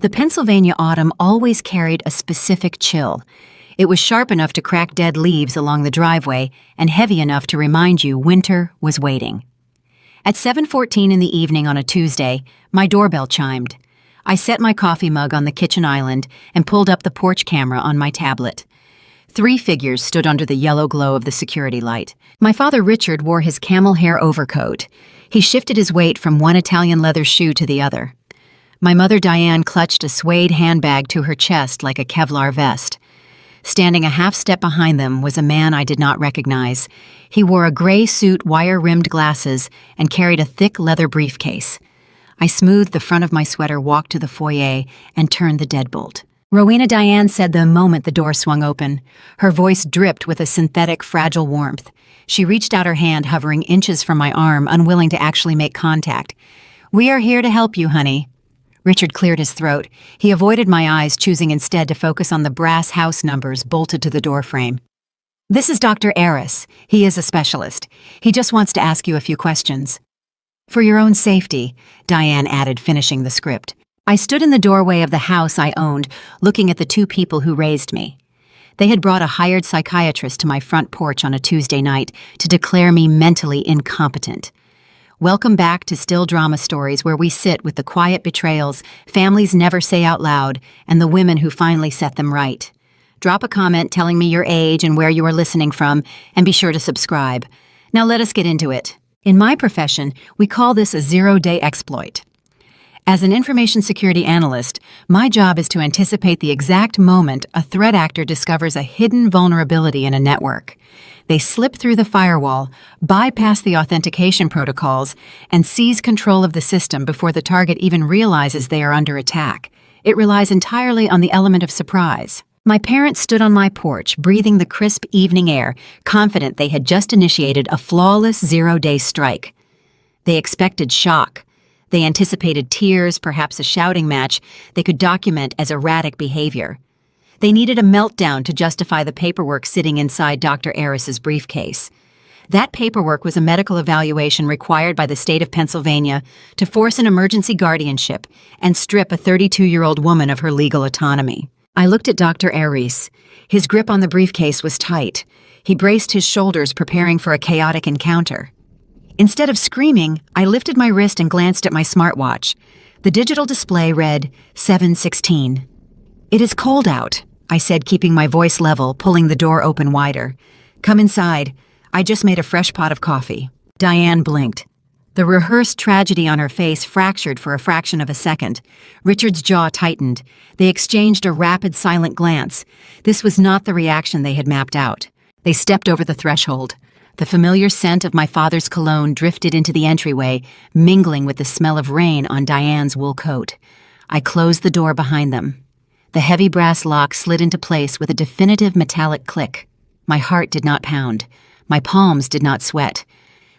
The Pennsylvania autumn always carried a specific chill. It was sharp enough to crack dead leaves along the driveway and heavy enough to remind you winter was waiting. At 7:14 in the evening on a Tuesday, my doorbell chimed. I set my coffee mug on the kitchen island and pulled up the porch camera on my tablet. 3 figures stood under the yellow glow of the security light. My father Richard wore his camel hair overcoat. He shifted his weight from one Italian leather shoe to the other. My mother Diane clutched a suede handbag to her chest like a Kevlar vest. Standing a half step behind them was a man I did not recognize. He wore a gray suit, wire-rimmed glasses, and carried a thick leather briefcase. I smoothed the front of my sweater, walked to the foyer, and turned the deadbolt. Rowena Diane said the moment the door swung open. Her voice dripped with a synthetic, fragile warmth. She reached out her hand, hovering inches from my arm, unwilling to actually make contact. "We are here to help you, honey." Richard cleared his throat. He avoided my eyes, choosing instead to focus on the brass house numbers bolted to the doorframe. "This is Dr. Aris. He is a specialist. He just wants to ask you a few questions." "For your own safety," Diane added, finishing the script. I stood in the doorway of the house I owned, looking at the 2 people who raised me. They had brought a hired psychiatrist to my front porch on a Tuesday night to declare me mentally incompetent. Welcome back to Still Drama Stories, where we sit with the quiet betrayals families never say out loud and the women who finally set them right. Drop a comment telling me your age and where you are listening from, and be sure to subscribe. Now let us get into it. In my profession, we call this a zero-day exploit. As an information security analyst, my job is to anticipate the exact moment a threat actor discovers a hidden vulnerability in a network. They slip through the firewall, bypass the authentication protocols, and seize control of the system before the target even realizes they are under attack. It relies entirely on the element of surprise. My parents stood on my porch, breathing the crisp evening air, confident they had just initiated a flawless zero-day strike. They expected shock. They anticipated tears, perhaps a shouting match they could document as erratic behavior. They needed a meltdown to justify the paperwork sitting inside Dr. Aris's briefcase. That paperwork was a medical evaluation required by the state of Pennsylvania to force an emergency guardianship and strip a 32-year-old woman of her legal autonomy. I looked at Dr. Aris. His grip on the briefcase was tight. He braced his shoulders, preparing for a chaotic encounter. Instead of screaming, I lifted my wrist and glanced at my smartwatch. The digital display read 7:16. "It is cold out," I said, keeping my voice level, pulling the door open wider. "Come inside. I just made a fresh pot of coffee." Diane blinked. The rehearsed tragedy on her face fractured for a fraction of a second. Richard's jaw tightened. They exchanged a rapid, silent glance. This was not the reaction they had mapped out. They stepped over the threshold. The familiar scent of my father's cologne drifted into the entryway, mingling with the smell of rain on Diane's wool coat. I closed the door behind them. The heavy brass lock slid into place with a definitive metallic click. My heart did not pound. My palms did not sweat.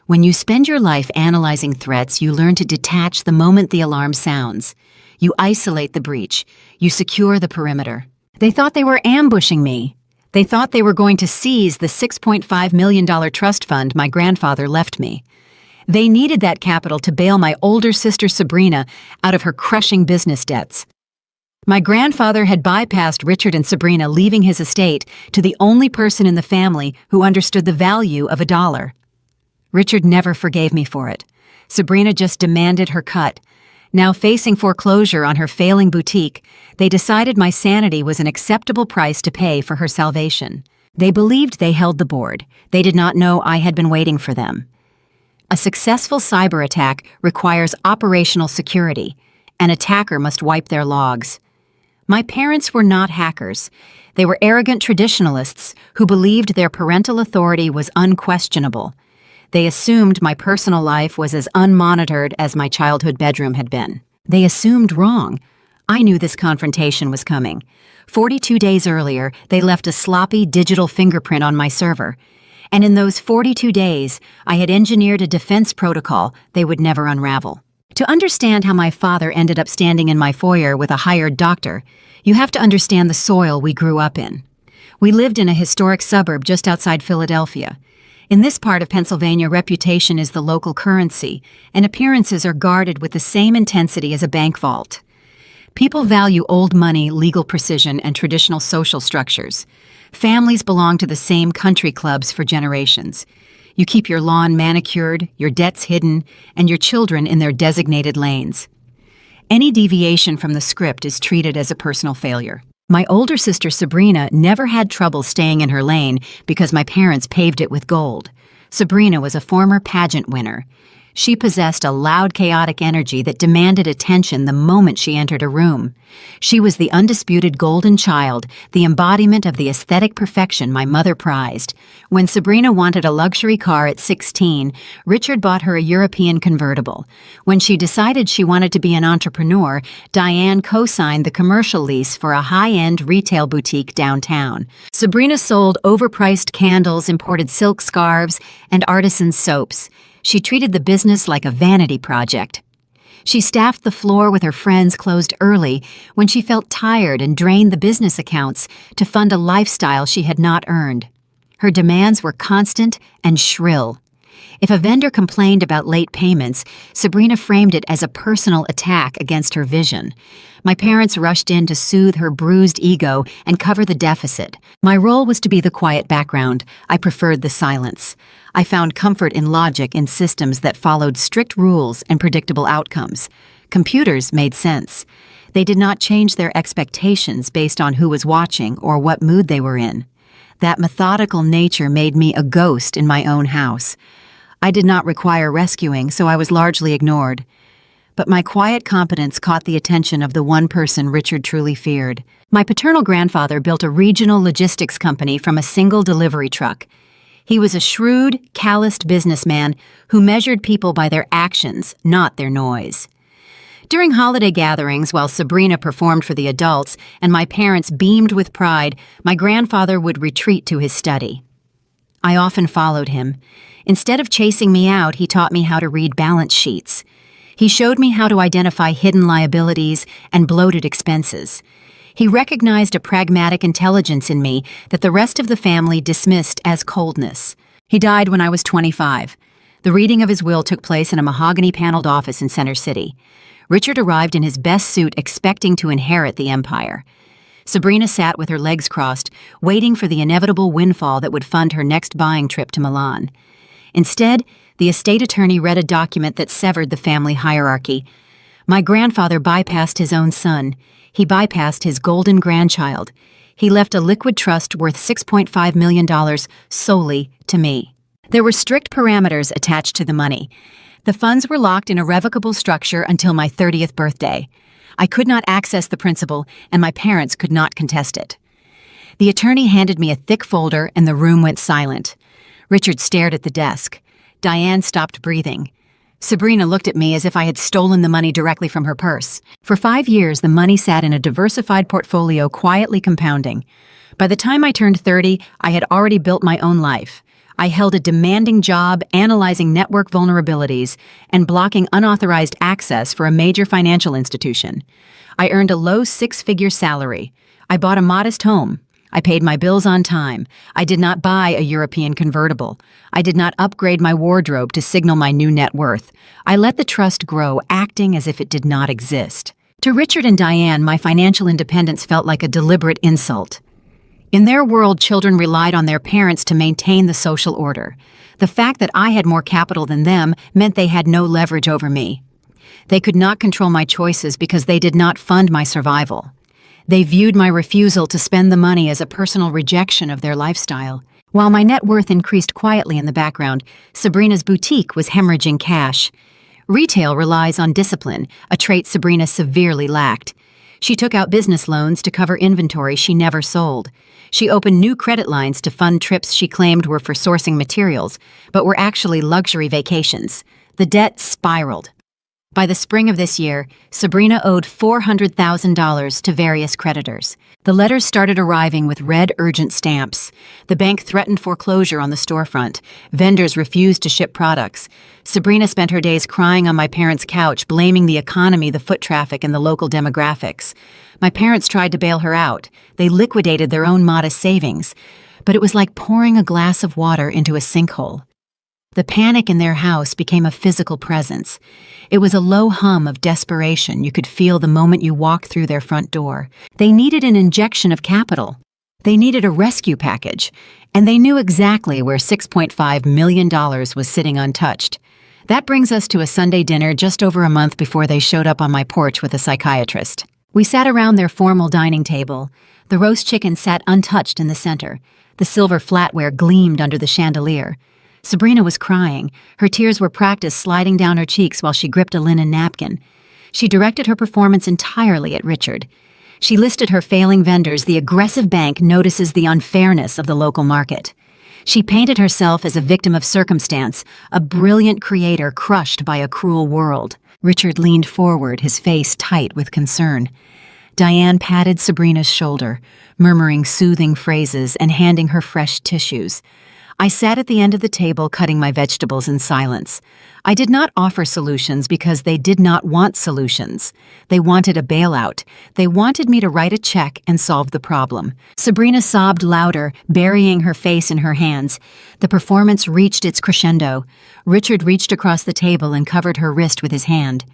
When you spend your life analyzing threats, you learn to detach the moment the alarm sounds. You isolate the breach. You secure the perimeter. They thought they were ambushing me. They thought they were going to seize the $6.5 million trust fund my grandfather left me. They needed that capital to bail my older sister Sabrina out of her crushing business debts. My grandfather had bypassed Richard and Sabrina, leaving his estate to the only person in the family who understood the value of $1. Richard never forgave me for it. Sabrina just demanded her cut. Now facing foreclosure on her failing boutique, they decided my sanity was an acceptable price to pay for her salvation. They believed they held the board. They did not know I had been waiting for them. A successful cyber attack requires operational security. An attacker must wipe their logs. My parents were not hackers. They were arrogant traditionalists who believed their parental authority was unquestionable. They assumed my personal life was as unmonitored as my childhood bedroom had been. They assumed wrong. I knew this confrontation was coming. 42 days earlier, they left a sloppy digital fingerprint on my server. And in those 42 days, I had engineered a defense protocol they would never unravel. To understand how my father ended up standing in my foyer with a hired doctor, you have to understand the soil we grew up in. We lived in a historic suburb just outside Philadelphia. In this part of Pennsylvania, reputation is the local currency, and appearances are guarded with the same intensity as a bank vault. People value old money, legal precision, and traditional social structures. Families belong to the same country clubs for generations. You keep your lawn manicured, your debts hidden, and your children in their designated lanes. Any deviation from the script is treated as a personal failure. My older sister Sabrina never had trouble staying in her lane because my parents paved it with gold. Sabrina was a former pageant winner. She possessed a loud, chaotic energy that demanded attention the moment she entered a room. She was the undisputed golden child, the embodiment of the aesthetic perfection my mother prized. When Sabrina wanted a luxury car at 16, Richard bought her a European convertible. When she decided she wanted to be an entrepreneur, Diane co-signed the commercial lease for a high-end retail boutique downtown. Sabrina sold overpriced candles, imported silk scarves, and artisan soaps. She treated the business like a vanity project. She staffed the floor with her friends closed early when she felt tired and drained the business accounts to fund a lifestyle she had not earned. Her demands were constant and shrill. If a vendor complained about late payments, Sabrina framed it as a personal attack against her vision. My parents rushed in to soothe her bruised ego and cover the deficit. My role was to be the quiet background. I preferred the silence. I found comfort in logic in systems that followed strict rules and predictable outcomes. Computers made sense. They did not change their expectations based on who was watching or what mood they were in. That methodical nature made me a ghost in my own house. I did not require rescuing, so I was largely ignored. But my quiet competence caught the attention of the one person Richard truly feared. My paternal grandfather built a regional logistics company from a single delivery truck. He was a shrewd, calloused businessman who measured people by their actions, not their noise. During holiday gatherings, while Sabrina performed for the adults and my parents beamed with pride, my grandfather would retreat to his study. I often followed him. Instead of chasing me out, he taught me how to read balance sheets. He showed me how to identify hidden liabilities and bloated expenses. He recognized a pragmatic intelligence in me that the rest of the family dismissed as coldness. He died when I was 25. The reading of his will took place in a mahogany-paneled office in Center City. Richard arrived in his best suit expecting to inherit the empire. Sabrina sat with her legs crossed, waiting for the inevitable windfall that would fund her next buying trip to Milan. Instead, the estate attorney read a document that severed the family hierarchy. My grandfather bypassed his own son. He bypassed his golden grandchild. He left a liquid trust worth $6.5 million solely to me. There were strict parameters attached to the money. The funds were locked in a revocable structure until my 30th birthday. I could not access the principal, and my parents could not contest it. The attorney handed me a thick folder, and the room went silent. Richard stared at the desk. Diane stopped breathing. Sabrina looked at me as if I had stolen the money directly from her purse. For 5 years, the money sat in a diversified portfolio, quietly compounding. By the time I turned 30, I had already built my own life. I held a demanding job analyzing network vulnerabilities and blocking unauthorized access for a major financial institution. I earned a low 6-figure salary. I bought a modest home. I paid my bills on time. I did not buy a European convertible. I did not upgrade my wardrobe to signal my new net worth. I let the trust grow, acting as if it did not exist. To Richard and Diane, my financial independence felt like a deliberate insult. In their world, children relied on their parents to maintain the social order. The fact that I had more capital than them meant they had no leverage over me. They could not control my choices because they did not fund my survival. They viewed my refusal to spend the money as a personal rejection of their lifestyle. While my net worth increased quietly in the background, Sabrina's boutique was hemorrhaging cash. Retail relies on discipline, a trait Sabrina severely lacked. She took out business loans to cover inventory she never sold. She opened new credit lines to fund trips she claimed were for sourcing materials, but were actually luxury vacations. The debt spiraled. By the spring of this year, Sabrina owed $400,000 to various creditors. The letters started arriving with red urgent stamps. The bank threatened foreclosure on the storefront. Vendors refused to ship products. Sabrina spent her days crying on my parents' couch, blaming the economy, the foot traffic, and the local demographics. My parents tried to bail her out. They liquidated their own modest savings. But it was like pouring a glass of water into a sinkhole. The panic in their house became a physical presence. It was a low hum of desperation you could feel the moment you walked through their front door. They needed an injection of capital. They needed a rescue package, and they knew exactly where $6.5 million was sitting untouched. That brings us to a Sunday dinner just over a month before they showed up on my porch with a psychiatrist. We sat around their formal dining table. The roast chicken sat untouched in the center. The silver flatware gleamed under the chandelier. Sabrina was crying. Her tears were practiced sliding down her cheeks while she gripped a linen napkin. She directed her performance entirely at Richard. She listed her failing vendors. The aggressive bank notices the unfairness of the local market. She painted herself as a victim of circumstance, a brilliant creator crushed by a cruel world. Richard leaned forward, his face tight with concern. Diane patted Sabrina's shoulder, murmuring soothing phrases and handing her fresh tissues. I sat at the end of the table cutting my vegetables in silence. I did not offer solutions because they did not want solutions. They wanted a bailout. They wanted me to write a check and solve the problem. Sabrina sobbed louder, burying her face in her hands. The performance reached its crescendo. Richard reached across the table and covered her wrist with his hand.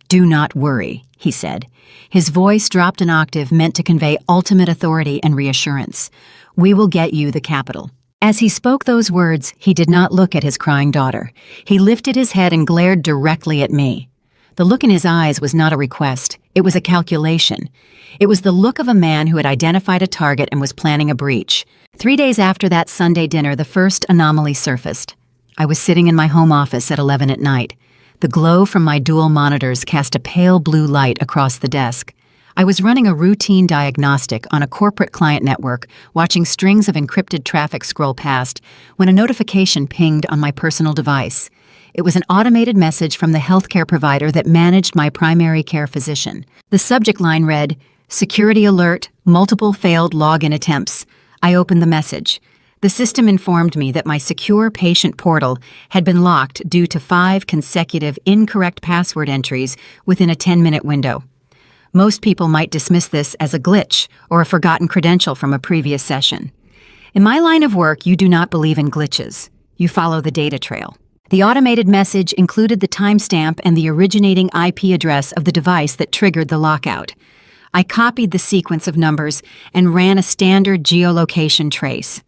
"Do not worry," he said. His voice dropped an octave meant to convey ultimate authority and reassurance. "We will get you the capital." As he spoke those words, he did not look at his crying daughter. He lifted his head and glared directly at me. The look in his eyes was not a request. It was a calculation. It was the look of a man who had identified a target and was planning a breach. 3 days after that Sunday dinner, the first anomaly surfaced. I was sitting in my home office at 11 at night. The glow from my dual monitors cast a pale blue light across the desk. I was running a routine diagnostic on a corporate client network, watching strings of encrypted traffic scroll past, when a notification pinged on my personal device. It was an automated message from the healthcare provider that managed my primary care physician. The subject line read, "Security alert, multiple failed login attempts." I opened the message. The system informed me that my secure patient portal had been locked due to 5 consecutive incorrect password entries within a 10-minute window. Most people might dismiss this as a glitch or a forgotten credential from a previous session. In my line of work, you do not believe in glitches. You follow the data trail. The automated message included the timestamp and the originating IP address of the device that triggered the lockout. I copied the sequence of numbers and ran a standard geolocation trace.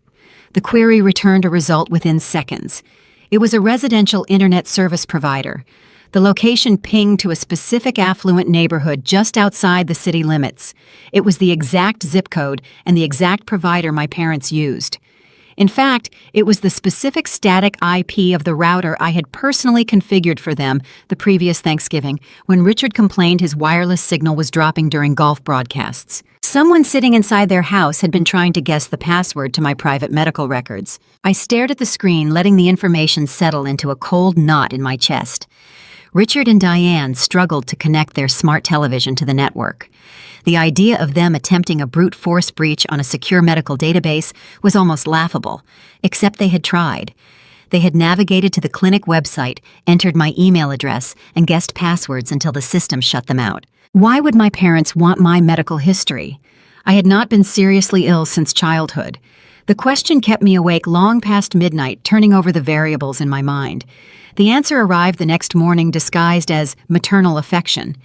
The query returned a result within seconds. It was a residential internet service provider. The location pinged to a specific affluent neighborhood just outside the city limits. It was the exact zip code and the exact provider my parents used. In fact, it was the specific static IP of the router I had personally configured for them the previous Thanksgiving when Richard complained his wireless signal was dropping during golf broadcasts. Someone sitting inside their house had been trying to guess the password to my private medical records. I stared at the screen, letting the information settle into a cold knot in my chest. Richard and Diane struggled to connect their smart television to the network. The idea of them attempting a brute force breach on a secure medical database was almost laughable, except they had tried. They had navigated to the clinic website, entered my email address, and guessed passwords until the system shut them out. Why would my parents want my medical history? I had not been seriously ill since childhood. The question kept me awake long past midnight, turning over the variables in my mind. The answer arrived the next morning disguised as maternal affection.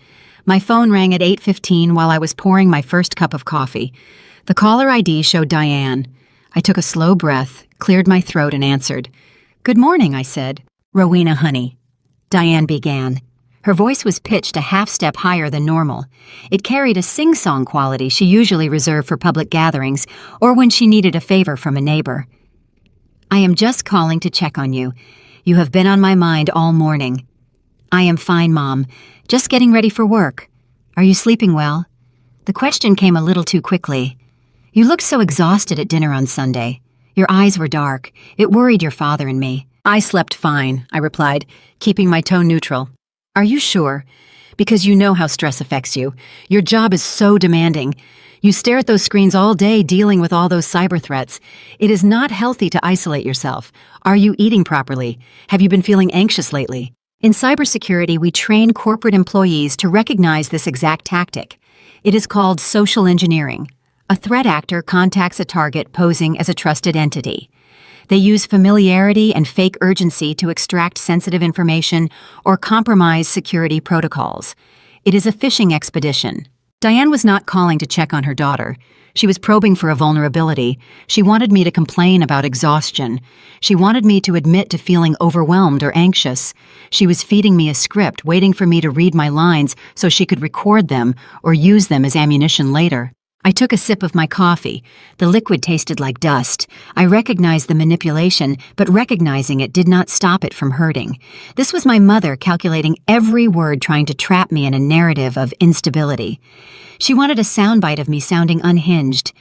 My phone rang at 8:15 while I was pouring my first cup of coffee. The caller ID showed Diane. I took a slow breath, cleared my throat, and answered. "Good morning," I said. "Rowena, honey," Diane began. Her voice was pitched a half-step higher than normal. It carried a sing-song quality she usually reserved for public gatherings or when she needed a favor from a neighbor. "I am just calling to check on you. You have been on my mind all morning." "I am fine, Mom. Just getting ready for work. Are you sleeping well?" The question came a little too quickly. "You looked so exhausted at dinner on Sunday. Your eyes were dark. It worried your father and me." "I slept fine," I replied, keeping my tone neutral. "Are you sure? Because you know how stress affects you. Your job is so demanding. You stare at those screens all day dealing with all those cyber threats. It is not healthy to isolate yourself. Are you eating properly? Have you been feeling anxious lately?" In cybersecurity, we train corporate employees to recognize this exact tactic. It is called social engineering. A threat actor contacts a target posing as a trusted entity. They use familiarity and fake urgency to extract sensitive information or compromise security protocols. It is a phishing expedition. Diane was not calling to check on her daughter. She was probing for a vulnerability. She wanted me to complain about exhaustion. She wanted me to admit to feeling overwhelmed or anxious. She was feeding me a script, waiting for me to read my lines so she could record them or use them as ammunition later. I took a sip of my coffee. The liquid tasted like dust. I recognized the manipulation, but recognizing it did not stop it from hurting. This was my mother calculating every word, trying to trap me in a narrative of instability. She wanted a soundbite of me sounding unhinged.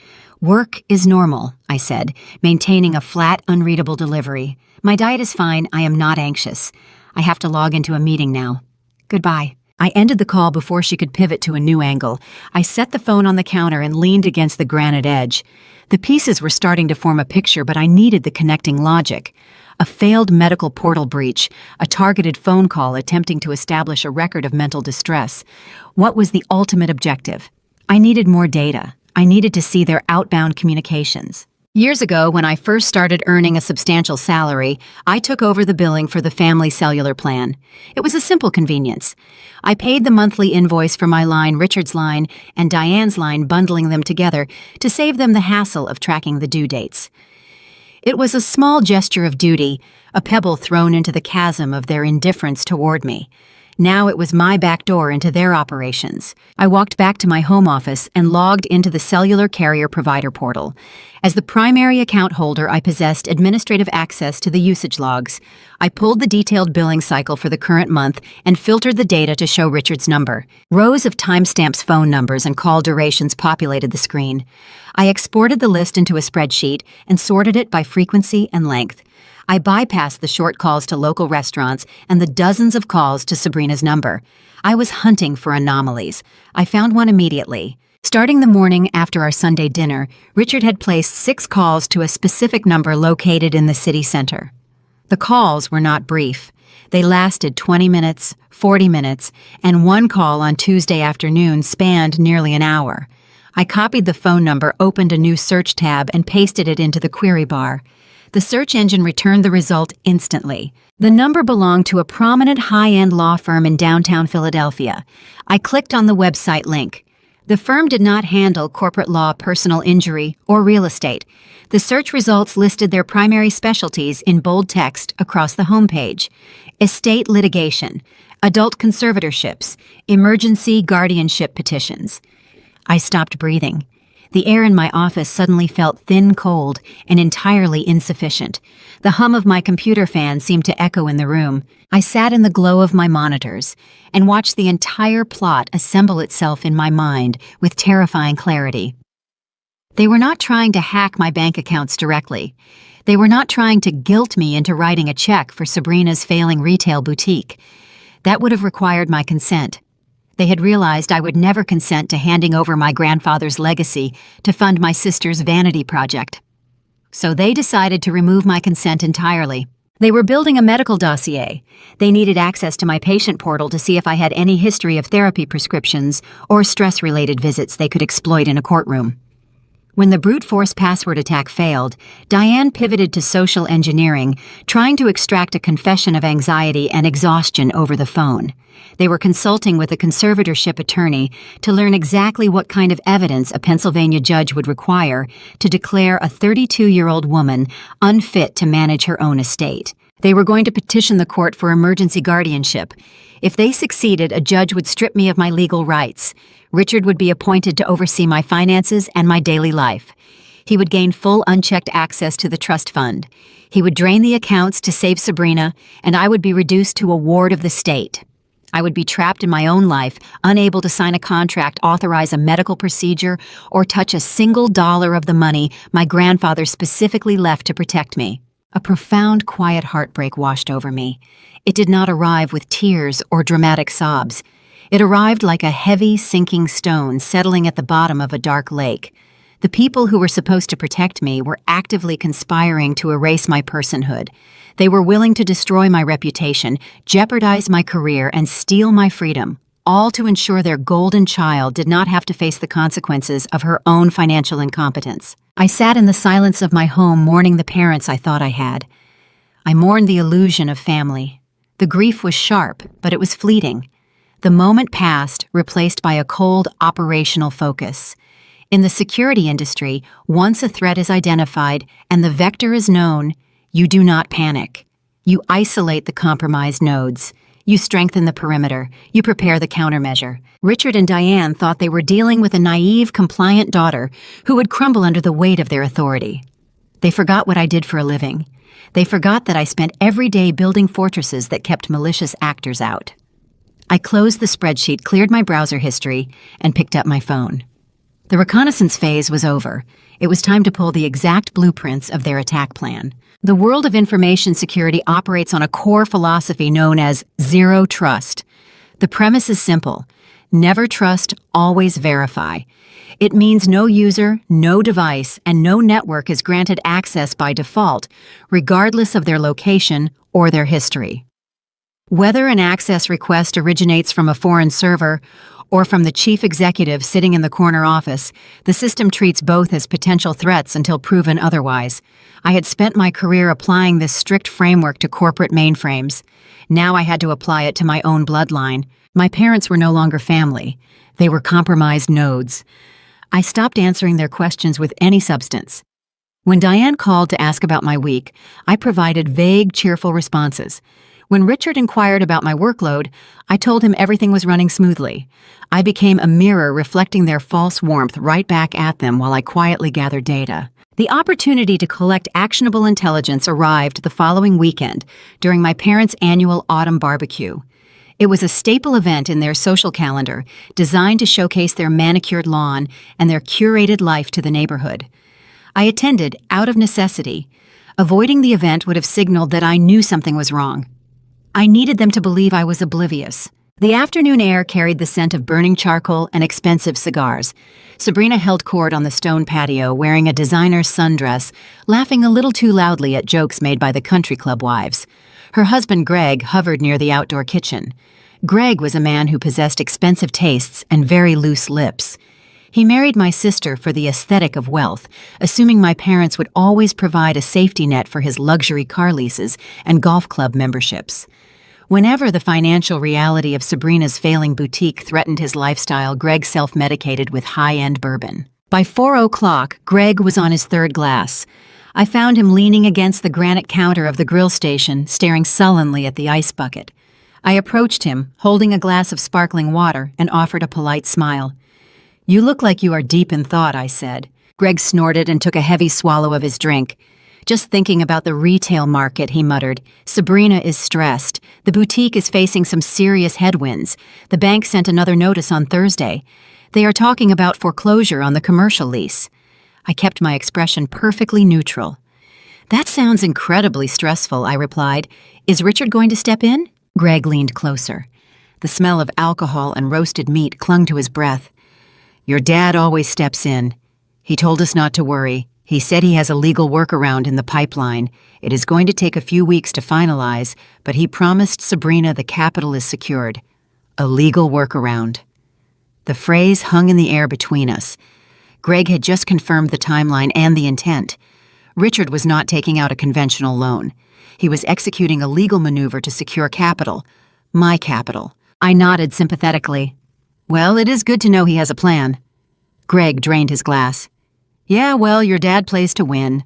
"Work is normal," I said, maintaining a flat, unreadable delivery. "My diet is fine. I am not anxious. I have to log into a meeting now. Goodbye." I ended the call before she could pivot to a new angle. I set the phone on the counter and leaned against the granite edge. The pieces were starting to form a picture, but I needed the connecting logic. A failed medical portal breach, a targeted phone call attempting to establish a record of mental distress. What was the ultimate objective? I needed more data. I needed to see their outbound communications. Years ago, when I first started earning a substantial salary, I took over the billing for the family cellular plan. It was a simple convenience. I paid the monthly invoice for my line, Richard's line, and Diane's line, bundling them together to save them the hassle of tracking the due dates. It was a small gesture of duty, a pebble thrown into the chasm of their indifference toward me. Now it was my back door into their operations. I walked back to my home office and logged into the cellular carrier provider portal. As the primary account holder, I possessed administrative access to the usage logs. I pulled the detailed billing cycle for the current month and filtered the data to show Richard's number. Rows of timestamps, phone numbers, and call durations populated the screen. I exported the list into a spreadsheet and sorted it by frequency and length. I bypassed the short calls to local restaurants and the dozens of calls to Sabrina's number. I was hunting for anomalies. I found one immediately. Starting the morning after our Sunday dinner, Richard had placed 6 calls to a specific number located in the city center. The calls were not brief. They lasted 20 minutes, 40 minutes, and one call on Tuesday afternoon spanned nearly an hour. I copied the phone number, opened a new search tab, and pasted it into the query bar. The search engine returned the result instantly. The number belonged to a prominent high-end law firm in downtown Philadelphia. I clicked on the website link. The firm did not handle corporate law, personal injury, or real estate. The search results listed their primary specialties in bold text across the homepage: estate litigation, adult conservatorships, emergency guardianship petitions. I stopped breathing. The air in my office suddenly felt thin, cold, and entirely insufficient. The hum of my computer fan seemed to echo in the room. I sat in the glow of my monitors and watched the entire plot assemble itself in my mind with terrifying clarity. They were not trying to hack my bank accounts directly. They were not trying to guilt me into writing a check for Sabrina's failing retail boutique. That would have required my consent. They had realized I would never consent to handing over my grandfather's legacy to fund my sister's vanity project. So they decided to remove my consent entirely. They were building a medical dossier. They needed access to my patient portal to see if I had any history of therapy prescriptions or stress-related visits they could exploit in a courtroom. When the brute force password attack failed, Diane pivoted to social engineering, trying to extract a confession of anxiety and exhaustion over the phone. They were consulting with a conservatorship attorney to learn exactly what kind of evidence a Pennsylvania judge would require to declare a 32-year-old woman unfit to manage her own estate. They were going to petition the court for emergency guardianship. If they succeeded, a judge would strip me of my legal rights. Richard would be appointed to oversee my finances and my daily life. He would gain full unchecked access to the trust fund. He would drain the accounts to save Sabrina, and I would be reduced to a ward of the state. I would be trapped in my own life, unable to sign a contract, authorize a medical procedure, or touch a single dollar of the money my grandfather specifically left to protect me. A profound, quiet heartbreak washed over me. It did not arrive with tears or dramatic sobs. It arrived like a heavy, sinking stone settling at the bottom of a dark lake. The people who were supposed to protect me were actively conspiring to erase my personhood. They were willing to destroy my reputation, jeopardize my career, and steal my freedom, all to ensure their golden child did not have to face the consequences of her own financial incompetence. I sat in the silence of my home mourning the parents I thought I had. I mourned the illusion of family. The grief was sharp, but it was fleeting. The moment passed, replaced by a cold operational focus. In the security industry, once a threat is identified and the vector is known, you do not panic. You isolate the compromised nodes. You strengthen the perimeter. You prepare the countermeasure. Richard and Diane thought they were dealing with a naive, compliant daughter who would crumble under the weight of their authority. They forgot what I did for a living. They forgot that I spent every day building fortresses that kept malicious actors out. I closed the spreadsheet, cleared my browser history, and picked up my phone. The reconnaissance phase was over. It was time to pull the exact blueprints of their attack plan. The world of information security operates on a core philosophy known as zero trust. The premise is simple. Never trust, always verify. It means no user, no device, and no network is granted access by default, regardless of their location or their history. Whether an access request originates from a foreign server or from the chief executive sitting in the corner office, the system treats both as potential threats until proven otherwise. I had spent my career applying this strict framework to corporate mainframes. Now I had to apply it to my own bloodline. My parents were no longer family. They were compromised nodes. I stopped answering their questions with any substance. When Diane called to ask about my week, I provided vague, cheerful responses. When Richard inquired about my workload, I told him everything was running smoothly. I became a mirror reflecting their false warmth right back at them while I quietly gathered data. The opportunity to collect actionable intelligence arrived the following weekend during my parents' annual autumn barbecue. It was a staple event in their social calendar, designed to showcase their manicured lawn and their curated life to the neighborhood. I attended out of necessity. Avoiding the event would have signaled that I knew something was wrong. I needed them to believe I was oblivious. The afternoon air carried the scent of burning charcoal and expensive cigars. Sabrina held court on the stone patio wearing a designer's sundress, laughing a little too loudly at jokes made by the country club wives. Her husband Greg hovered near the outdoor kitchen. Greg was a man who possessed expensive tastes and very loose lips. He married my sister for the aesthetic of wealth, assuming my parents would always provide a safety net for his luxury car leases and golf club memberships. Whenever the financial reality of Sabrina's failing boutique threatened his lifestyle, Greg self-medicated with high-end bourbon. By 4:00, Greg was on his third glass. I found him leaning against the granite counter of the grill station, staring sullenly at the ice bucket. I approached him, holding a glass of sparkling water, and offered a polite smile. "You look like you are deep in thought," I said. Greg snorted and took a heavy swallow of his drink. "Just thinking about the retail market," he muttered. "Sabrina is stressed. The boutique is facing some serious headwinds. The bank sent another notice on Thursday. They are talking about foreclosure on the commercial lease." I kept my expression perfectly neutral. "That sounds incredibly stressful," I replied. "Is Richard going to step in?" Greg leaned closer. The smell of alcohol and roasted meat clung to his breath. "Your dad always steps in. He told us not to worry. He said he has a legal workaround in the pipeline. It is going to take a few weeks to finalize, but he promised Sabrina the capital is secured. A legal workaround." The phrase hung in the air between us. Greg had just confirmed the timeline and the intent. Richard was not taking out a conventional loan. He was executing a legal maneuver to secure capital. My capital. I nodded sympathetically. "Well, it is good to know he has a plan." Greg drained his glass. "Yeah, well, your dad plays to win."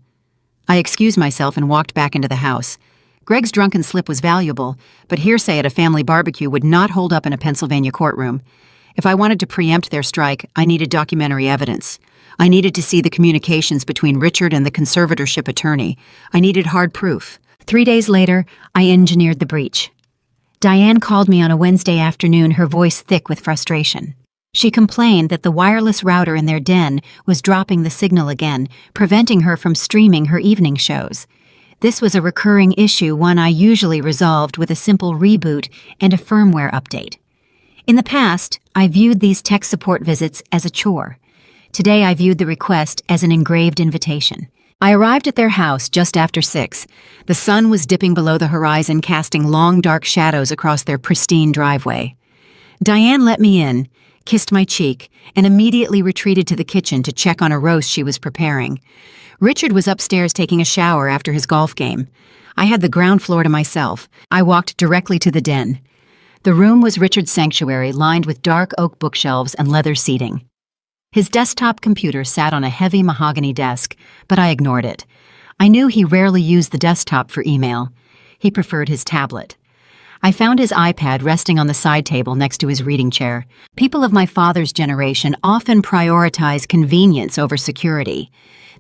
I excused myself and walked back into the house. Greg's drunken slip was valuable, but hearsay at a family barbecue would not hold up in a Pennsylvania courtroom. If I wanted to preempt their strike, I needed documentary evidence. I needed to see the communications between Richard and the conservatorship attorney. I needed hard proof. 3 days later, I engineered the breach. Diane called me on a Wednesday afternoon, her voice thick with frustration. She complained that the wireless router in their den was dropping the signal again, preventing her from streaming her evening shows. This was a recurring issue, one I usually resolved with a simple reboot and a firmware update. In the past, I viewed these tech support visits as a chore. Today I viewed the request as an engraved invitation. I arrived at their house just after 6. The sun was dipping below the horizon, casting long dark shadows across their pristine driveway. Diane let me in, kissed my cheek, and immediately retreated to the kitchen to check on a roast she was preparing. Richard was upstairs taking a shower after his golf game. I had the ground floor to myself. I walked directly to the den. The room was Richard's sanctuary, lined with dark oak bookshelves and leather seating. His desktop computer sat on a heavy mahogany desk, but I ignored it. I knew he rarely used the desktop for email. He preferred his tablet. I found his iPad resting on the side table next to his reading chair. People of my father's generation often prioritize convenience over security.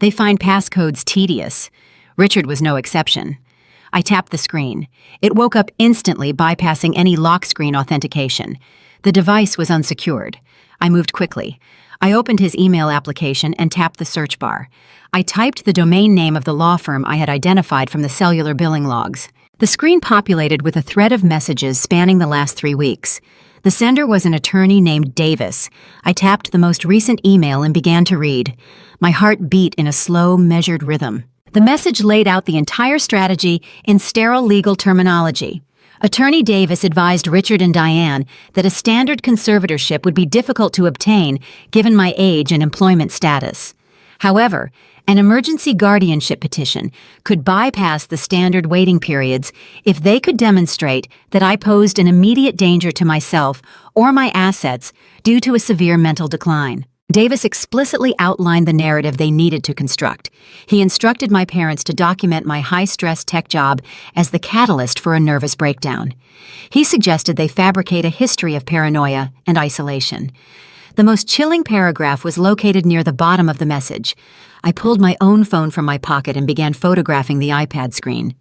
They find passcodes tedious. Richard was no exception. I tapped the screen. It woke up instantly, bypassing any lock screen authentication. The device was unsecured. I moved quickly. I opened his email application and tapped the search bar. I typed the domain name of the law firm I had identified from the cellular billing logs. The screen populated with a thread of messages spanning the last 3 weeks. The sender was an attorney named Davis. I tapped the most recent email and began to read. My heart beat in a slow, measured rhythm. The message laid out the entire strategy in sterile legal terminology. Attorney Davis advised Richard and Diane that a standard conservatorship would be difficult to obtain given my age and employment status. However, an emergency guardianship petition could bypass the standard waiting periods if they could demonstrate that I posed an immediate danger to myself or my assets due to a severe mental decline. Davis explicitly outlined the narrative they needed to construct. He instructed my parents to document my high-stress tech job as the catalyst for a nervous breakdown. He suggested they fabricate a history of paranoia and isolation. The most chilling paragraph was located near the bottom of the message. I pulled my own phone from my pocket and began photographing the iPad screen.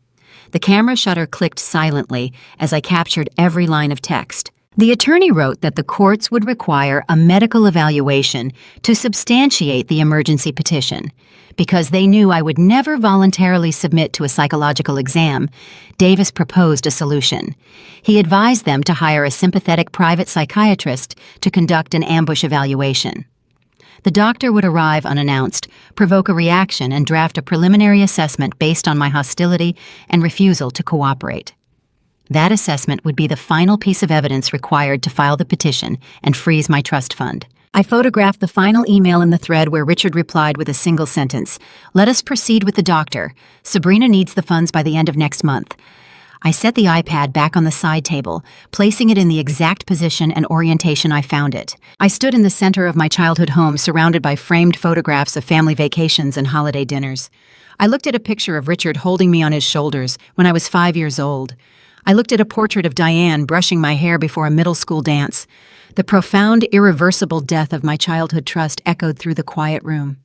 The camera shutter clicked silently as I captured every line of text. The attorney wrote that the courts would require a medical evaluation to substantiate the emergency petition. Because they knew I would never voluntarily submit to a psychological exam, Davis proposed a solution. He advised them to hire a sympathetic private psychiatrist to conduct an ambush evaluation. The doctor would arrive unannounced, provoke a reaction, and draft a preliminary assessment based on my hostility and refusal to cooperate. That assessment would be the final piece of evidence required to file the petition and freeze my trust fund. I photographed the final email in the thread where Richard replied with a single sentence. "Let us proceed with the doctor. Sabrina needs the funds by the end of next month." I set the iPad back on the side table, placing it in the exact position and orientation I found it. I stood in the center of my childhood home, surrounded by framed photographs of family vacations and holiday dinners. I looked at a picture of Richard holding me on his shoulders when I was 5 years old. I looked at a portrait of Diane brushing my hair before a middle school dance. The profound, irreversible death of my childhood trust echoed through the quiet room.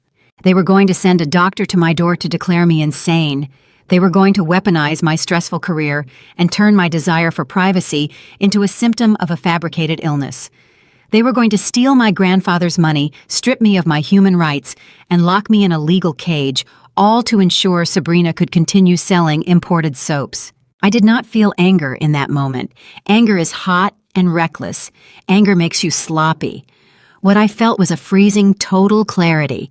They were going to send a doctor to my door to declare me insane. They were going to weaponize my stressful career and turn my desire for privacy into a symptom of a fabricated illness. They were going to steal my grandfather's money, strip me of my human rights, and lock me in a legal cage, all to ensure Sabrina could continue selling imported soaps. I did not feel anger in that moment. Anger is hot and reckless. Anger makes you sloppy. What I felt was a freezing, total clarity.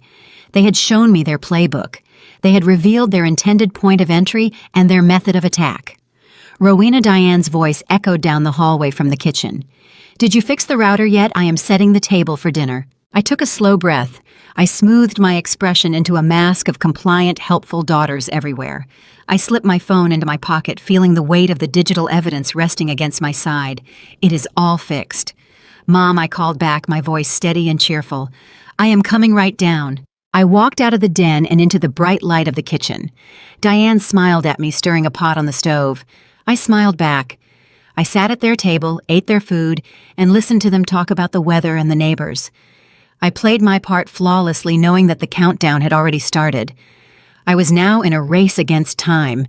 They had shown me their playbook. They had revealed their intended point of entry and their method of attack. Rowena Diane's voice echoed down the hallway from the kitchen. "Did you fix the router yet? I am setting the table for dinner." I took a slow breath. I smoothed my expression into a mask of compliant, helpful daughters everywhere. I slipped my phone into my pocket, feeling the weight of the digital evidence resting against my side. "It is all fixed." "Mom," I called back, my voice steady and cheerful. "I am coming right down." I walked out of the den and into the bright light of the kitchen. Diane smiled at me, stirring a pot on the stove. I smiled back. I sat at their table, ate their food, and listened to them talk about the weather and the neighbors. I played my part flawlessly, knowing that the countdown had already started. I was now in a race against time.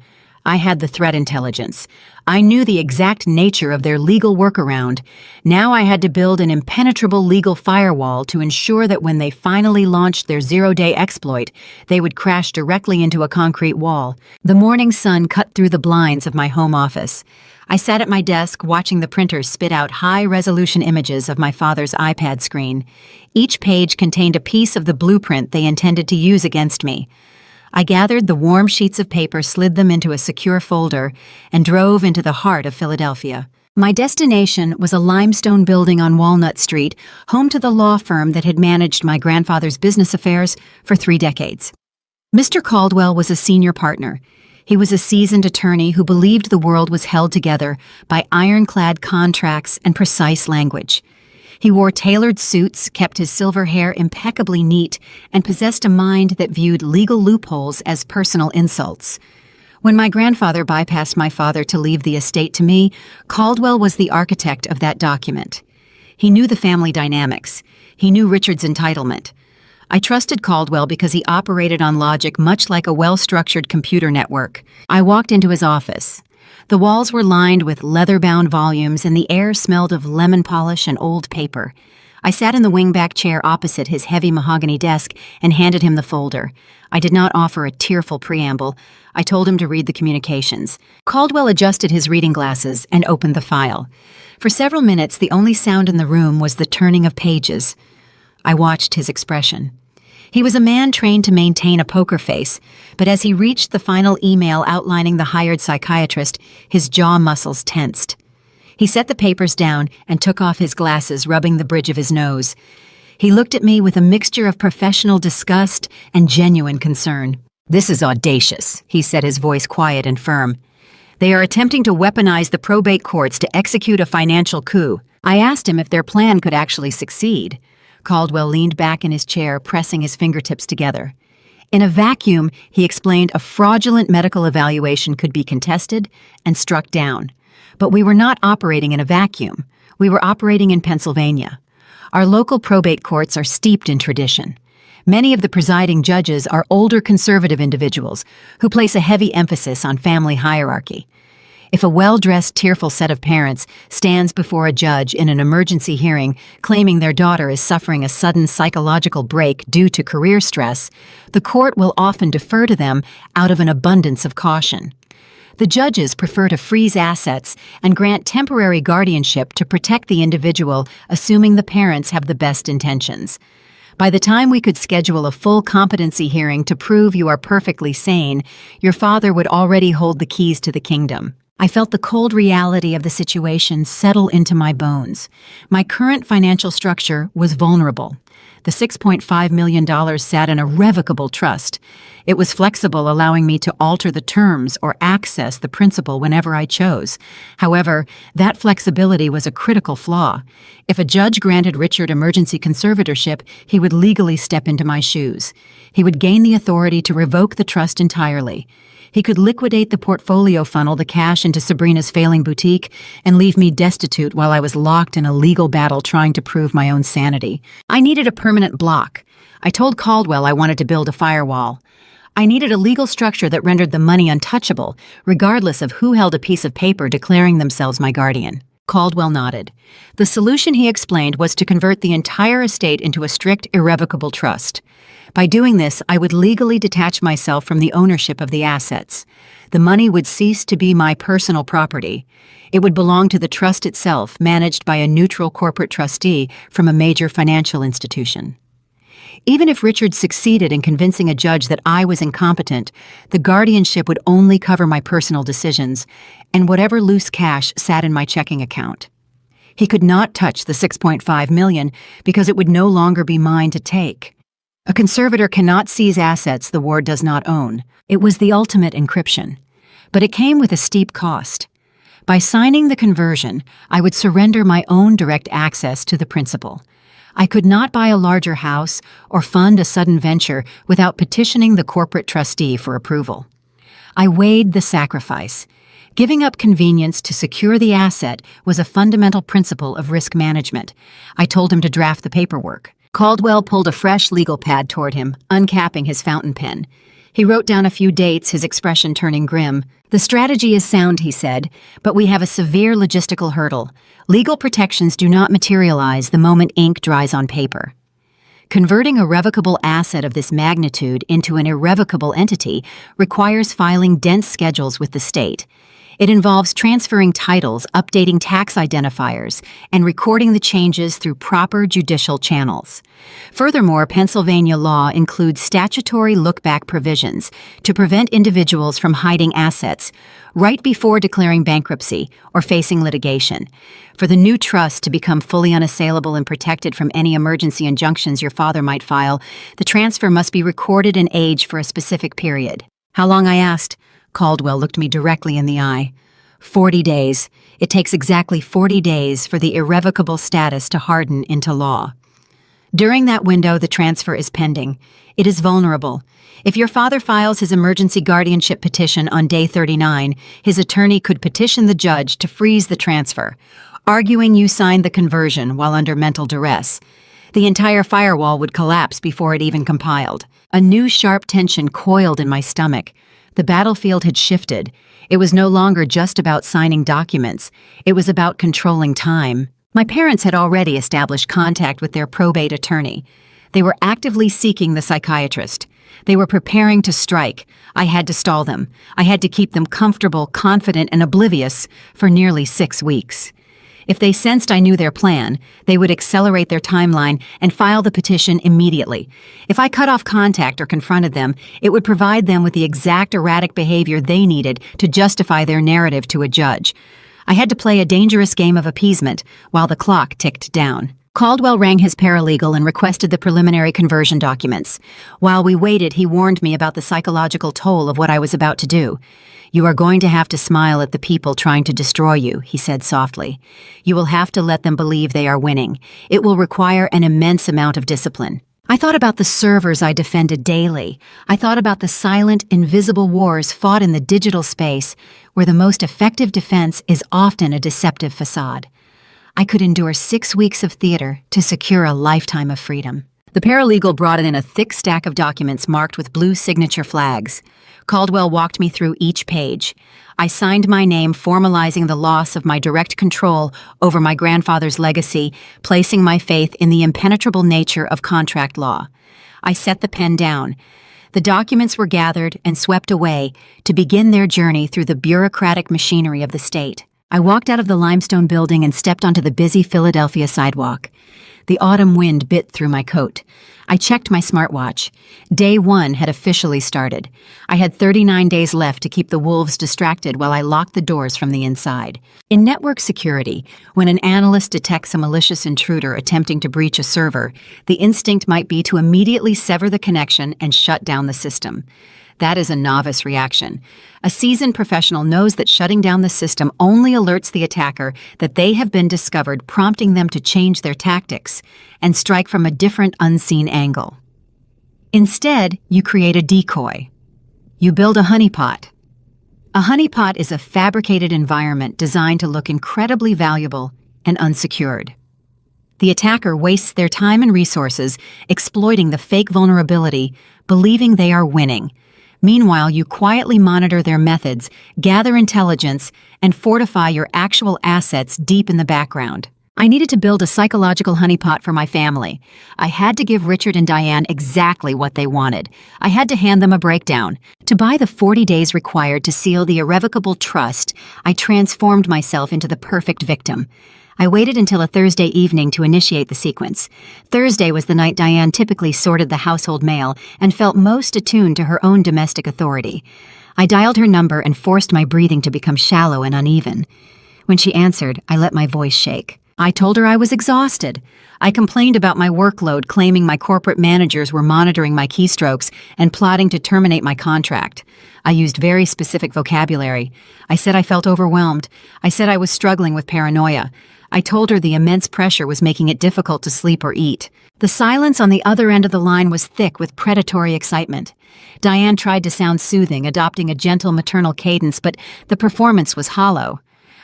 I had the threat intelligence. I knew the exact nature of their legal workaround. Now I had to build an impenetrable legal firewall to ensure that when they finally launched their zero-day exploit, they would crash directly into a concrete wall. The morning sun cut through the blinds of my home office. I sat at my desk watching the printer spit out high-resolution images of my father's iPad screen. Each page contained a piece of the blueprint they intended to use against me. I gathered the warm sheets of paper, slid them into a secure folder, and drove into the heart of Philadelphia. My destination was a limestone building on Walnut Street, home to the law firm that had managed my grandfather's business affairs for 3 decades. Mr. Caldwell was a senior partner. He was a seasoned attorney who believed the world was held together by ironclad contracts and precise language. He wore tailored suits, kept his silver hair impeccably neat, and possessed a mind that viewed legal loopholes as personal insults. When my grandfather bypassed my father to leave the estate to me, Caldwell was the architect of that document. He knew the family dynamics. He knew Richard's entitlement. I trusted Caldwell because he operated on logic much like a well-structured computer network. I walked into his office. The walls were lined with leather-bound volumes and the air smelled of lemon polish and old paper. I sat in the wingback chair opposite his heavy mahogany desk and handed him the folder. I did not offer a tearful preamble. I told him to read the communications. Caldwell adjusted his reading glasses and opened the file. For several minutes, the only sound in the room was the turning of pages. I watched his expression. He was a man trained to maintain a poker face, but as he reached the final email outlining the hired psychiatrist, his jaw muscles tensed. He set the papers down and took off his glasses, rubbing the bridge of his nose. He looked at me with a mixture of professional disgust and genuine concern. "This is audacious," he said, his voice quiet and firm. "They are attempting to weaponize the probate courts to execute a financial coup." I asked him if their plan could actually succeed. Caldwell leaned back in his chair, pressing his fingertips together. In a vacuum, he explained, a fraudulent medical evaluation could be contested and struck down. But we were not operating in a vacuum. We were operating in Pennsylvania. Our local probate courts are steeped in tradition. Many of the presiding judges are older conservative individuals who place a heavy emphasis on family hierarchy. If a well-dressed, tearful set of parents stands before a judge in an emergency hearing claiming their daughter is suffering a sudden psychological break due to career stress, the court will often defer to them out of an abundance of caution. The judges prefer to freeze assets and grant temporary guardianship to protect the individual, assuming the parents have the best intentions. By the time we could schedule a full competency hearing to prove you are perfectly sane, your father would already hold the keys to the kingdom. I felt the cold reality of the situation settle into my bones. My current financial structure was vulnerable. The $6.5 million sat in a revocable trust. It was flexible, allowing me to alter the terms or access the principal whenever I chose. However, that flexibility was a critical flaw. If a judge granted Richard emergency conservatorship, he would legally step into my shoes. He would gain the authority to revoke the trust entirely. He could liquidate the portfolio, funnel the cash into Sabrina's failing boutique, and leave me destitute while I was locked in a legal battle trying to prove my own sanity. I needed a permanent block. I told Caldwell I wanted to build a firewall. I needed a legal structure that rendered the money untouchable, regardless of who held a piece of paper declaring themselves my guardian. Caldwell nodded. The solution, he explained, was to convert the entire estate into a strict, irrevocable trust. By doing this, I would legally detach myself from the ownership of the assets. The money would cease to be my personal property. It would belong to the trust itself, managed by a neutral corporate trustee from a major financial institution. Even if Richard succeeded in convincing a judge that I was incompetent, the guardianship would only cover my personal decisions, and whatever loose cash sat in my checking account. He could not touch the $6.5 million because it would no longer be mine to take. A conservator cannot seize assets the ward does not own. It was the ultimate encryption. But it came with a steep cost. By signing the conversion, I would surrender my own direct access to the principal. I could not buy a larger house or fund a sudden venture without petitioning the corporate trustee for approval. I weighed the sacrifice. Giving up convenience to secure the asset was a fundamental principle of risk management. I told him to draft the paperwork. Caldwell pulled a fresh legal pad toward him, uncapping his fountain pen. He wrote down a few dates, his expression turning grim. "The strategy is sound," he said, "but we have a severe logistical hurdle. Legal protections do not materialize the moment ink dries on paper. Converting a revocable asset of this magnitude into an irrevocable entity requires filing dense schedules with the state. It involves transferring titles, updating tax identifiers, and recording the changes through proper judicial channels. Furthermore, Pennsylvania law includes statutory look-back provisions to prevent individuals from hiding assets right before declaring bankruptcy or facing litigation. For the new trust to become fully unassailable and protected from any emergency injunctions your father might file, the transfer must be recorded and aged for a specific period. How long, I asked. Caldwell looked me directly in the eye. 40 days. It takes exactly 40 days for the irrevocable status to harden into law. During that window, the transfer is pending. It is vulnerable. If your father files his emergency guardianship petition on day 39, his attorney could petition the judge to freeze the transfer, arguing you signed the conversion while under mental duress. The entire firewall would collapse before it even compiled. A new sharp tension coiled in my stomach. The battlefield had shifted. It was no longer just about signing documents. It was about controlling time. My parents had already established contact with their probate attorney. They were actively seeking the psychiatrist. They were preparing to strike. I had to stall them. I had to keep them comfortable, confident, and oblivious for nearly 6 weeks. If they sensed I knew their plan, they would accelerate their timeline and file the petition immediately. If I cut off contact or confronted them, it would provide them with the exact erratic behavior they needed to justify their narrative to a judge. I had to play a dangerous game of appeasement while the clock ticked down. Caldwell rang his paralegal and requested the preliminary conversion documents. While we waited, he warned me about the psychological toll of what I was about to do. "You are going to have to smile at the people trying to destroy you," he said softly. "You will have to let them believe they are winning. It will require an immense amount of discipline." I thought about the servers I defended daily. I thought about the silent, invisible wars fought in the digital space, where the most effective defense is often a deceptive facade. I could endure 6 weeks of theater to secure a lifetime of freedom. The paralegal brought in a thick stack of documents marked with blue signature flags. Caldwell walked me through each page. I signed my name, formalizing the loss of my direct control over my grandfather's legacy, placing my faith in the impenetrable nature of contract law. I set the pen down. The documents were gathered and swept away to begin their journey through the bureaucratic machinery of the state. I walked out of the limestone building and stepped onto the busy Philadelphia sidewalk. The autumn wind bit through my coat. I checked my smartwatch. Day 1 had officially started. I had 39 days left to keep the wolves distracted while I locked the doors from the inside. In network security, when an analyst detects a malicious intruder attempting to breach a server, the instinct might be to immediately sever the connection and shut down the system. That is a novice reaction. A seasoned professional knows that shutting down the system only alerts the attacker that they have been discovered, prompting them to change their tactics and strike from a different, unseen angle. Instead, you create a decoy. You build a honeypot. A honeypot is a fabricated environment designed to look incredibly valuable and unsecured. The attacker wastes their time and resources exploiting the fake vulnerability, believing they are winning. Meanwhile, you quietly monitor their methods, gather intelligence, and fortify your actual assets deep in the background. I needed to build a psychological honeypot for my family. I had to give Richard and Diane exactly what they wanted. I had to hand them a breakdown. To buy the 40 days required to seal the irrevocable trust, I transformed myself into the perfect victim. I waited until a Thursday evening to initiate the sequence. Thursday was the night Diane typically sorted the household mail and felt most attuned to her own domestic authority. I dialed her number and forced my breathing to become shallow and uneven. When she answered, I let my voice shake. I told her I was exhausted. I complained about my workload, claiming my corporate managers were monitoring my keystrokes and plotting to terminate my contract. I used very specific vocabulary. I said I felt overwhelmed. I said I was struggling with paranoia. I told her the immense pressure was making it difficult to sleep or eat. The silence on the other end of the line was thick with predatory excitement. Diane tried to sound soothing, adopting a gentle maternal cadence, but the performance was hollow.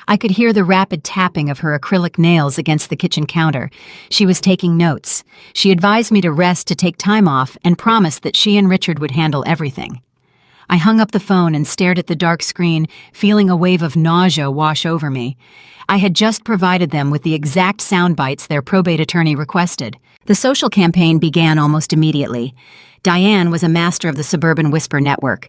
I could hear the rapid tapping of her acrylic nails against the kitchen counter. She was taking notes. She advised me to rest, to take time off, and promised that she and Richard would handle everything. I hung up the phone and stared at the dark screen, feeling a wave of nausea wash over me. I had just provided them with the exact sound bites their probate attorney requested. The social campaign began almost immediately. Diane was a master of the suburban whisper network.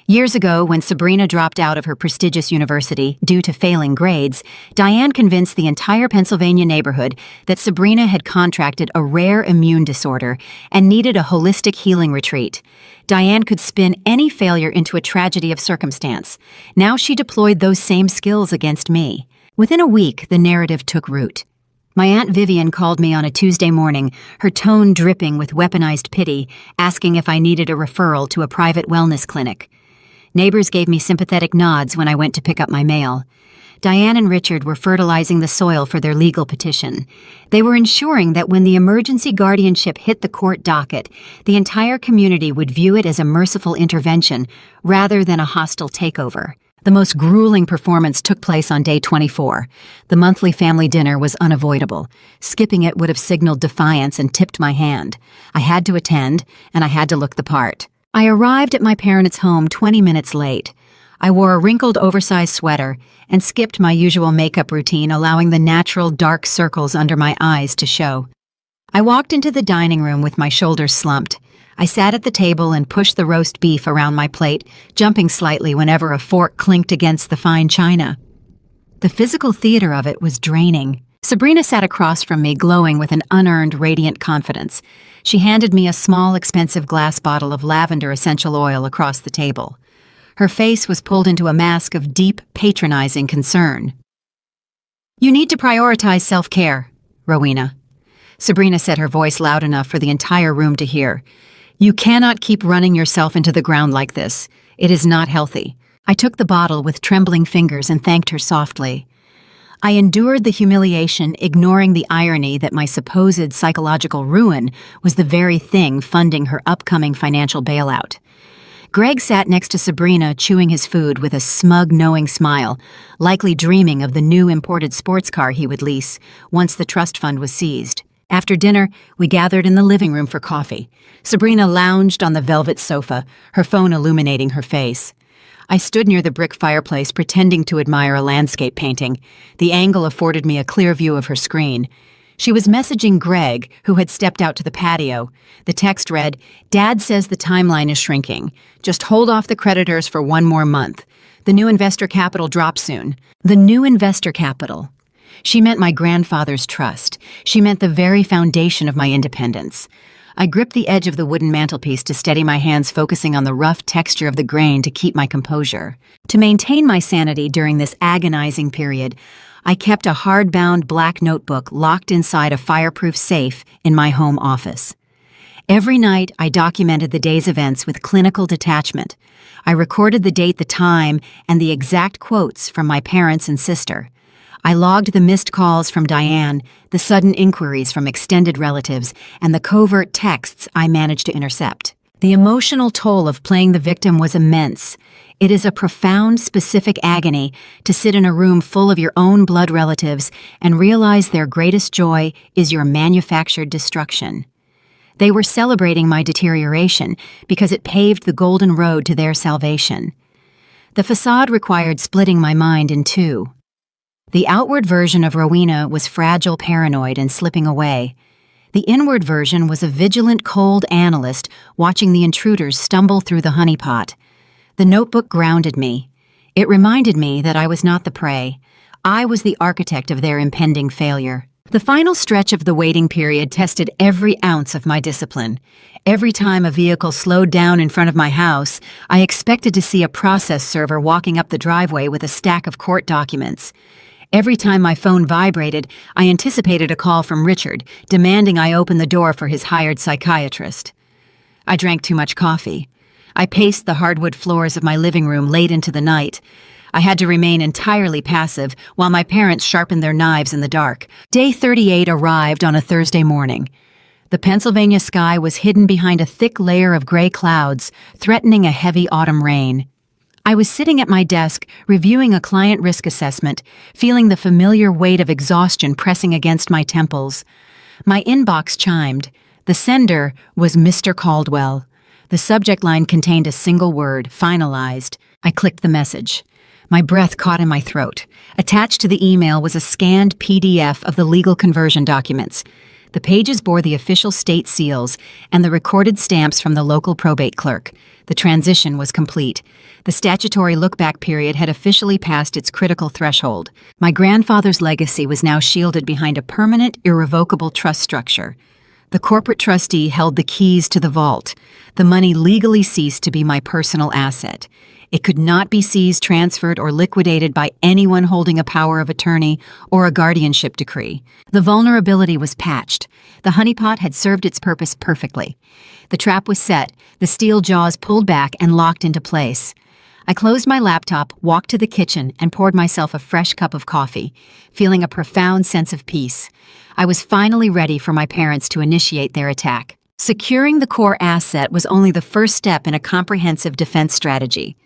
Years ago, when Sabrina dropped out of her prestigious university due to failing grades, Diane convinced the entire Pennsylvania neighborhood that Sabrina had contracted a rare immune disorder and needed a holistic healing retreat. Diane could spin any failure into a tragedy of circumstance. Now she deployed those same skills against me. Within a week, the narrative took root. My Aunt Vivian called me on a Tuesday morning, her tone dripping with weaponized pity, asking if I needed a referral to a private wellness clinic. Neighbors gave me sympathetic nods when I went to pick up my mail. Diane and Richard were fertilizing the soil for their legal petition. They were ensuring that when the emergency guardianship hit the court docket, the entire community would view it as a merciful intervention rather than a hostile takeover. The most grueling performance took place on day 24. The monthly family dinner was unavoidable. Skipping it would have signaled defiance and tipped my hand. I had to attend, and I had to look the part. I arrived at my parents' home 20 minutes late. I wore a wrinkled, oversized sweater and skipped my usual makeup routine, allowing the natural dark circles under my eyes to show. I walked into the dining room with my shoulders slumped. I sat at the table and pushed the roast beef around my plate, jumping slightly whenever a fork clinked against the fine china. The physical theater of it was draining. Sabrina sat across from me, glowing with an unearned, radiant confidence. She handed me a small, expensive glass bottle of lavender essential oil across the table. Her face was pulled into a mask of deep, patronizing concern. "You need to prioritize self-care, Rowena." Sabrina said, her voice loud enough for the entire room to hear. "You cannot keep running yourself into the ground like this. It is not healthy." I took the bottle with trembling fingers and thanked her softly. I endured the humiliation, ignoring the irony that my supposed psychological ruin was the very thing funding her upcoming financial bailout. Greg sat next to Sabrina, chewing his food with a smug, knowing smile, likely dreaming of the new imported sports car he would lease once the trust fund was seized. After dinner, we gathered in the living room for coffee. Sabrina lounged on the velvet sofa, her phone illuminating her face. I stood near the brick fireplace, pretending to admire a landscape painting. The angle afforded me a clear view of her screen. She was messaging Greg, who had stepped out to the patio. The text read, "Dad says the timeline is shrinking. Just hold off the creditors for 1 more month. The new investor capital drops soon." The new investor capital. She meant my grandfather's trust. She meant the very foundation of my independence. I gripped the edge of the wooden mantelpiece to steady my hands, focusing on the rough texture of the grain to keep my composure. To maintain my sanity during this agonizing period, I kept a hard-bound black notebook locked inside a fireproof safe in my home office. Every night, I documented the day's events with clinical detachment. I recorded the date, the time, and the exact quotes from my parents and sister. I logged the missed calls from Diane, the sudden inquiries from extended relatives, and the covert texts I managed to intercept. The emotional toll of playing the victim was immense. It is a profound, specific agony to sit in a room full of your own blood relatives and realize their greatest joy is your manufactured destruction. They were celebrating my deterioration because it paved the golden road to their salvation. The facade required splitting my mind in two. The outward version of Rowena was fragile, paranoid, and slipping away. The inward version was a vigilant, cold analyst watching the intruders stumble through the honeypot. The notebook grounded me. It reminded me that I was not the prey. I was the architect of their impending failure. The final stretch of the waiting period tested every ounce of my discipline. Every time a vehicle slowed down in front of my house, I expected to see a process server walking up the driveway with a stack of court documents. Every time my phone vibrated, I anticipated a call from Richard, demanding I open the door for his hired psychiatrist. I drank too much coffee. I paced the hardwood floors of my living room late into the night. I had to remain entirely passive while my parents sharpened their knives in the dark. Day 38 arrived on a Thursday morning. The Pennsylvania sky was hidden behind a thick layer of gray clouds, threatening a heavy autumn rain. I was sitting at my desk, reviewing a client risk assessment, feeling the familiar weight of exhaustion pressing against my temples. My inbox chimed. The sender was Mr. Caldwell. The subject line contained a single word, finalized. I clicked the message. My breath caught in my throat. Attached to the email was a scanned PDF of the legal conversion documents. The pages bore the official state seals and the recorded stamps from the local probate clerk. The transition was complete. The statutory look-back period had officially passed its critical threshold. My grandfather's legacy was now shielded behind a permanent, irrevocable trust structure. The corporate trustee held the keys to the vault. The money legally ceased to be my personal asset. It could not be seized, transferred, or liquidated by anyone holding a power of attorney or a guardianship decree. The vulnerability was patched. The honeypot had served its purpose perfectly. The trap was set, the steel jaws pulled back and locked into place. I closed my laptop, walked to the kitchen, and poured myself a fresh cup of coffee, feeling a profound sense of peace. I was finally ready for my parents to initiate their attack. Securing the core asset was only the first step in a comprehensive defense strategy.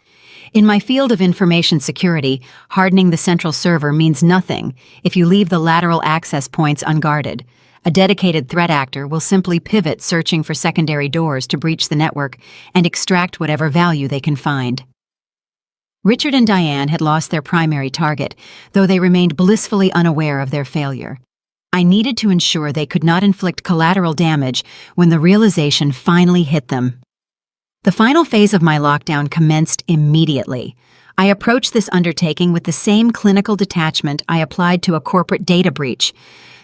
In my field of information security, hardening the central server means nothing if you leave the lateral access points unguarded. A dedicated threat actor will simply pivot, searching for secondary doors to breach the network and extract whatever value they can find. Richard and Diane had lost their primary target, though they remained blissfully unaware of their failure. I needed to ensure they could not inflict collateral damage when the realization finally hit them. The final phase of my lockdown commenced immediately. I approached this undertaking with the same clinical detachment I applied to a corporate data breach.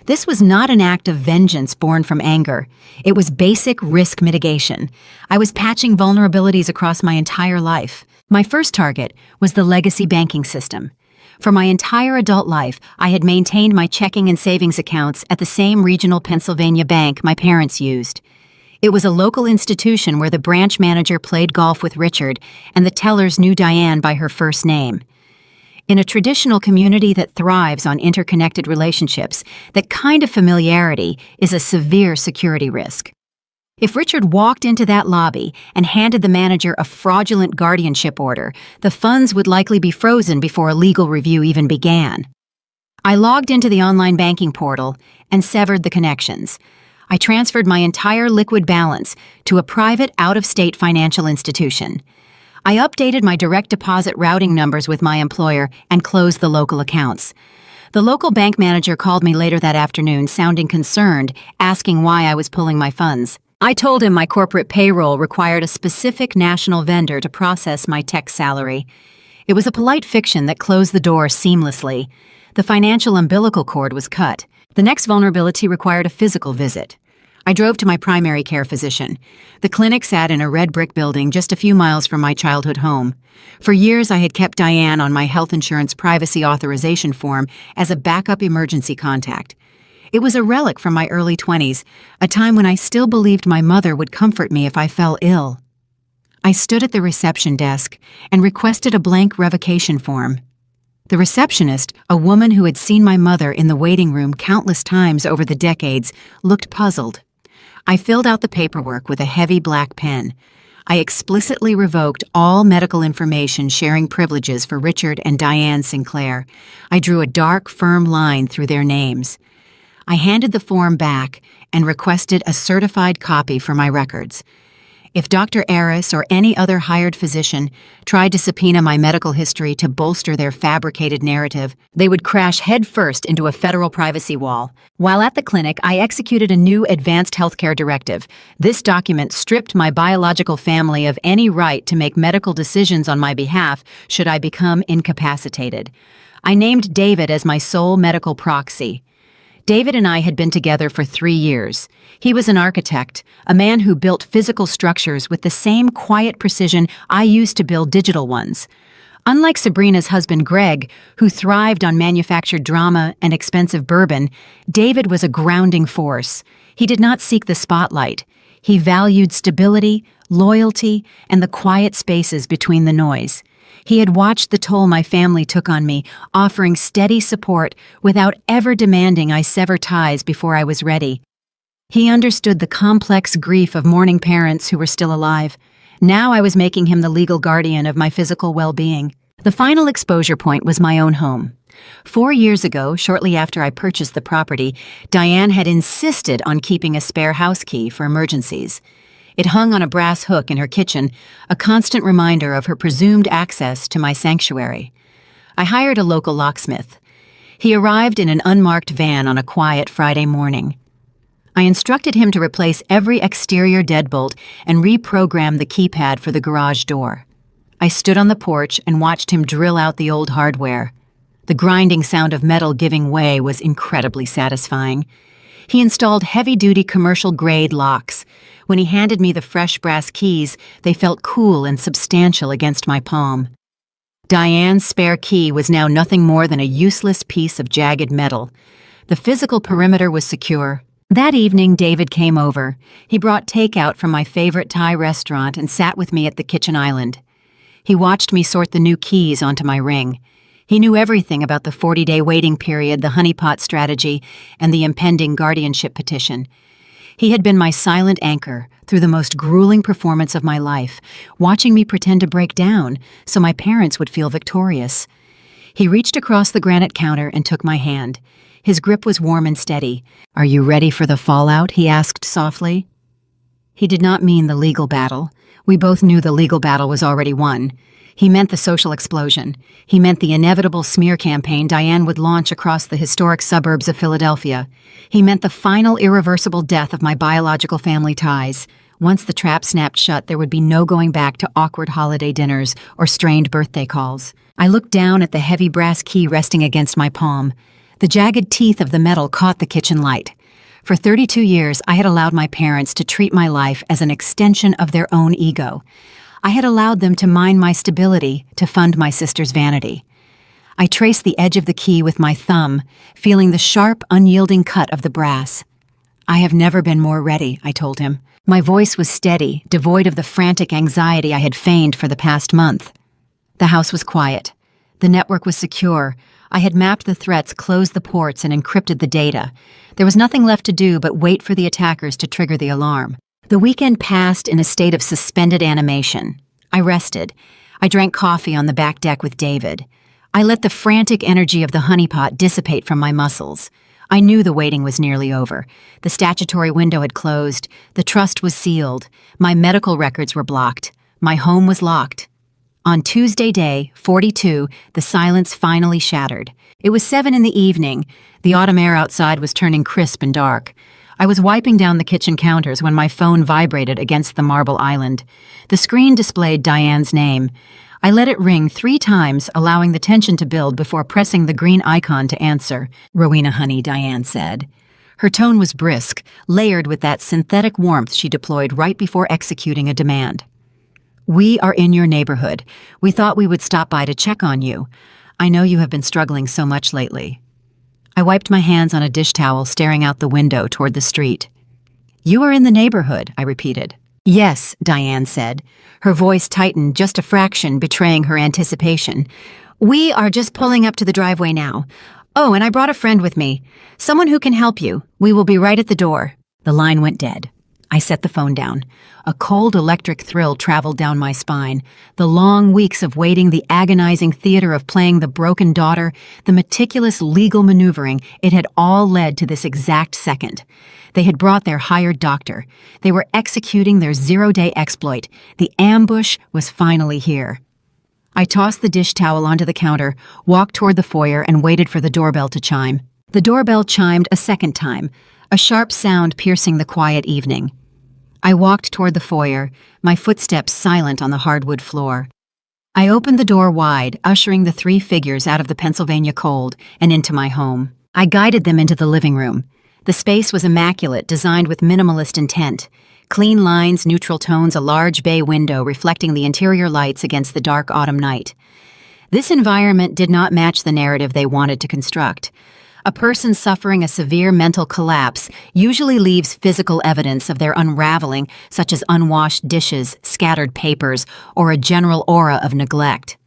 This was not an act of vengeance born from anger. It was basic risk mitigation. I was patching vulnerabilities across my entire life. My first target was the legacy banking system. For my entire adult life, I had maintained my checking and savings accounts at the same regional Pennsylvania bank my parents used. It was a local institution where the branch manager played golf with Richard and the tellers knew Diane by her first name. In a traditional community that thrives on interconnected relationships, that kind of familiarity is a severe security risk. If Richard walked into that lobby and handed the manager a fraudulent guardianship order, the funds would likely be frozen before a legal review even began. I logged into the online banking portal and severed the connections. I transferred my entire liquid balance to a private, out-of-state financial institution. I updated my direct deposit routing numbers with my employer and closed the local accounts. The local bank manager called me later that afternoon, sounding concerned, asking why I was pulling my funds. I told him my corporate payroll required a specific national vendor to process my tech salary. It was a polite fiction that closed the door seamlessly. The financial umbilical cord was cut. The next vulnerability required a physical visit. I drove to my primary care physician. The clinic sat in a red brick building just a few miles from my childhood home. For years, I had kept Diane on my health insurance privacy authorization form as a backup emergency contact. It was a relic from my early 20s, a time when I still believed my mother would comfort me if I fell ill. I stood at the reception desk and requested a blank revocation form. The receptionist, a woman who had seen my mother in the waiting room countless times over the decades, looked puzzled. I filled out the paperwork with a heavy black pen. I explicitly revoked all medical information sharing privileges for Richard and Diane Sinclair. I drew a dark, firm line through their names. I handed the form back and requested a certified copy for my records. If Dr. Aris or any other hired physician tried to subpoena my medical history to bolster their fabricated narrative, they would crash headfirst into a federal privacy wall. While at the clinic, I executed a new advanced healthcare directive. This document stripped my biological family of any right to make medical decisions on my behalf should I become incapacitated. I named David as my sole medical proxy. David and I had been together for 3 years. He was an architect, a man who built physical structures with the same quiet precision I used to build digital ones. Unlike Sabrina's husband Greg, who thrived on manufactured drama and expensive bourbon, David was a grounding force. He did not seek the spotlight. He valued stability, loyalty, and the quiet spaces between the noise. He had watched the toll my family took on me, offering steady support without ever demanding I sever ties before I was ready. He understood the complex grief of mourning parents who were still alive. Now I was making him the legal guardian of my physical well-being. The final exposure point was my own home. 4 years ago, shortly after I purchased the property, Diane had insisted on keeping a spare house key for emergencies. It hung on a brass hook in her kitchen, a constant reminder of her presumed access to my sanctuary. I hired a local locksmith. He arrived in an unmarked van on a quiet Friday morning. I instructed him to replace every exterior deadbolt and reprogram the keypad for the garage door. I stood on the porch and watched him drill out the old hardware. The grinding sound of metal giving way was incredibly satisfying. He installed heavy-duty commercial-grade locks. When he handed me the fresh brass keys, they felt cool and substantial against my palm. Diane's spare key was now nothing more than a useless piece of jagged metal. The physical perimeter was secure. That evening, David came over. He brought takeout from my favorite Thai restaurant and sat with me at the kitchen island. He watched me sort the new keys onto my ring. He knew everything about the 40-day waiting period, the honeypot strategy, and the impending guardianship petition. He had been my silent anchor through the most grueling performance of my life, watching me pretend to break down so my parents would feel victorious. He reached across the granite counter and took my hand. His grip was warm and steady. "Are you ready for the fallout?" he asked softly. He did not mean the legal battle. We both knew the legal battle was already won. He meant the social explosion. He meant the inevitable smear campaign Diane would launch across the historic suburbs of Philadelphia. He meant the final irreversible death of my biological family ties. Once the trap snapped shut, there would be no going back to awkward holiday dinners or strained birthday calls. I looked down at the heavy brass key resting against my palm. The jagged teeth of the metal caught the kitchen light. For 32 years, I had allowed my parents to treat my life as an extension of their own ego. I had allowed them to mine my stability to fund my sister's vanity. I traced the edge of the key with my thumb, feeling the sharp, unyielding cut of the brass. "I have never been more ready," I told him. My voice was steady, devoid of the frantic anxiety I had feigned for the past month. The house was quiet. The network was secure. I had mapped the threats, closed the ports, and encrypted the data. There was nothing left to do but wait for the attackers to trigger the alarm. The weekend passed in a state of suspended animation. I rested. I drank coffee on the back deck with David. I let the frantic energy of the honeypot dissipate from my muscles. I knew the waiting was nearly over. The statutory window had closed. The trust was sealed. My medical records were blocked. My home was locked. On Tuesday day, 42, the silence finally shattered. It was 7 in the evening. The autumn air outside was turning crisp and dark. I was wiping down the kitchen counters when my phone vibrated against the marble island. The screen displayed Diane's name. I let it ring 3 times, allowing the tension to build before pressing the green icon to answer. "Rowena, honey," Diane said. Her tone was brisk, layered with that synthetic warmth she deployed right before executing a demand. "We are in your neighborhood. We thought we would stop by to check on you. I know you have been struggling so much lately." I wiped my hands on a dish towel, staring out the window toward the street. "You are in the neighborhood," I repeated. "Yes," Diane said. Her voice tightened just a fraction, betraying her anticipation. "We are just pulling up to the driveway now. Oh, and I brought a friend with me. Someone who can help you. We will be right at the door." The line went dead. I set the phone down. A cold electric thrill traveled down my spine. The long weeks of waiting, the agonizing theater of playing the broken daughter, the meticulous legal maneuvering, it had all led to this exact second. They had brought their hired doctor. They were executing their 0-day exploit. The ambush was finally here. I tossed the dish towel onto the counter, walked toward the foyer, and waited for the doorbell to chime. The doorbell chimed a second time, a sharp sound piercing the quiet evening. I walked toward the foyer, my footsteps silent on the hardwood floor. I opened the door wide, ushering the 3 figures out of the Pennsylvania cold and into my home. I guided them into the living room. The space was immaculate, designed with minimalist intent. Clean lines, neutral tones, a large bay window reflecting the interior lights against the dark autumn night. This environment did not match the narrative they wanted to construct. A person suffering a severe mental collapse usually leaves physical evidence of their unraveling, such as unwashed dishes, scattered papers, or a general aura of neglect.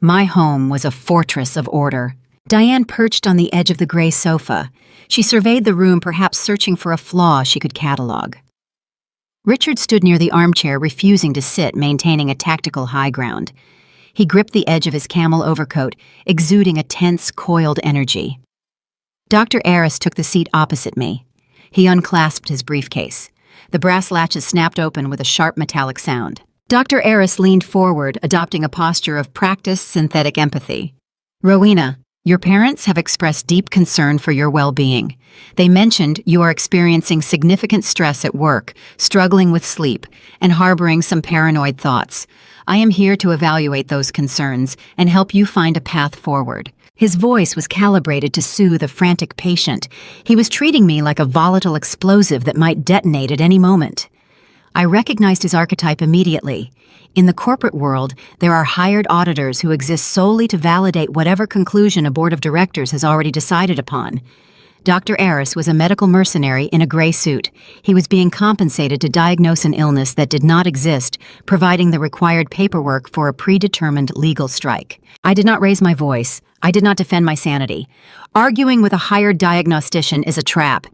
My home was a fortress of order. Diane perched on the edge of the gray sofa. She surveyed the room, perhaps searching for a flaw she could catalog. Richard stood near the armchair, refusing to sit, maintaining a tactical high ground. He gripped the edge of his camel overcoat, exuding a tense, coiled energy. Dr. Aris took the seat opposite me. He unclasped his briefcase. The brass latches snapped open with a sharp metallic sound. Dr. Aris leaned forward, adopting a posture of practiced synthetic empathy. "Rowena, Your parents have expressed deep concern for your well-being. They mentioned you are experiencing significant stress at work, struggling with sleep, and harboring some paranoid thoughts. I am here to evaluate those concerns and help you find a path forward. His voice was calibrated to soothe a frantic patient. He was treating me like a volatile explosive that might detonate at any moment. I recognized his archetype immediately. In the corporate world, there are hired auditors who exist solely to validate whatever conclusion a board of directors has already decided upon. Dr. Aris was a medical mercenary in a gray suit. He was being compensated to diagnose an illness that did not exist, providing the required paperwork for a predetermined legal strike. I did not raise my voice. I did not defend my sanity. Arguing with a hired diagnostician is a trap.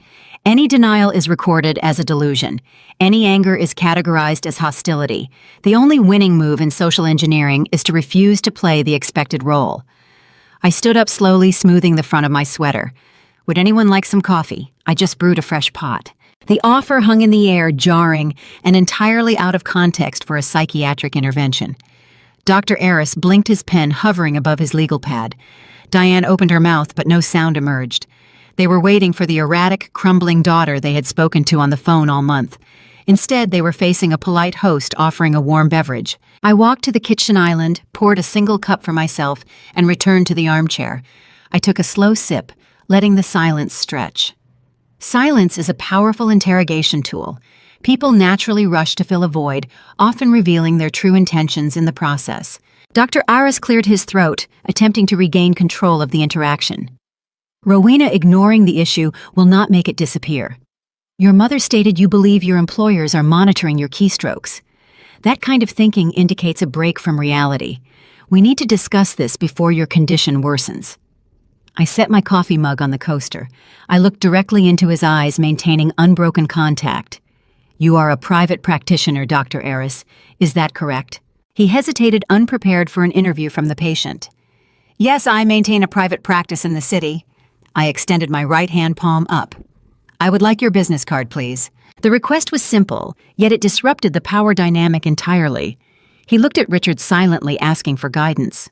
Any denial is recorded as a delusion. Any anger is categorized as hostility. The only winning move in social engineering is to refuse to play the expected role. I stood up slowly, smoothing the front of my sweater. Would anyone like some coffee? I just brewed a fresh pot. The offer hung in the air, jarring and entirely out of context for a psychiatric intervention. Dr. Aris blinked his pen, hovering above his legal pad. Diane opened her mouth, but no sound emerged. They were waiting for the erratic, crumbling daughter they had spoken to on the phone all month. Instead, they were facing a polite host offering a warm beverage. I walked to the kitchen island, poured a single cup for myself, and returned to the armchair. I took a slow sip, letting the silence stretch. Silence is a powerful interrogation tool. People naturally rush to fill a void, often revealing their true intentions in the process. Dr. Aris cleared his throat, attempting to regain control of the interaction. Rowena, ignoring the issue will not make it disappear. Your mother stated you believe your employers are monitoring your keystrokes. That kind of thinking indicates a break from reality. We need to discuss this before your condition worsens. I set my coffee mug on the coaster. I looked directly into his eyes, maintaining unbroken contact. You are a private practitioner, Dr. Aris. Is that correct? He hesitated, unprepared for an interview from the patient. Yes, I maintain a private practice in the city. I extended my right-hand palm up. I would like your business card, please. The request was simple, yet it disrupted the power dynamic entirely. He looked at Richard silently, asking for guidance.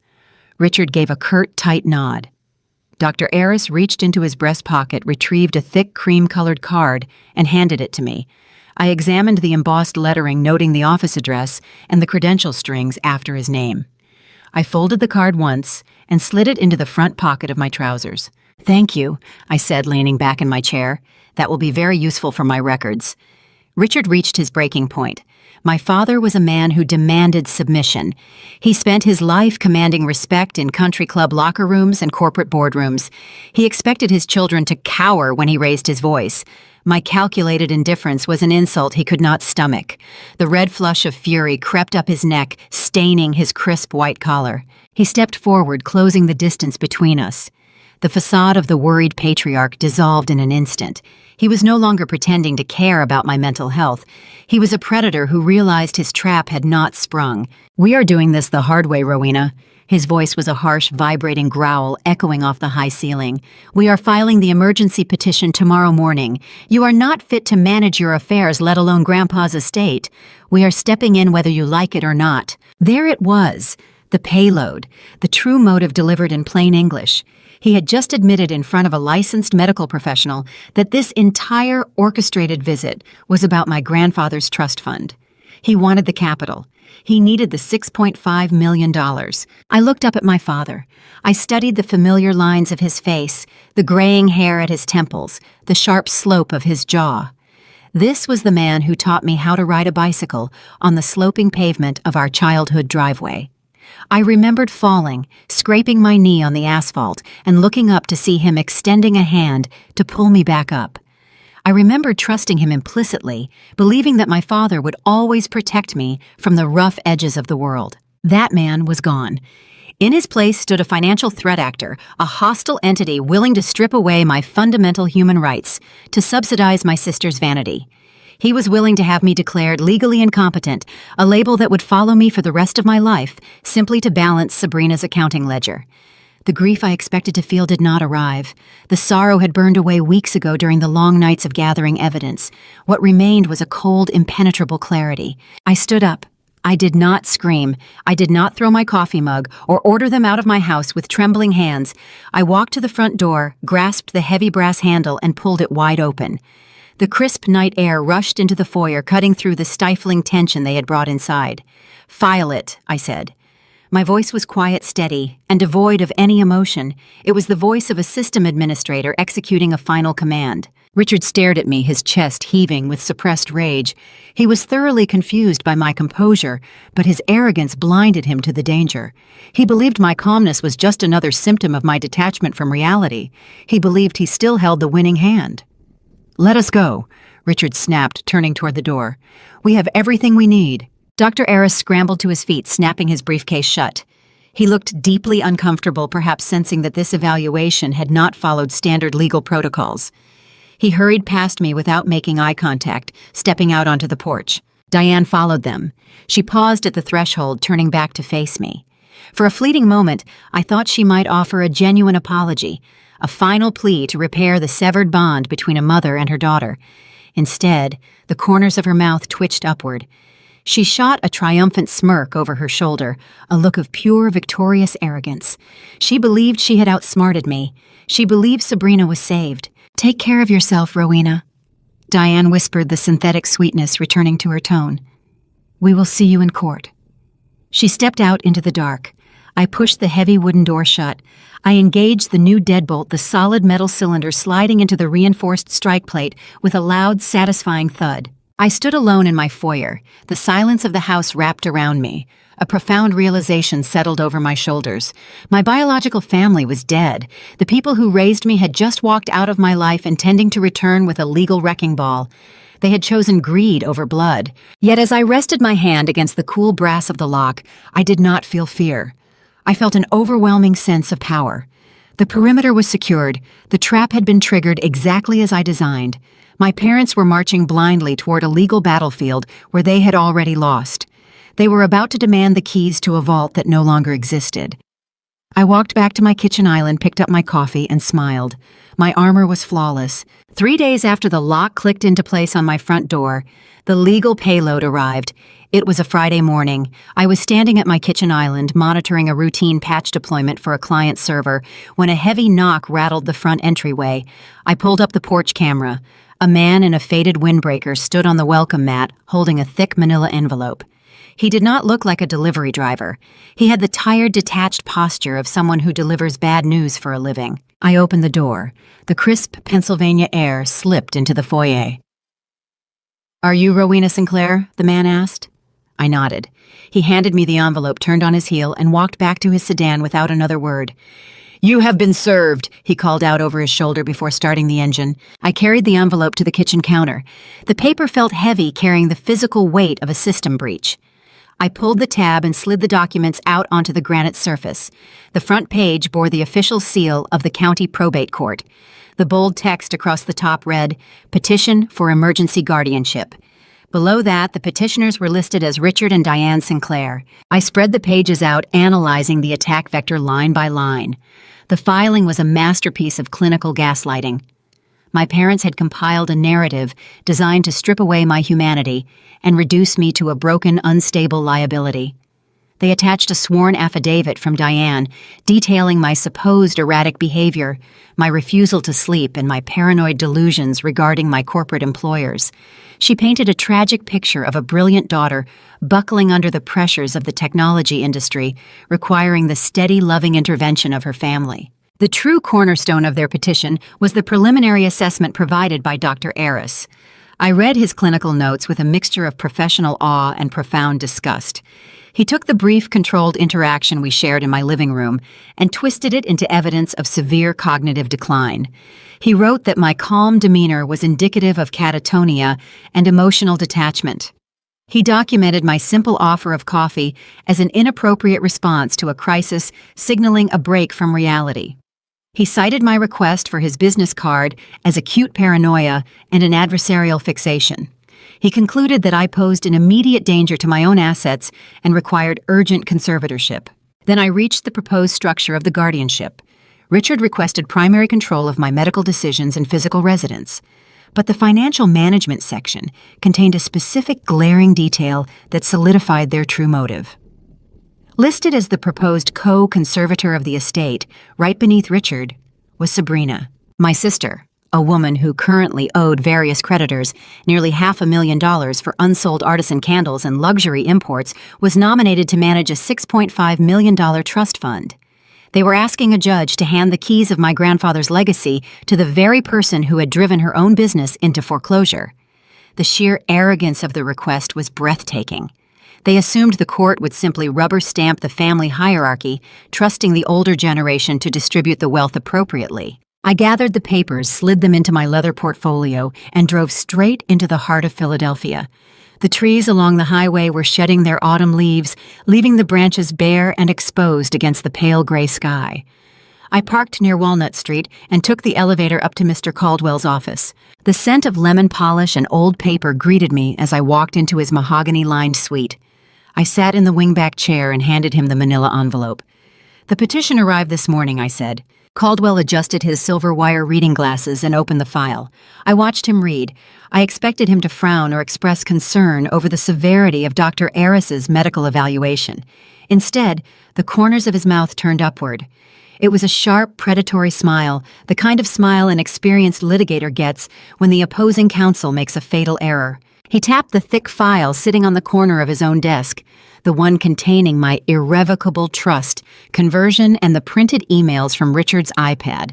Richard gave a curt, tight nod. Dr. Aris reached into his breast pocket, retrieved a thick, cream-colored card, and handed it to me. I examined the embossed lettering noting the office address and the credential strings after his name. I folded the card once and slid it into the front pocket of my trousers. Thank you, I said, leaning back in my chair. That will be very useful for my records. Richard reached his breaking point. My father was a man who demanded submission. He spent his life commanding respect in country club locker rooms and corporate boardrooms. He expected his children to cower when he raised his voice. My calculated indifference was an insult he could not stomach. The red flush of fury crept up his neck, staining his crisp white collar. He stepped forward, closing the distance between us. The facade of the worried patriarch dissolved in an instant. He was no longer pretending to care about my mental health. He was a predator who realized his trap had not sprung. We are doing this the hard way, Rowena. His voice was a harsh, vibrating growl echoing off the high ceiling. We are filing the emergency petition tomorrow morning. You are not fit to manage your affairs, let alone Grandpa's estate. We are stepping in whether you like it or not. There it was, the payload, the true motive delivered in plain English. He had just admitted in front of a licensed medical professional that this entire orchestrated visit was about my grandfather's trust fund. He wanted the capital. He needed the $6.5 million. I looked up at my father. I studied the familiar lines of his face, the graying hair at his temples, the sharp slope of his jaw. This was the man who taught me how to ride a bicycle on the sloping pavement of our childhood driveway. I remembered falling, scraping my knee on the asphalt, and looking up to see him extending a hand to pull me back up. I remembered trusting him implicitly, believing that my father would always protect me from the rough edges of the world. That man was gone. In his place stood a financial threat actor, a hostile entity willing to strip away my fundamental human rights to subsidize my sister's vanity. He was willing to have me declared legally incompetent, a label that would follow me for the rest of my life, simply to balance Sabrina's accounting ledger. The grief I expected to feel did not arrive. The sorrow had burned away weeks ago during the long nights of gathering evidence. What remained was a cold, impenetrable clarity. I stood up. I did not scream. I did not throw my coffee mug or order them out of my house with trembling hands. I walked to the front door, grasped the heavy brass handle, and pulled it wide open. The crisp night air rushed into the foyer, cutting through the stifling tension they had brought inside. "File it," I said. My voice was quiet, steady, and devoid of any emotion. It was the voice of a system administrator executing a final command. Richard stared at me, his chest heaving with suppressed rage. He was thoroughly confused by my composure, but his arrogance blinded him to the danger. He believed my calmness was just another symptom of my detachment from reality. He believed he still held the winning hand. "Let us go," Richard snapped, turning toward the door. "We have everything we need." Dr. Aris scrambled to his feet, snapping his briefcase shut. He looked deeply uncomfortable, perhaps sensing that this evaluation had not followed standard legal protocols. He hurried past me without making eye contact, stepping out onto the porch. Diane followed them. She paused at the threshold, turning back to face me. For a fleeting moment, I thought she might offer a genuine apology, a final plea to repair the severed bond between a mother and her daughter. Instead, the corners of her mouth twitched upward. She shot a triumphant smirk over her shoulder, a look of pure, victorious arrogance. She believed she had outsmarted me. She believed Sabrina was saved. "Take care of yourself, Rowena," Diane whispered, the synthetic sweetness returning to her tone. "We will see you in court." She stepped out into the dark. I pushed the heavy wooden door shut. I engaged the new deadbolt, the solid metal cylinder sliding into the reinforced strike plate with a loud, satisfying thud. I stood alone in my foyer, the silence of the house wrapped around me. A profound realization settled over my shoulders. My biological family was dead. The people who raised me had just walked out of my life, intending to return with a legal wrecking ball. They had chosen greed over blood. Yet as I rested my hand against the cool brass of the lock, I did not feel fear. I felt an overwhelming sense of power. The perimeter was secured. The trap had been triggered exactly as I designed. My parents were marching blindly toward a legal battlefield where they had already lost. They were about to demand the keys to a vault that no longer existed. I walked back to my kitchen island, picked up my coffee, and smiled. My armor was flawless. 3 days after the lock clicked into place on my front door, the legal payload arrived. It was a Friday morning. I was standing at my kitchen island, monitoring a routine patch deployment for a client server, when a heavy knock rattled the front entryway. I pulled up the porch camera. A man in a faded windbreaker stood on the welcome mat, holding a thick manila envelope. He did not look like a delivery driver. He had the tired, detached posture of someone who delivers bad news for a living. I opened the door. The crisp Pennsylvania air slipped into the foyer. "Are you Rowena Sinclair?" the man asked. I nodded. He handed me the envelope, turned on his heel, and walked back to his sedan without another word. "You have been served," he called out over his shoulder before starting the engine. I carried the envelope to the kitchen counter. The paper felt heavy, carrying the physical weight of a system breach. I pulled the tab and slid the documents out onto the granite surface. The front page bore the official seal of the county probate court. The bold text across the top read, "Petition for Emergency Guardianship." Below that, the petitioners were listed as Richard and Diane Sinclair. I spread the pages out, analyzing the attack vector line by line. The filing was a masterpiece of clinical gaslighting. My parents had compiled a narrative designed to strip away my humanity and reduce me to a broken, unstable liability. They attached a sworn affidavit from Diane, detailing my supposed erratic behavior, my refusal to sleep, and my paranoid delusions regarding my corporate employers. She painted a tragic picture of a brilliant daughter buckling under the pressures of the technology industry, requiring the steady, loving intervention of her family. The true cornerstone of their petition was the preliminary assessment provided by Dr. Aris. I read his clinical notes with a mixture of professional awe and profound disgust. He took the brief, controlled interaction we shared in my living room and twisted it into evidence of severe cognitive decline. He wrote that my calm demeanor was indicative of catatonia and emotional detachment. He documented my simple offer of coffee as an inappropriate response to a crisis, signaling a break from reality. He cited my request for his business card as acute paranoia and an adversarial fixation. He concluded that I posed an immediate danger to my own assets and required urgent conservatorship. Then I reached the proposed structure of the guardianship. Richard requested primary control of my medical decisions and physical residence. But the financial management section contained a specific glaring detail that solidified their true motive. Listed as the proposed co-conservator of the estate, right beneath Richard, was Sabrina, my sister, a woman who currently owed various creditors nearly $500,000 for unsold artisan candles and luxury imports, was nominated to manage a $6.5 million trust fund. They were asking a judge to hand the keys of my grandfather's legacy to the very person who had driven her own business into foreclosure. The sheer arrogance of the request was breathtaking. They assumed the court would simply rubber stamp the family hierarchy, trusting the older generation to distribute the wealth appropriately. I gathered the papers, slid them into my leather portfolio, and drove straight into the heart of Philadelphia. The trees along the highway were shedding their autumn leaves, leaving the branches bare and exposed against the pale gray sky. I parked near Walnut Street and took the elevator up to Mr. Caldwell's office. The scent of lemon polish and old paper greeted me as I walked into his mahogany-lined suite. I sat in the wingback chair and handed him the manila envelope. "The petition arrived this morning," I said. Caldwell adjusted his silver wire reading glasses and opened the file. I watched him read. I expected him to frown or express concern over the severity of Dr. Aris's medical evaluation. Instead, the corners of his mouth turned upward. It was a sharp, predatory smile, the kind of smile an experienced litigator gets when the opposing counsel makes a fatal error. He tapped the thick file sitting on the corner of his own desk, the one containing my irrevocable trust, conversion, and the printed emails from Richard's iPad.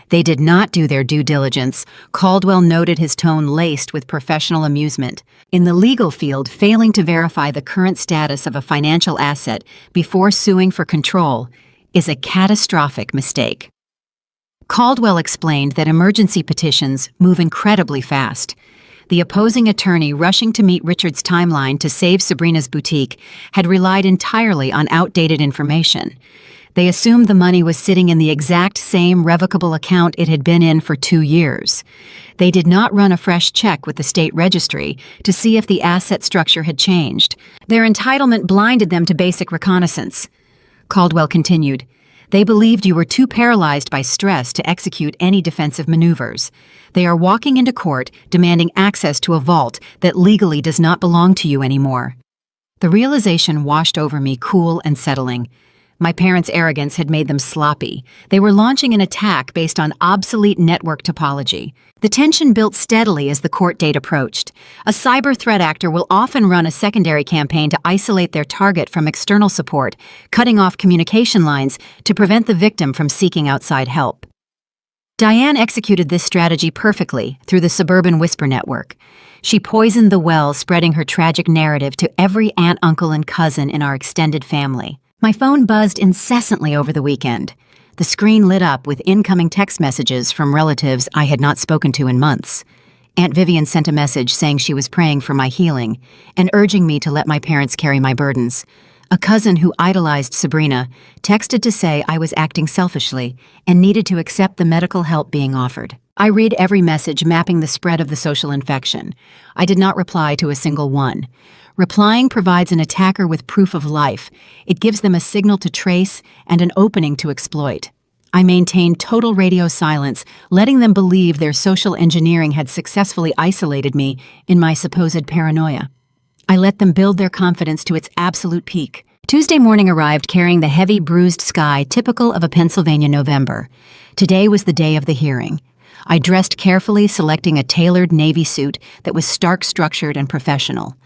They did not do their due diligence. Caldwell noted, his tone laced with professional amusement. In the legal field, failing to verify the current status of a financial asset before suing for control is a catastrophic mistake. Caldwell explained that emergency petitions move incredibly fast. The opposing attorney rushing to meet Richard's timeline to save Sabrina's boutique had relied entirely on outdated information. They assumed the money was sitting in the exact same revocable account it had been in for 2 years. They did not run a fresh check with the state registry to see if the asset structure had changed. Their entitlement blinded them to basic reconnaissance. Caldwell continued, "They believed you were too paralyzed by stress to execute any defensive maneuvers. They are walking into court demanding access to a vault that legally does not belong to you anymore." The realization washed over me, cool and settling. My parents' arrogance had made them sloppy. They were launching an attack based on obsolete network topology. The tension built steadily as the court date approached. A cyber threat actor will often run a secondary campaign to isolate their target from external support, cutting off communication lines to prevent the victim from seeking outside help. Diane executed this strategy perfectly through the suburban whisper network. She poisoned the well, spreading her tragic narrative to every aunt, uncle, and cousin in our extended family. My phone buzzed incessantly over the weekend. The screen lit up with incoming text messages from relatives I had not spoken to in months. Aunt Vivian sent a message saying she was praying for my healing and urging me to let my parents carry my burdens. A cousin who idolized Sabrina texted to say I was acting selfishly and needed to accept the medical help being offered. I read every message mapping the spread of the social infection. I did not reply to a single one. Replying provides an attacker with proof of life. It gives them a signal to trace and an opening to exploit. I maintained total radio silence, letting them believe their social engineering had successfully isolated me in my supposed paranoia. I let them build their confidence to its absolute peak. Tuesday morning arrived carrying the heavy, bruised sky typical of a Pennsylvania November. Today was the day of the hearing. I dressed carefully, selecting a tailored navy suit that was stark structured and professional.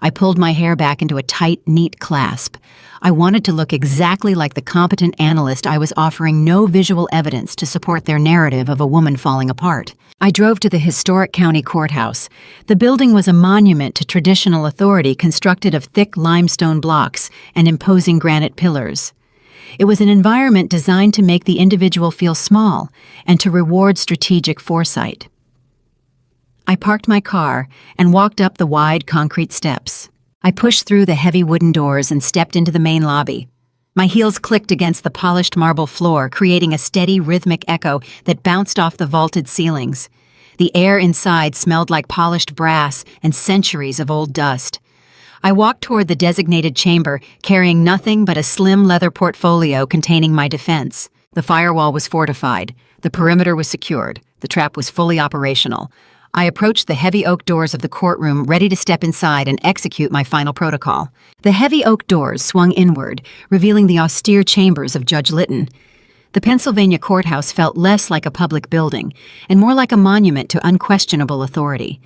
I pulled my hair back into a tight, neat clasp. I wanted to look exactly like the competent analyst I was offering no visual evidence to support their narrative of a woman falling apart. I drove to the historic county courthouse. The building was a monument to traditional authority constructed of thick limestone blocks and imposing granite pillars. It was an environment designed to make the individual feel small and to reward strategic foresight. I parked my car and walked up the wide concrete steps. I pushed through the heavy wooden doors and stepped into the main lobby. My heels clicked against the polished marble floor, creating a steady, rhythmic echo that bounced off the vaulted ceilings. The air inside smelled like polished brass and centuries of old dust. I walked toward the designated chamber, carrying nothing but a slim leather portfolio containing my defense. The firewall was fortified. The perimeter was secured. The trap was fully operational. I approached the heavy oak doors of the courtroom, ready to step inside and execute my final protocol. The heavy oak doors swung inward, revealing the austere chambers of Judge Litton. The Pennsylvania courthouse felt less like a public building and more like a monument to unquestionable authority.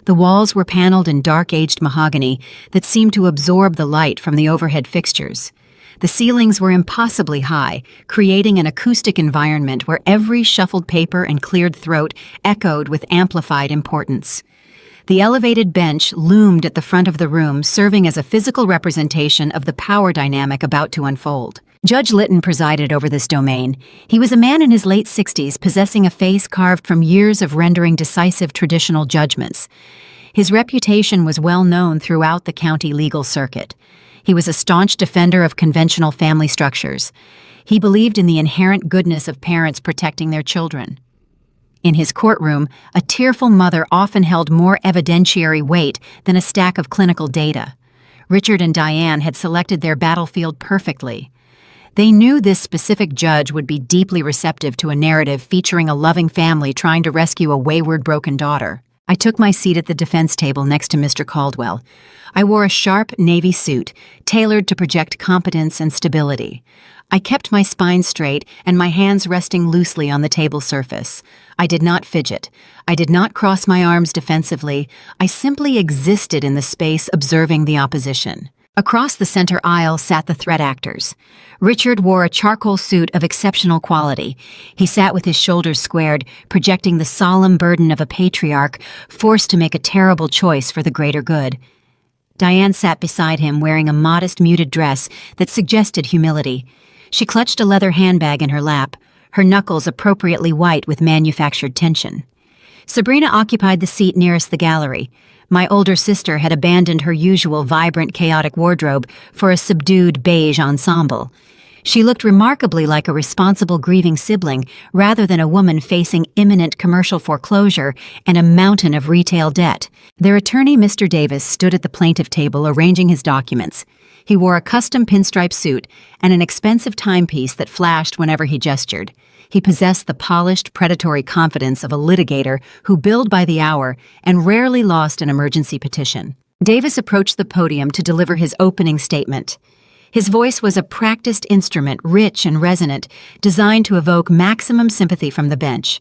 The walls were paneled in dark-aged mahogany that seemed to absorb the light from the overhead fixtures. The ceilings were impossibly high, creating an acoustic environment where every shuffled paper and cleared throat echoed with amplified importance. The elevated bench loomed at the front of the room, serving as a physical representation of the power dynamic about to unfold. Judge Litton presided over this domain. He was a man in his late 60s, possessing a face carved from years of rendering decisive traditional judgments. His reputation was well known throughout the county legal circuit. He was a staunch defender of conventional family structures. He believed in the inherent goodness of parents protecting their children. In his courtroom, a tearful mother often held more evidentiary weight than a stack of clinical data. Richard and Diane had selected their battlefield perfectly. They knew this specific judge would be deeply receptive to a narrative featuring a loving family trying to rescue a wayward, broken daughter. I took my seat at the defense table next to Mr. Caldwell. I wore a sharp navy suit, tailored to project competence and stability. I kept my spine straight and my hands resting loosely on the table surface. I did not fidget. I did not cross my arms defensively. I simply existed in the space, observing the opposition. Across the center aisle sat the threat actors. Richard wore a charcoal suit of exceptional quality. He sat with his shoulders squared, projecting the solemn burden of a patriarch forced to make a terrible choice for the greater good. Diane sat beside him, wearing a modest, muted dress that suggested humility. She clutched a leather handbag in her lap, her knuckles appropriately white with manufactured tension. Sabrina occupied the seat nearest the gallery. My older sister had abandoned her usual vibrant, chaotic wardrobe for a subdued beige ensemble. She looked remarkably like a responsible, grieving sibling rather than a woman facing imminent commercial foreclosure and a mountain of retail debt. Their attorney, Mr. Davis, stood at the plaintiff table arranging his documents. He wore a custom pinstripe suit and an expensive timepiece that flashed whenever he gestured. He possessed the polished, predatory confidence of a litigator who billed by the hour and rarely lost an emergency petition. Davis approached the podium to deliver his opening statement. His voice was a practiced instrument, rich and resonant, designed to evoke maximum sympathy from the bench.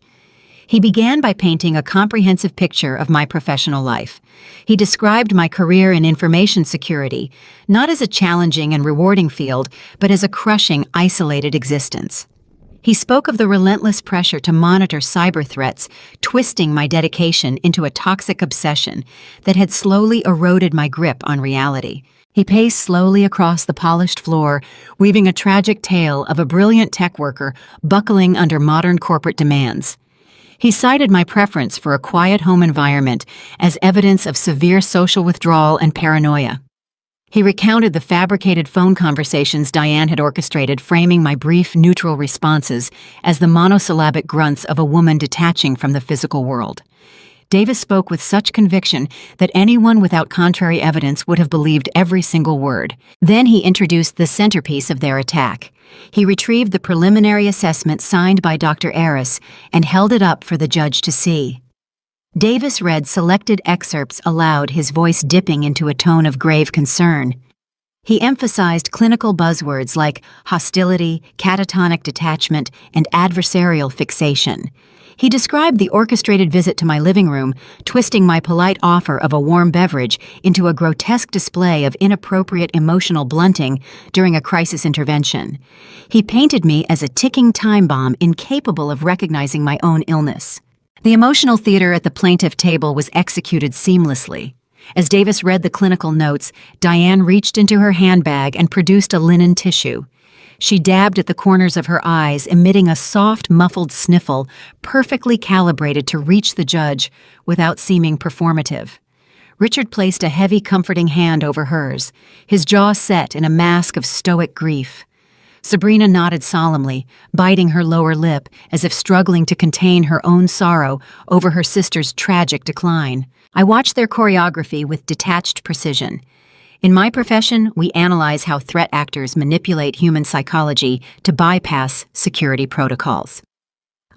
He began by painting a comprehensive picture of my professional life. He described my career in information security, not as a challenging and rewarding field, but as a crushing, isolated existence. He spoke of the relentless pressure to monitor cyber threats, twisting my dedication into a toxic obsession that had slowly eroded my grip on reality. He paced slowly across the polished floor, weaving a tragic tale of a brilliant tech worker buckling under modern corporate demands. He cited my preference for a quiet home environment as evidence of severe social withdrawal and paranoia. He recounted the fabricated phone conversations Diane had orchestrated, framing my brief, neutral responses as the monosyllabic grunts of a woman detaching from the physical world. Davis spoke with such conviction that anyone without contrary evidence would have believed every single word. Then he introduced the centerpiece of their attack. He retrieved the preliminary assessment signed by Dr. Aris and held it up for the judge to see. Davis read selected excerpts aloud, his voice dipping into a tone of grave concern. He emphasized clinical buzzwords like hostility, catatonic detachment, and adversarial fixation. He described the orchestrated visit to my living room, twisting my polite offer of a warm beverage into a grotesque display of inappropriate emotional blunting during a crisis intervention. He painted me as a ticking time bomb incapable of recognizing my own illness. The emotional theater at the plaintiff table was executed seamlessly. As Davis read the clinical notes, Diane reached into her handbag and produced a linen tissue. She dabbed at the corners of her eyes, emitting a soft, muffled sniffle, perfectly calibrated to reach the judge without seeming performative. Richard placed a heavy, comforting hand over hers, his jaw set in a mask of stoic grief. Sabrina nodded solemnly, biting her lower lip as if struggling to contain her own sorrow over her sister's tragic decline. I watched their choreography with detached precision. In my profession, we analyze how threat actors manipulate human psychology to bypass security protocols.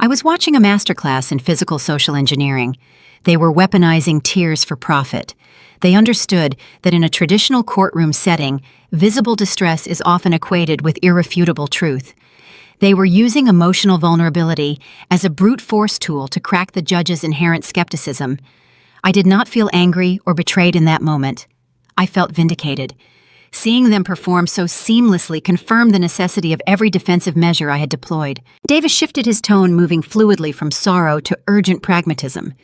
I was watching a masterclass in physical social engineering. They were weaponizing tears for profit. They understood that in a traditional courtroom setting, visible distress is often equated with irrefutable truth. They were using emotional vulnerability as a brute force tool to crack the judge's inherent skepticism. I did not feel angry or betrayed in that moment. I felt vindicated. Seeing them perform so seamlessly confirmed the necessity of every defensive measure I had deployed. Davis shifted his tone, moving fluidly from sorrow to urgent pragmatism.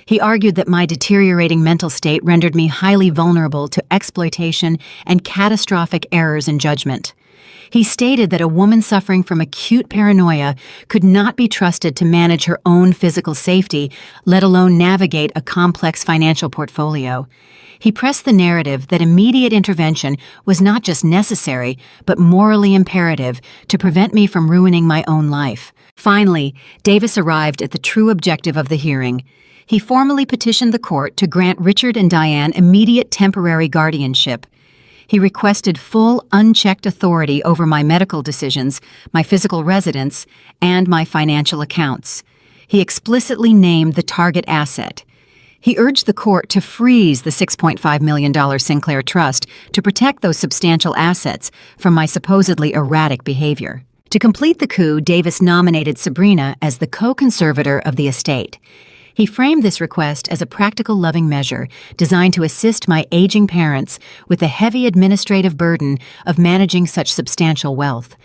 He argued that my deteriorating mental state rendered me highly vulnerable to exploitation and catastrophic errors in judgment. He stated that a woman suffering from acute paranoia could not be trusted to manage her own physical safety, let alone navigate a complex financial portfolio. He pressed the narrative that immediate intervention was not just necessary, but morally imperative to prevent me from ruining my own life. Finally, Davis arrived at the true objective of the hearing. He formally petitioned the court to grant Richard and Diane immediate temporary guardianship. He requested full, unchecked authority over my medical decisions, my physical residence, and my financial accounts. He explicitly named the target asset. He urged the court to freeze the $6.5 million Sinclair Trust to protect those substantial assets from my supposedly erratic behavior. To complete the coup, Davis nominated Sabrina as the co-conservator of the estate. He framed this request as a practical, loving measure designed to assist my aging parents with the heavy administrative burden of managing such substantial wealth.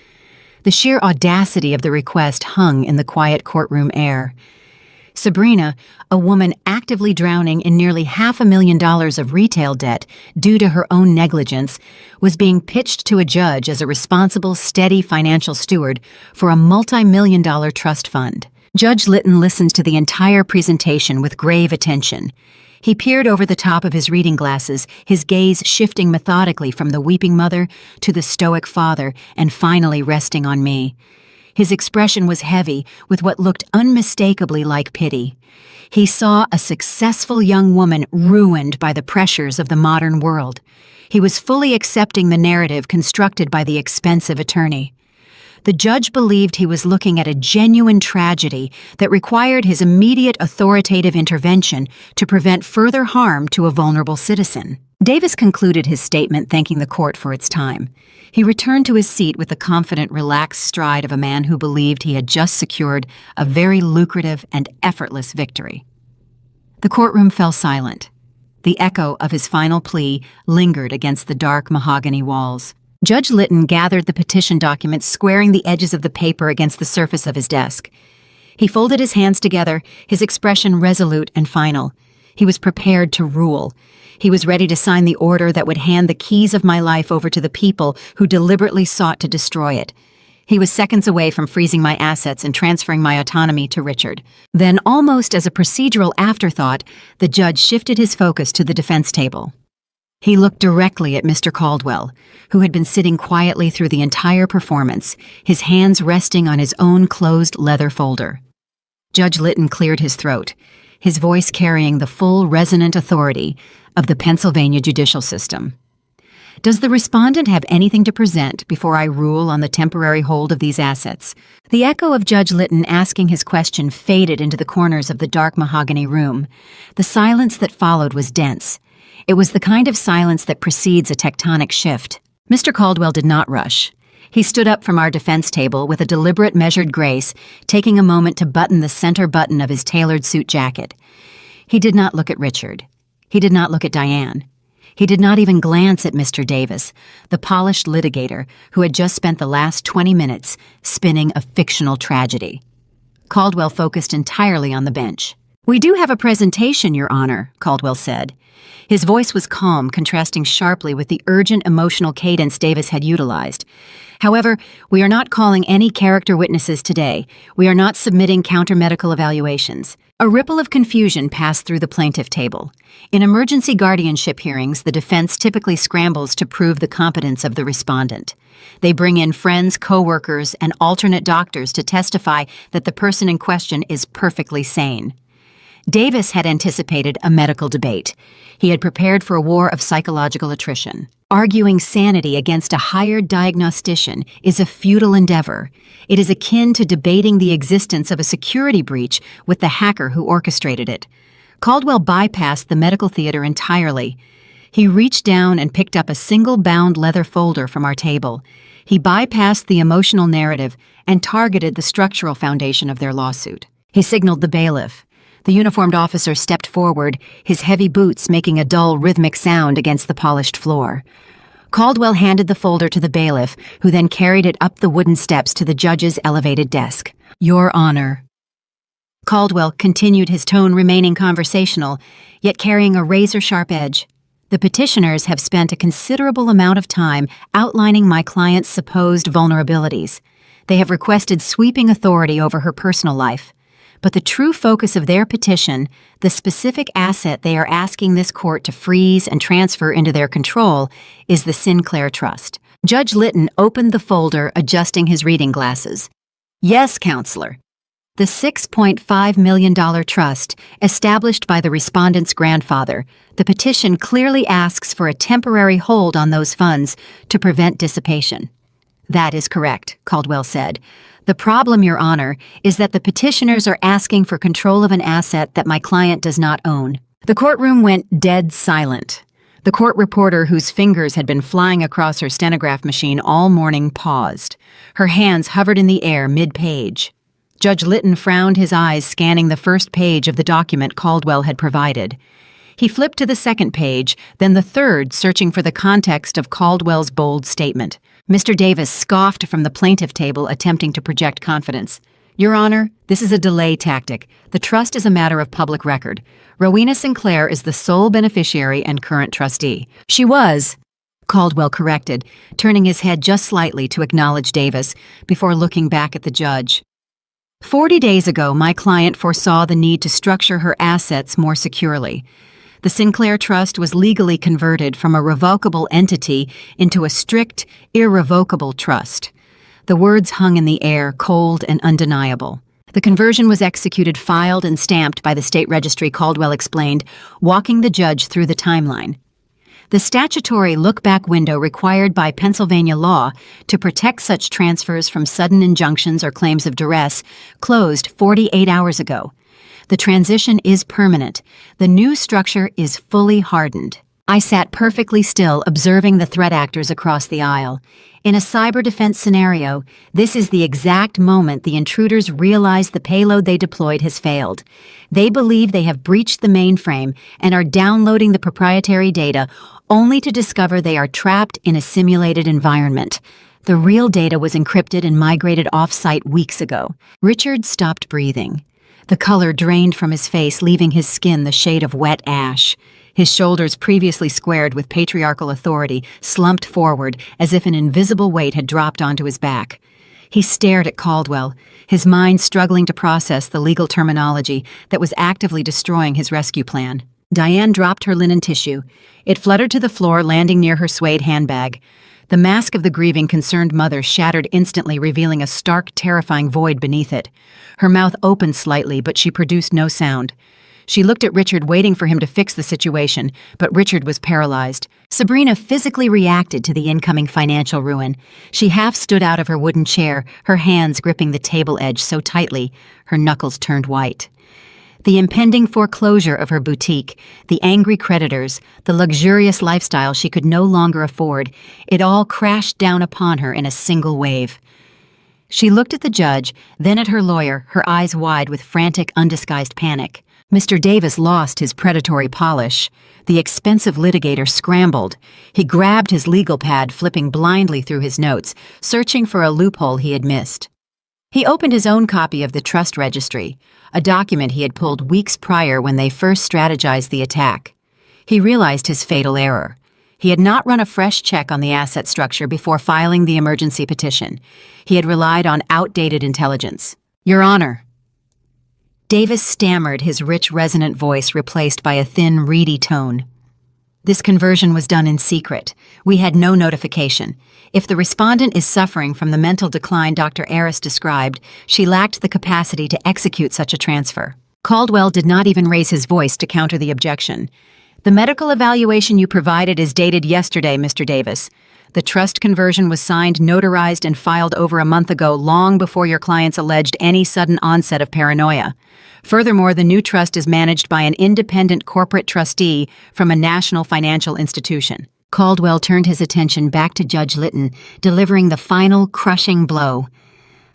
The sheer audacity of the request hung in the quiet courtroom air. Sabrina, a woman actively drowning in nearly $500,000 of retail debt due to her own negligence, was being pitched to a judge as a responsible, steady financial steward for a multi-million-dollar trust fund. Judge Litton listened to the entire presentation with grave attention. He peered over the top of his reading glasses, his gaze shifting methodically from the weeping mother to the stoic father and finally resting on me. His expression was heavy, with what looked unmistakably like pity. He saw a successful young woman ruined by the pressures of the modern world. He was fully accepting the narrative constructed by the expensive attorney. The judge believed he was looking at a genuine tragedy that required his immediate authoritative intervention to prevent further harm to a vulnerable citizen. Davis concluded his statement thanking the court for its time. He returned to his seat with the confident, relaxed stride of a man who believed he had just secured a very lucrative and effortless victory. The courtroom fell silent. The echo of his final plea lingered against the dark mahogany walls. Judge Litton gathered the petition documents, squaring the edges of the paper against the surface of his desk. He folded his hands together, his expression resolute and final. He was prepared to rule. He was ready to sign the order that would hand the keys of my life over to the people who deliberately sought to destroy it. He was seconds away from freezing my assets and transferring my autonomy to Richard. Then, almost as a procedural afterthought, the judge shifted his focus to the defense table. He looked directly at Mr. Caldwell, who had been sitting quietly through the entire performance, his hands resting on his own closed leather folder. Judge Litton cleared his throat, his voice carrying the full, resonant authority of the Pennsylvania judicial system. Does the respondent have anything to present before I rule on the temporary hold of these assets? The echo of Judge Litton asking his question faded into the corners of the dark mahogany room. The silence that followed was dense. It was the kind of silence that precedes a tectonic shift. Mr. Caldwell did not rush. He stood up from our defense table with a deliberate, measured grace, taking a moment to button the center button of his tailored suit jacket. He did not look at Richard. He did not look at Diane. He did not even glance at Mr. Davis, the polished litigator who had just spent the last 20 minutes spinning a fictional tragedy. Caldwell focused entirely on the bench. "We do have a presentation, Your Honor," Caldwell said. His voice was calm, contrasting sharply with the urgent emotional cadence Davis had utilized. "However, we are not calling any character witnesses today. We are not submitting counter-medical evaluations." A ripple of confusion passed through the plaintiff table. In emergency guardianship hearings, the defense typically scrambles to prove the competence of the respondent. They bring in friends, co-workers, and alternate doctors to testify that the person in question is perfectly sane. Davis had anticipated a medical debate. He had prepared for a war of psychological attrition. Arguing sanity against a hired diagnostician is a futile endeavor. It is akin to debating the existence of a security breach with the hacker who orchestrated it. Caldwell bypassed the medical theater entirely. He reached down and picked up a single bound leather folder from our table. He bypassed the emotional narrative and targeted the structural foundation of their lawsuit. He signaled the bailiff. The uniformed officer stepped forward, his heavy boots making a dull, rhythmic sound against the polished floor. Caldwell handed the folder to the bailiff, who then carried it up the wooden steps to the judge's elevated desk. "Your Honor." Caldwell continued, his tone remaining conversational, yet carrying a razor-sharp edge. "The petitioners have spent a considerable amount of time outlining my client's supposed vulnerabilities. They have requested sweeping authority over her personal life. But the true focus of their petition, the specific asset they are asking this court to freeze and transfer into their control, is the Sinclair Trust." Judge Litton opened the folder, adjusting his reading glasses. "Yes, Counselor. The $6.5 million trust, established by the respondent's grandfather, the petition clearly asks for a temporary hold on those funds to prevent dissipation." "That is correct," Caldwell said. "The problem, Your Honor, is that the petitioners are asking for control of an asset that my client does not own." The courtroom went dead silent. The court reporter, whose fingers had been flying across her stenograph machine all morning, paused. Her hands hovered in the air mid-page. Judge Litton frowned, his eyes scanning the first page of the document Caldwell had provided. He flipped to the second page, then the third, searching for the context of Caldwell's bold statement. Mr. Davis scoffed from the plaintiff table, attempting to project confidence. "Your Honor, this is a delay tactic. The trust is a matter of public record. Rowena Sinclair is the sole beneficiary and current trustee." "She was," Caldwell corrected, turning his head just slightly to acknowledge Davis before looking back at the judge. 40 days ago, my client foresaw the need to structure her assets more securely. The Sinclair Trust was legally converted from a revocable entity into a strict, irrevocable trust. The words hung in the air, cold and undeniable. The conversion was executed, filed, and stamped by the state registry, Caldwell explained, walking the judge through the timeline. The statutory look-back window required by Pennsylvania law to protect such transfers from sudden injunctions or claims of duress closed 48 hours ago. The transition is permanent. The new structure is fully hardened. I sat perfectly still, observing the threat actors across the aisle. In a cyber defense scenario, this is the exact moment the intruders realize the payload they deployed has failed. They believe they have breached the mainframe and are downloading the proprietary data, only to discover they are trapped in a simulated environment. The real data was encrypted and migrated off-site weeks ago. Richard stopped breathing. The color drained from his face, leaving his skin the shade of wet ash. His shoulders, previously squared with patriarchal authority, slumped forward as if an invisible weight had dropped onto his back. He stared at Caldwell, his mind struggling to process the legal terminology that was actively destroying his rescue plan. Diane dropped her linen tissue. It fluttered to the floor, landing near her suede handbag. The mask of the grieving, concerned mother shattered instantly, revealing a stark, terrifying void beneath it. Her mouth opened slightly, but she produced no sound. She looked at Richard, waiting for him to fix the situation, but Richard was paralyzed. Sabrina physically reacted to the incoming financial ruin. She half stood out of her wooden chair, her hands gripping the table edge so tightly, her knuckles turned white. The impending foreclosure of her boutique, the angry creditors, the luxurious lifestyle she could no longer afford, it all crashed down upon her in a single wave. She looked at the judge, then at her lawyer, her eyes wide with frantic, undisguised panic. Mr. Davis lost his predatory polish. The expensive litigator scrambled. He grabbed his legal pad, flipping blindly through his notes, searching for a loophole he had missed. He opened his own copy of the trust registry, a document he had pulled weeks prior when they first strategized the attack. He realized his fatal error. He had not run a fresh check on the asset structure before filing the emergency petition. He had relied on outdated intelligence. "Your Honor." Davis stammered, his rich, resonant voice replaced by a thin, reedy tone. "This conversion was done in secret. We had no notification. If the respondent is suffering from the mental decline Dr. Aris described, she lacked the capacity to execute such a transfer." Caldwell did not even raise his voice to counter the objection. The medical evaluation you provided is dated yesterday, Mr. Davis. The trust conversion was signed, notarized, and filed over a month ago, long before your clients alleged any sudden onset of paranoia. Furthermore, the new trust is managed by an independent corporate trustee from a national financial institution. Caldwell turned his attention back to Judge Litton, delivering the final, crushing blow.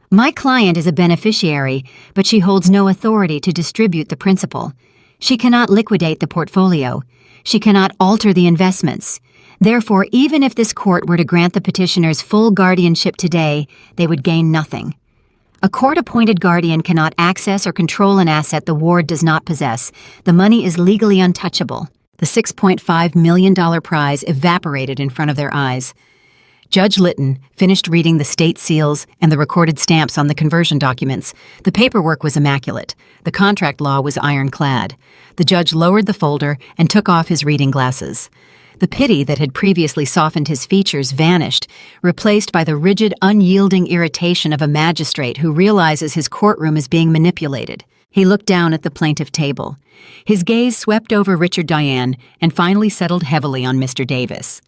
My client is a beneficiary, but she holds no authority to distribute the principal. She cannot liquidate the portfolio. She cannot alter the investments. Therefore, even if this court were to grant the petitioners full guardianship today, they would gain nothing. A court-appointed guardian cannot access or control an asset the ward does not possess. The money is legally untouchable. The $6.5 million prize evaporated in front of their eyes. Judge Litton finished reading the state seals and the recorded stamps on the conversion documents. The paperwork was immaculate. The contract law was ironclad. The judge lowered the folder and took off his reading glasses. The pity that had previously softened his features vanished, replaced by the rigid, unyielding irritation of a magistrate who realizes his courtroom is being manipulated. He looked down at the plaintiff table. His gaze swept over Richard Diane and finally settled heavily on Mr. Davis.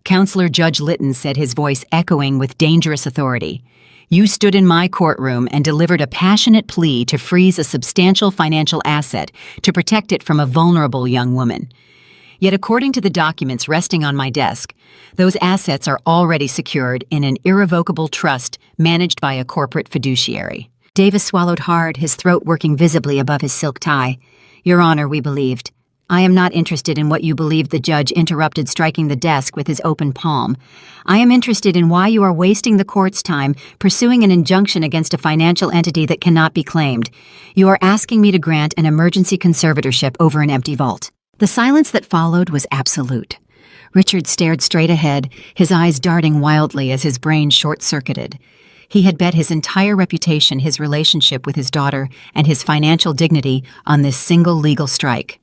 Counselor Judge Litton said, his voice echoing with dangerous authority. You stood in my courtroom and delivered a passionate plea to freeze a substantial financial asset to protect it from a vulnerable young woman. Yet according to the documents resting on my desk, those assets are already secured in an irrevocable trust managed by a corporate fiduciary. Davis swallowed hard, his throat working visibly above his silk tie. Your Honor, we believed. I am not interested in what you believed, the judge interrupted, striking the desk with his open palm. I am interested in why you are wasting the court's time pursuing an injunction against a financial entity that cannot be claimed. You are asking me to grant an emergency conservatorship over an empty vault. The silence that followed was absolute. Richard stared straight ahead, his eyes darting wildly as his brain short-circuited. He had bet his entire reputation, his relationship with his daughter, and his financial dignity on this single legal strike.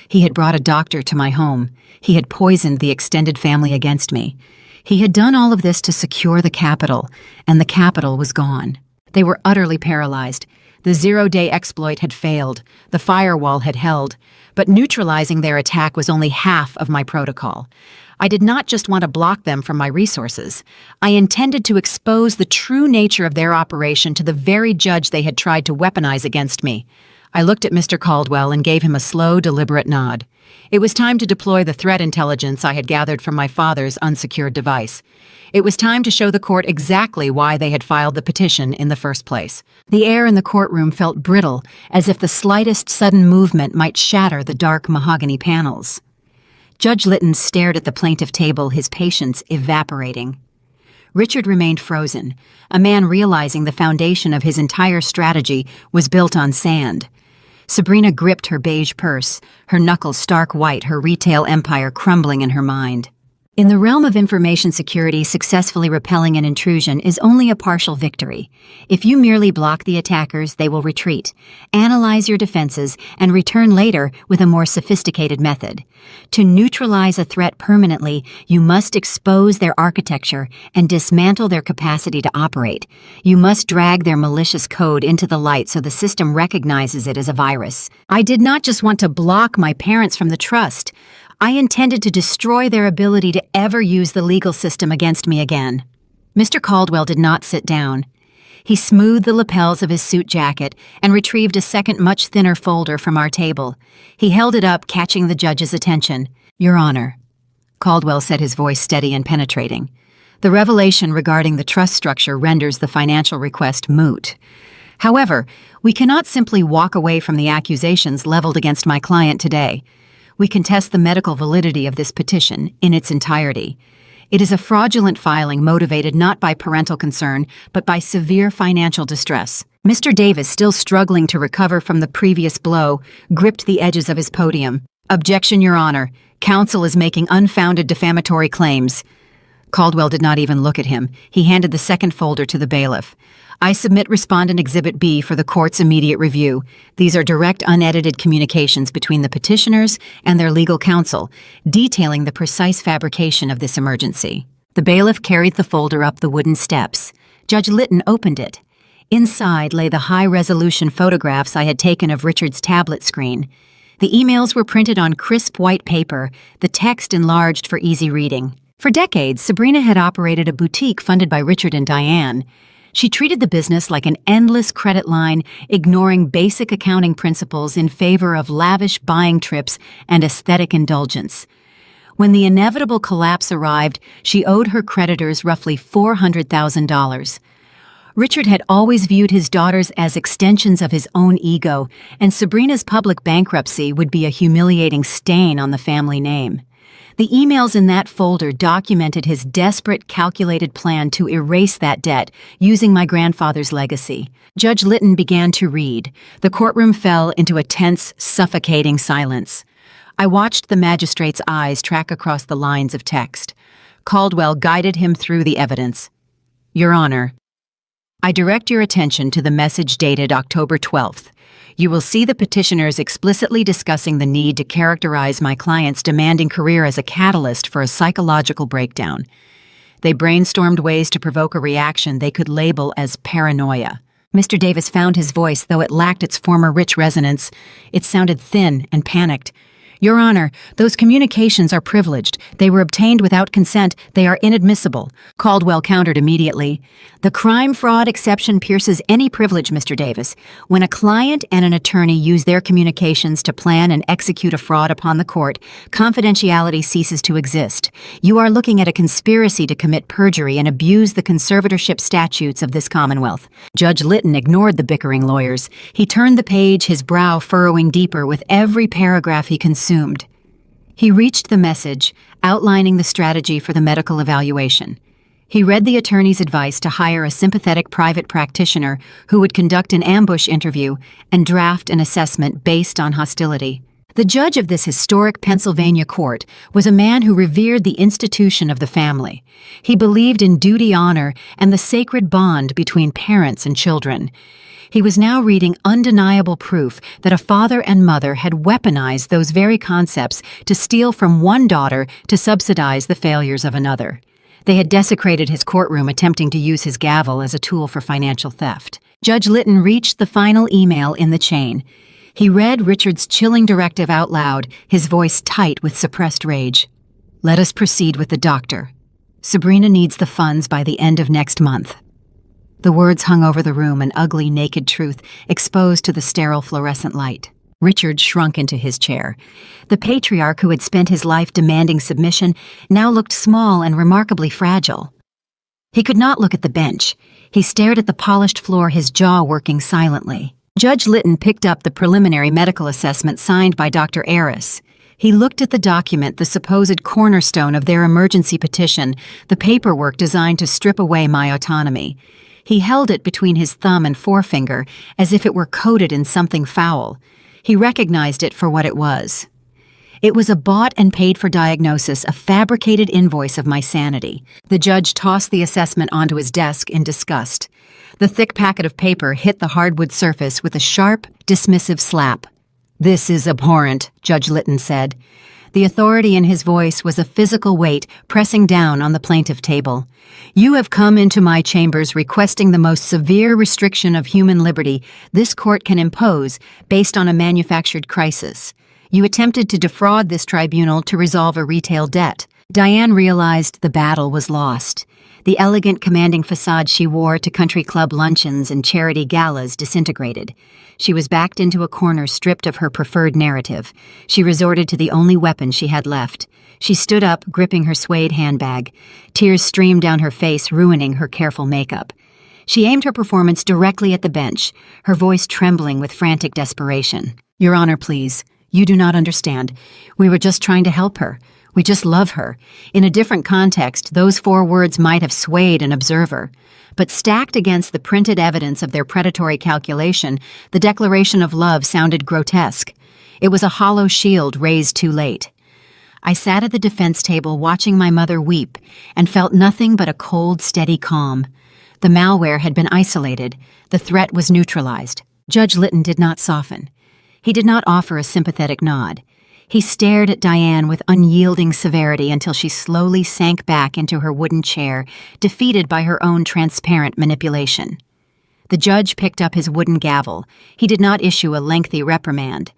He had brought a doctor to my home. He had poisoned the extended family against me. He had done all of this to secure the capital, and the capital was gone. They were utterly paralyzed. The zero-day exploit had failed. The firewall had held. But neutralizing their attack was only half of my protocol. I did not just want to block them from my resources. I intended to expose the true nature of their operation to the very judge they had tried to weaponize against me. I looked at Mr. Caldwell and gave him a slow, deliberate nod. It was time to deploy the threat intelligence I had gathered from my father's unsecured device. It was time to show the court exactly why they had filed the petition in the first place. The air in the courtroom felt brittle, as if the slightest sudden movement might shatter the dark mahogany panels. Judge Litton stared at the plaintiff table, his patience evaporating. Richard remained frozen, a man realizing the foundation of his entire strategy was built on sand. Sabrina gripped her beige purse, her knuckles stark white, her retail empire crumbling in her mind. In the realm of information security, successfully repelling an intrusion is only a partial victory. If you merely block the attackers, they will retreat, analyze your defenses, and return later with a more sophisticated method. To neutralize a threat permanently, you must expose their architecture and dismantle their capacity to operate. You must drag their malicious code into the light so the system recognizes it as a virus. I did not just want to block my parents from the trust. I intended to destroy their ability to ever use the legal system against me again. Mr. Caldwell did not sit down. He smoothed the lapels of his suit jacket and retrieved a second, much thinner folder from our table. He held it up, catching the judge's attention. Your Honor, Caldwell said, his voice steady and penetrating. The revelation regarding the trust structure renders the financial request moot. However, we cannot simply walk away from the accusations leveled against my client today. We contest the medical validity of this petition in its entirety. It is a fraudulent filing motivated not by parental concern, but by severe financial distress. Mr. Davis, still struggling to recover from the previous blow, gripped the edges of his podium. Objection, Your Honor. Counsel is making unfounded defamatory claims. Caldwell did not even look at him. He handed the second folder to the bailiff. I submit Respondent Exhibit B for the court's immediate review. These are direct, unedited communications between the petitioners and their legal counsel, detailing the precise fabrication of this emergency. The bailiff carried the folder up the wooden steps. Judge Litton opened it. Inside lay the high-resolution photographs I had taken of Richard's tablet screen. The emails were printed on crisp white paper, the text enlarged for easy reading. For decades, Sabrina had operated a boutique funded by Richard and Diane. She treated the business like an endless credit line, ignoring basic accounting principles in favor of lavish buying trips and aesthetic indulgence. When the inevitable collapse arrived, she owed her creditors roughly $400,000. Richard had always viewed his daughters as extensions of his own ego, and Sabrina's public bankruptcy would be a humiliating stain on the family name. The emails in that folder documented his desperate, calculated plan to erase that debt using my grandfather's legacy. Judge Litton began to read. The courtroom fell into a tense, suffocating silence. I watched the magistrate's eyes track across the lines of text. Caldwell guided him through the evidence. Your Honor, I direct your attention to the message dated October 12th. You will see the petitioners explicitly discussing the need to characterize my client's demanding career as a catalyst for a psychological breakdown. They brainstormed ways to provoke a reaction they could label as paranoia. Mr. Davis found his voice, though it lacked its former rich resonance. It sounded thin and panicked. Your Honor, those communications are privileged. They were obtained without consent. They are inadmissible. Caldwell countered immediately. The crime-fraud exception pierces any privilege, Mr. Davis. When a client and an attorney use their communications to plan and execute a fraud upon the court, confidentiality ceases to exist. You are looking at a conspiracy to commit perjury and abuse the conservatorship statutes of this Commonwealth. Judge Litton ignored the bickering lawyers. He turned the page, his brow furrowing deeper with every paragraph he consumed. He reached the message, outlining the strategy for the medical evaluation. He read the attorney's advice to hire a sympathetic private practitioner who would conduct an ambush interview and draft an assessment based on hostility. The judge of this historic Pennsylvania court was a man who revered the institution of the family. He believed in duty, honor, and the sacred bond between parents and children. He was now reading undeniable proof that a father and mother had weaponized those very concepts to steal from one daughter to subsidize the failures of another. They had desecrated his courtroom, attempting to use his gavel as a tool for financial theft. Judge Litton reached the final email in the chain. He read Richard's chilling directive out loud, his voice tight with suppressed rage. Let us proceed with the doctor. Sabrina needs the funds by the end of next month. The words hung over the room, an ugly, naked truth exposed to the sterile fluorescent light. Richard shrunk into his chair. The patriarch who had spent his life demanding submission now looked small and remarkably fragile. He could not look at the bench. He stared at the polished floor, his jaw working silently. Judge Litton picked up the preliminary medical assessment signed by Dr. Aris. He looked at the document, the supposed cornerstone of their emergency petition, the paperwork designed to strip away my autonomy. He held it between his thumb and forefinger, as if it were coated in something foul. He recognized it for what it was. It was a bought and paid-for diagnosis, a fabricated invoice of my sanity. The judge tossed the assessment onto his desk in disgust. The thick packet of paper hit the hardwood surface with a sharp, dismissive slap. This is abhorrent, Judge Litton said. The authority in his voice was a physical weight pressing down on the plaintiff table. You have come into my chambers requesting the most severe restriction of human liberty this court can impose based on a manufactured crisis. You attempted to defraud this tribunal to resolve a retail debt. Diane realized the battle was lost. The elegant, commanding facade she wore to country club luncheons and charity galas disintegrated. She was backed into a corner, stripped of her preferred narrative. She resorted to the only weapon she had left. She stood up, gripping her suede handbag. Tears streamed down her face, ruining her careful makeup. She aimed her performance directly at the bench, her voice trembling with frantic desperation. Your Honor, please. You do not understand. We were just trying to help her. We just love her. In a different context, those 4 words might have swayed an observer. But stacked against the printed evidence of their predatory calculation, the declaration of love sounded grotesque. It was a hollow shield raised too late. I sat at the defense table watching my mother weep and felt nothing but a cold, steady calm. The malware had been isolated. The threat was neutralized. Judge Litton did not soften. He did not offer a sympathetic nod. He stared at Diane with unyielding severity until she slowly sank back into her wooden chair, defeated by her own transparent manipulation. The judge picked up his wooden gavel. He did not issue a lengthy reprimand.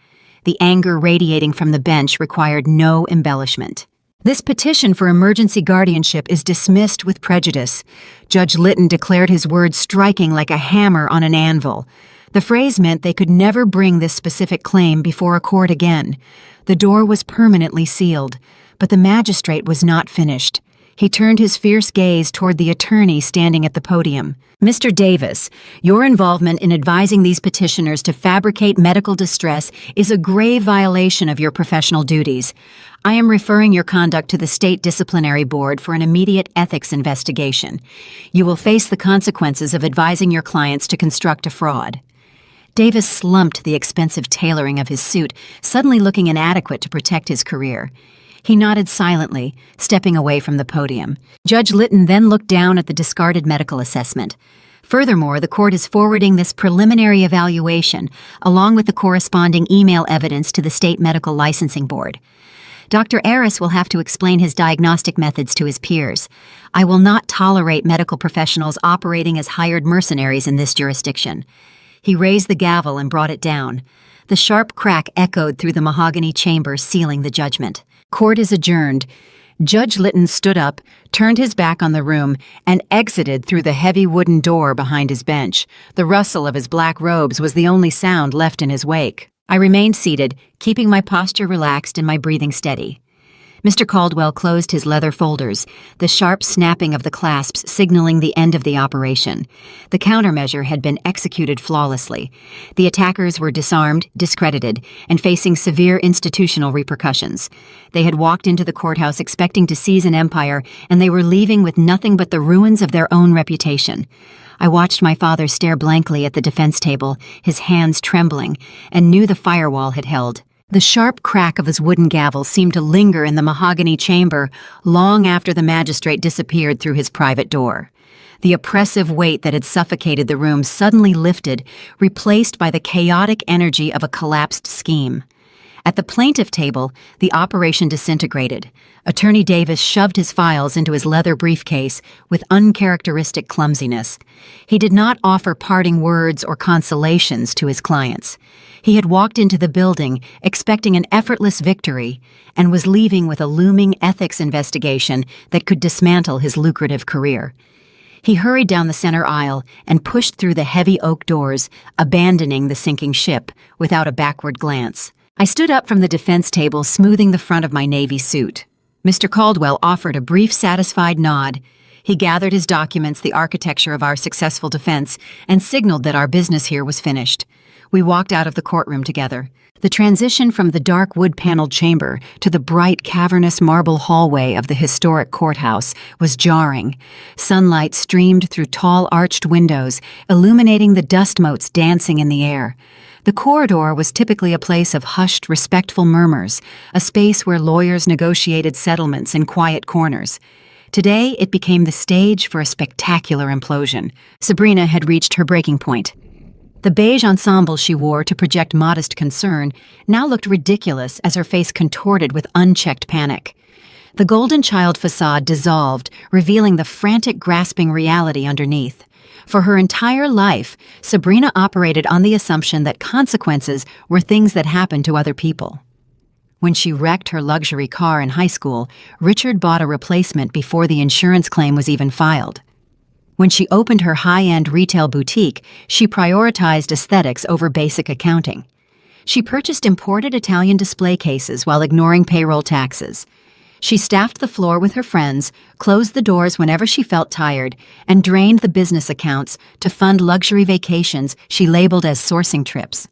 The anger radiating from the bench required no embellishment. This petition for emergency guardianship is dismissed with prejudice. Judge Litton declared his words striking like a hammer on an anvil. The phrase meant they could never bring this specific claim before a court again. The door was permanently sealed, but the magistrate was not finished. He turned his fierce gaze toward the attorney standing at the podium. Mr. Davis, your involvement in advising these petitioners to fabricate medical distress is a grave violation of your professional duties. I am referring your conduct to the State Disciplinary Board for an immediate ethics investigation. You will face the consequences of advising your clients to construct a fraud. Davis slumped the expensive tailoring of his suit, suddenly looking inadequate to protect his career. He nodded silently, stepping away from the podium. Judge Litton then looked down at the discarded medical assessment. Furthermore, the court is forwarding this preliminary evaluation, along with the corresponding email evidence to the State Medical Licensing Board. Dr. Aris will have to explain his diagnostic methods to his peers. I will not tolerate medical professionals operating as hired mercenaries in this jurisdiction. He raised the gavel and brought it down. The sharp crack echoed through the mahogany chamber, sealing the judgment. Court is adjourned. Judge Litton stood up, turned his back on the room, and exited through the heavy wooden door behind his bench. The rustle of his black robes was the only sound left in his wake. I remained seated, keeping my posture relaxed and my breathing steady. Mr. Caldwell closed his leather folders, the sharp snapping of the clasps signaling the end of the operation. The countermeasure had been executed flawlessly. The attackers were disarmed, discredited, and facing severe institutional repercussions. They had walked into the courthouse expecting to seize an empire, and they were leaving with nothing but the ruins of their own reputation. I watched my father stare blankly at the defense table, his hands trembling, and knew the firewall had held. The sharp crack of his wooden gavel seemed to linger in the mahogany chamber long after the magistrate disappeared through his private door. The oppressive weight that had suffocated the room suddenly lifted, replaced by the chaotic energy of a collapsed scheme. At the plaintiff table, the operation disintegrated. Attorney Davis shoved his files into his leather briefcase with uncharacteristic clumsiness. He did not offer parting words or consolations to his clients. He had walked into the building expecting an effortless victory and was leaving with a looming ethics investigation that could dismantle his lucrative career. He hurried down the center aisle and pushed through the heavy oak doors, abandoning the sinking ship without a backward glance. I stood up from the defense table, smoothing the front of my navy suit. Mr. Caldwell offered a brief, satisfied nod. He gathered his documents, the architecture of our successful defense, and signaled that our business here was finished. We walked out of the courtroom together. The transition from the dark wood-paneled chamber to the bright, cavernous marble hallway of the historic courthouse was jarring. Sunlight streamed through tall arched windows, illuminating the dust motes dancing in the air. The corridor was typically a place of hushed, respectful murmurs, a space where lawyers negotiated settlements in quiet corners. Today, it became the stage for a spectacular implosion. Sabrina had reached her breaking point. The beige ensemble she wore to project modest concern now looked ridiculous as her face contorted with unchecked panic. The golden child facade dissolved, revealing the frantic, grasping reality underneath. For her entire life, Sabrina operated on the assumption that consequences were things that happened to other people. When she wrecked her luxury car in high school, Richard bought a replacement before the insurance claim was even filed. When she opened her high-end retail boutique, she prioritized aesthetics over basic accounting. She purchased imported Italian display cases while ignoring payroll taxes. She staffed the floor with her friends, closed the doors whenever she felt tired, and drained the business accounts to fund luxury vacations she labeled as sourcing trips.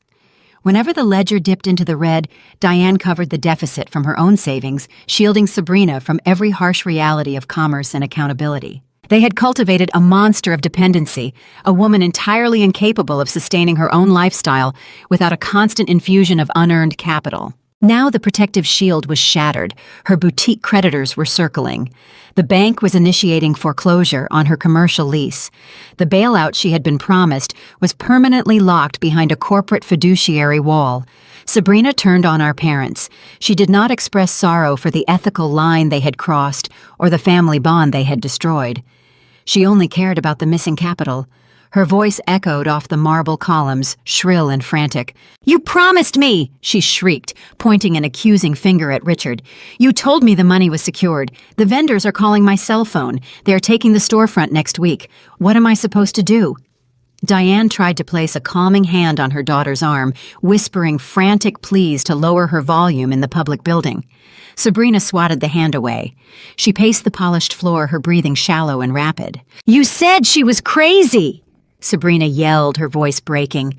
Whenever the ledger dipped into the red, Diane covered the deficit from her own savings, shielding Sabrina from every harsh reality of commerce and accountability. They had cultivated a monster of dependency, a woman entirely incapable of sustaining her own lifestyle without a constant infusion of unearned capital. Now the protective shield was shattered. Her boutique creditors were circling. The bank was initiating foreclosure on her commercial lease. The bailout she had been promised was permanently locked behind a corporate fiduciary wall. Sabrina turned on our parents. She did not express sorrow for the ethical line they had crossed or the family bond they had destroyed. She only cared about the missing capital. Her voice echoed off the marble columns, shrill and frantic. "You promised me!" she shrieked, pointing an accusing finger at Richard. "You told me the money was secured. The vendors are calling my cell phone. They are taking the storefront next week. What am I supposed to do?" Diane tried to place a calming hand on her daughter's arm, whispering frantic pleas to lower her volume in the public building. Sabrina swatted the hand away. She paced the polished floor, her breathing shallow and rapid. "You said she was crazy!" Sabrina yelled, her voice breaking.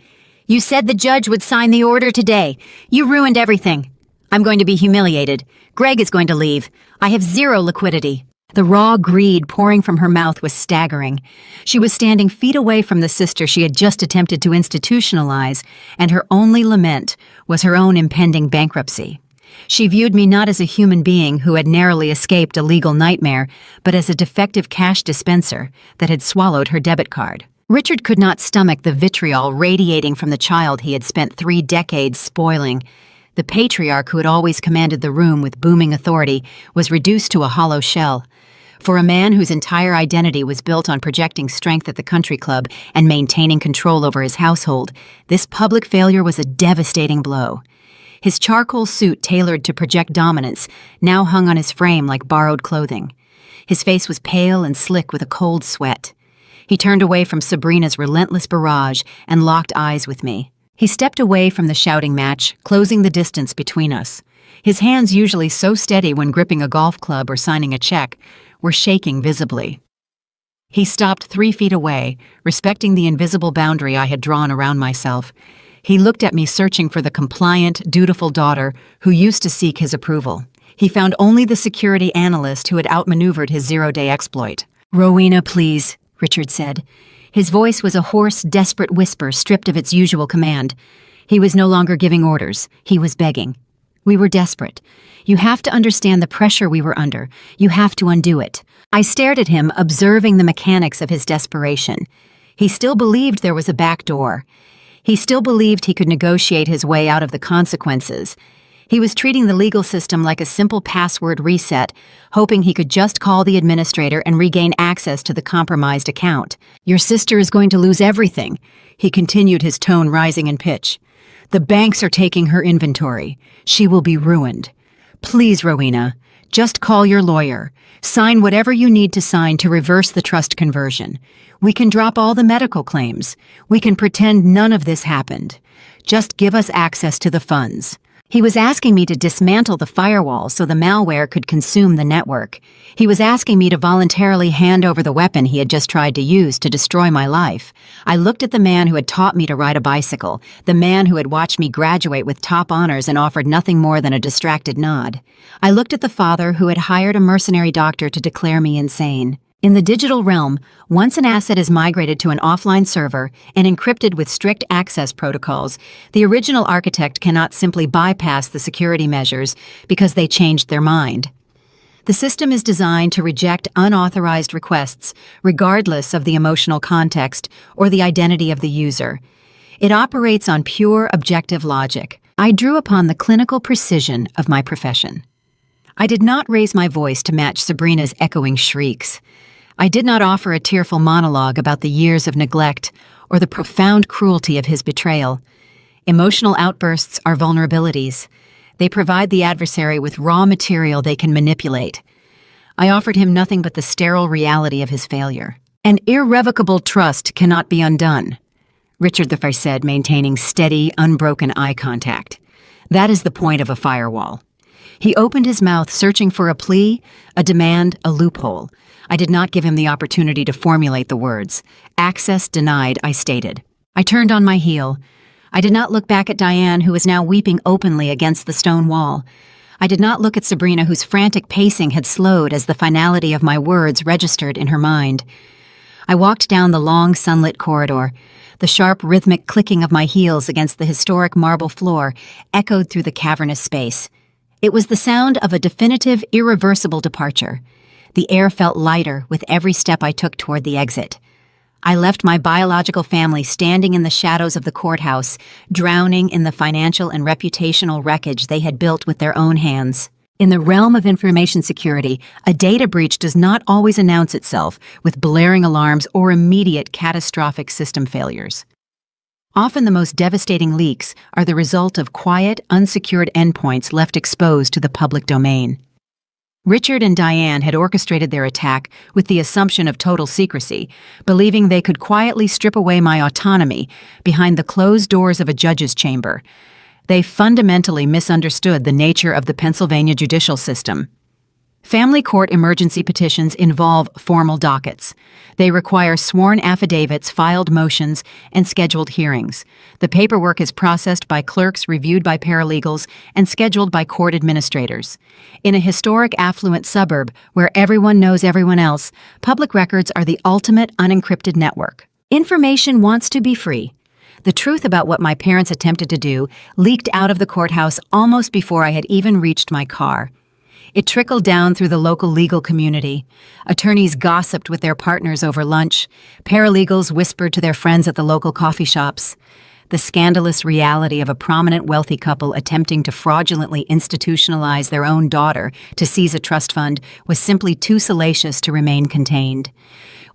"You said the judge would sign the order today. You ruined everything. I'm going to be humiliated. Greg is going to leave. I have zero liquidity." The raw greed pouring from her mouth was staggering. She was standing feet away from the sister she had just attempted to institutionalize, and her only lament was her own impending bankruptcy. She viewed me not as a human being who had narrowly escaped a legal nightmare, but as a defective cash dispenser that had swallowed her debit card. Richard could not stomach the vitriol radiating from the child he had spent 3 decades spoiling. The patriarch who had always commanded the room with booming authority was reduced to a hollow shell. For a man whose entire identity was built on projecting strength at the country club and maintaining control over his household, this public failure was a devastating blow. His charcoal suit tailored to project dominance now hung on his frame like borrowed clothing. His face was pale and slick with a cold sweat. He turned away from Sabrina's relentless barrage and locked eyes with me. He stepped away from the shouting match, closing the distance between us. His hands, usually so steady when gripping a golf club or signing a check, were shaking visibly. He stopped 3 feet away, respecting the invisible boundary I had drawn around myself. He looked at me, searching for the compliant, dutiful daughter who used to seek his approval. He found only the security analyst who had outmaneuvered his zero-day exploit. "Rowena, please," Richard said. His voice was a hoarse, desperate whisper stripped of its usual command. He was no longer giving orders. He was begging. We were desperate. "You have to understand the pressure we were under. You have to undo it." I stared at him, observing the mechanics of his desperation. He still believed there was a back door. He still believed he could negotiate his way out of the consequences. He was treating the legal system like a simple password reset, hoping he could just call the administrator and regain access to the compromised account. "Your sister is going to lose everything," he continued, his tone rising in pitch. "The banks are taking her inventory. She will be ruined. Please, Rowena, just call your lawyer. Sign whatever you need to sign to reverse the trust conversion. We can drop all the medical claims. We can pretend none of this happened. Just give us access to the funds." He was asking me to dismantle the firewall so the malware could consume the network. He was asking me to voluntarily hand over the weapon he had just tried to use to destroy my life. I looked at the man who had taught me to ride a bicycle, the man who had watched me graduate with top honors and offered nothing more than a distracted nod. I looked at the father who had hired a mercenary doctor to declare me insane. In the digital realm, once an asset is migrated to an offline server and encrypted with strict access protocols, the original architect cannot simply bypass the security measures because they changed their mind. The system is designed to reject unauthorized requests, regardless of the emotional context or the identity of the user. It operates on pure objective logic. I drew upon the clinical precision of my profession. I did not raise my voice to match Sabrina's echoing shrieks. I did not offer a tearful monologue about the years of neglect or the profound cruelty of his betrayal. Emotional outbursts are vulnerabilities. They provide the adversary with raw material they can manipulate. I offered him nothing but the sterile reality of his failure. "An irrevocable trust cannot be undone," Richard the First said, maintaining steady, unbroken eye contact. "That is the point of a firewall." He opened his mouth, searching for a plea, a demand, a loophole. I did not give him the opportunity to formulate the words. "Access denied," I stated. I turned on my heel. I did not look back at Diane, who was now weeping openly against the stone wall. I did not look at Sabrina, whose frantic pacing had slowed as the finality of my words registered in her mind. I walked down the long, sunlit corridor. The sharp, rhythmic clicking of my heels against the historic marble floor echoed through the cavernous space. It was the sound of a definitive, irreversible departure. The air felt lighter with every step I took toward the exit. I left my biological family standing in the shadows of the courthouse, drowning in the financial and reputational wreckage they had built with their own hands. In the realm of information security, a data breach does not always announce itself with blaring alarms or immediate catastrophic system failures. Often the most devastating leaks are the result of quiet, unsecured endpoints left exposed to the public domain. Richard and Diane had orchestrated their attack with the assumption of total secrecy, believing they could quietly strip away my autonomy behind the closed doors of a judge's chamber. They fundamentally misunderstood the nature of the Pennsylvania judicial system. Family court emergency petitions involve formal dockets. They require sworn affidavits, filed motions, and scheduled hearings. The paperwork is processed by clerks, reviewed by paralegals, and scheduled by court administrators. In a historic, affluent suburb where everyone knows everyone else, public records are the ultimate unencrypted network. Information wants to be free. The truth about what my parents attempted to do leaked out of the courthouse almost before I had even reached my car. It trickled down through the local legal community. Attorneys gossiped with their partners over lunch. Paralegals whispered to their friends at the local coffee shops. The scandalous reality of a prominent wealthy couple attempting to fraudulently institutionalize their own daughter to seize a trust fund was simply too salacious to remain contained.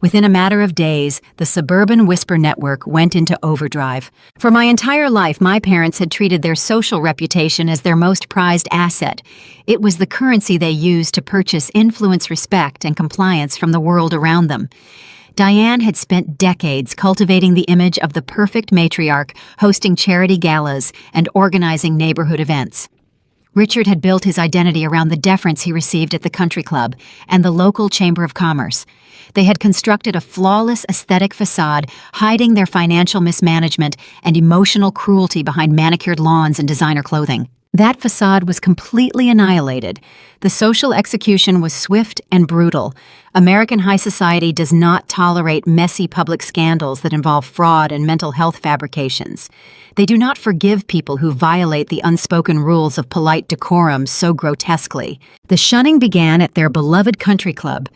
Within a matter of days, the suburban whisper network went into overdrive. For my entire life, my parents had treated their social reputation as their most prized asset. It was the currency they used to purchase influence, respect, and compliance from the world around them. Diane had spent decades cultivating the image of the perfect matriarch, hosting charity galas and organizing neighborhood events. Richard had built his identity around the deference he received at the country club and the local chamber of commerce. They had constructed a flawless aesthetic facade, hiding their financial mismanagement and emotional cruelty behind manicured lawns and designer clothing. That facade was completely annihilated. The social execution was swift and brutal. American high society does not tolerate messy public scandals that involve fraud and mental health fabrications. They do not forgive people who violate the unspoken rules of polite decorum so grotesquely. The shunning began at their beloved country club.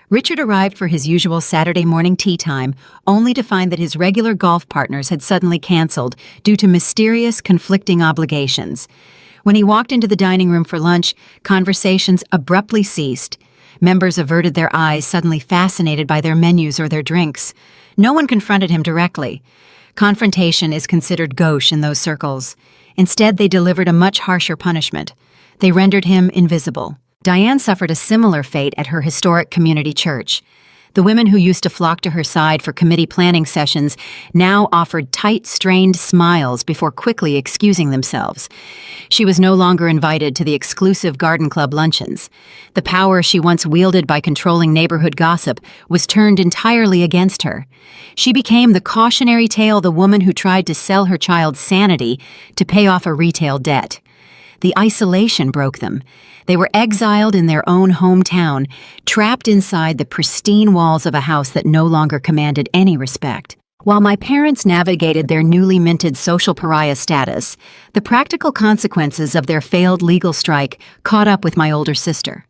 Richard arrived for his usual Saturday morning tea time, only to find that his regular golf partners had suddenly canceled due to mysterious, conflicting obligations. When he walked into the dining room for lunch, conversations abruptly ceased. Members averted their eyes, suddenly fascinated by their menus or their drinks. No one confronted him directly. Confrontation is considered gauche in those circles. Instead, they delivered a much harsher punishment. They rendered him invisible. Diane suffered a similar fate at her historic community church. The women who used to flock to her side for committee planning sessions now offered tight, strained smiles before quickly excusing themselves. She was no longer invited to the exclusive garden club luncheons. The power she once wielded by controlling neighborhood gossip was turned entirely against her. She became the cautionary tale, the woman who tried to sell her child's sanity to pay off a retail debt. The isolation broke them. They were exiled in their own hometown, trapped inside the pristine walls of a house that no longer commanded any respect. While my parents navigated their newly minted social pariah status, the practical consequences of their failed legal strike caught up with my older sister.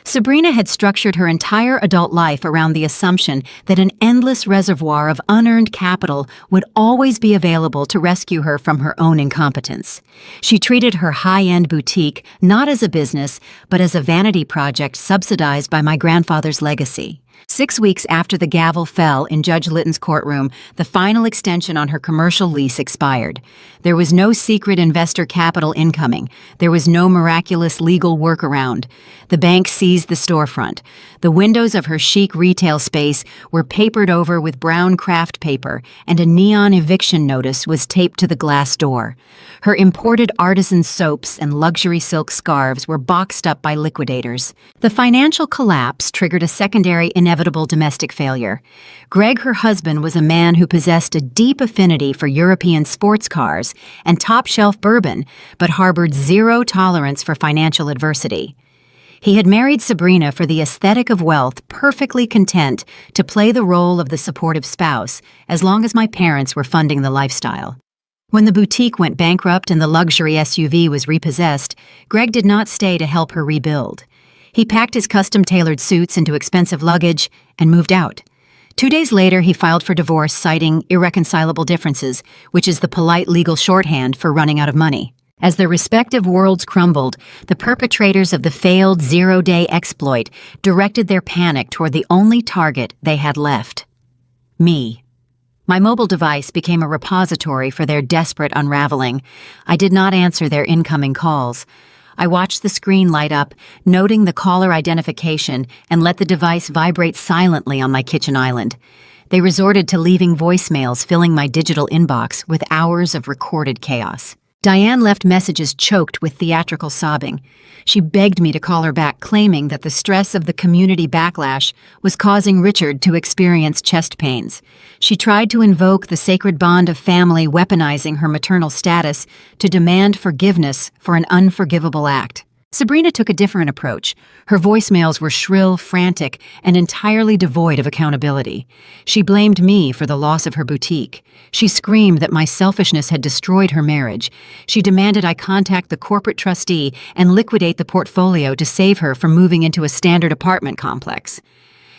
Sabrina had structured her entire adult life around the assumption that an endless reservoir of unearned capital would always be available to rescue her from her own incompetence. She treated her high-end boutique not as a business, but as a vanity project subsidized by my grandfather's legacy. 6 weeks after the gavel fell in Judge Litton's courtroom, the final extension on her commercial lease expired. There was no secret investor capital incoming. There was no miraculous legal workaround. The bank seized the storefront. The windows of her chic retail space were papered over with brown craft paper, and a neon eviction notice was taped to the glass door. Her imported artisan soaps and luxury silk scarves were boxed up by liquidators. The financial collapse triggered a secondary inevitable domestic failure. Greg, her husband, was a man who possessed a deep affinity for European sports cars and top-shelf bourbon, but harbored zero tolerance for financial adversity. He had married Sabrina for the aesthetic of wealth, perfectly content to play the role of the supportive spouse as long as my parents were funding the lifestyle. When the boutique went bankrupt and the luxury SUV was repossessed, Greg did not stay to help her rebuild. He packed his custom-tailored suits into expensive luggage and moved out. 2 days later, he filed for divorce, citing irreconcilable differences, which is the polite legal shorthand for running out of money. As their respective worlds crumbled, the perpetrators of the failed zero-day exploit directed their panic toward the only target they had left: me. My mobile device became a repository for their desperate unraveling. I did not answer their incoming calls. I watched the screen light up, noting the caller identification, and let the device vibrate silently on my kitchen island. They resorted to leaving voicemails filling my digital inbox with hours of recorded chaos. Diane left messages choked with theatrical sobbing. She begged me to call her back, claiming that the stress of the community backlash was causing Richard to experience chest pains. She tried to invoke the sacred bond of family, weaponizing her maternal status to demand forgiveness for an unforgivable act. Sabrina took a different approach. Her voicemails were shrill, frantic, and entirely devoid of accountability. She blamed me for the loss of her boutique. She screamed that my selfishness had destroyed her marriage. She demanded I contact the corporate trustee and liquidate the portfolio to save her from moving into a standard apartment complex.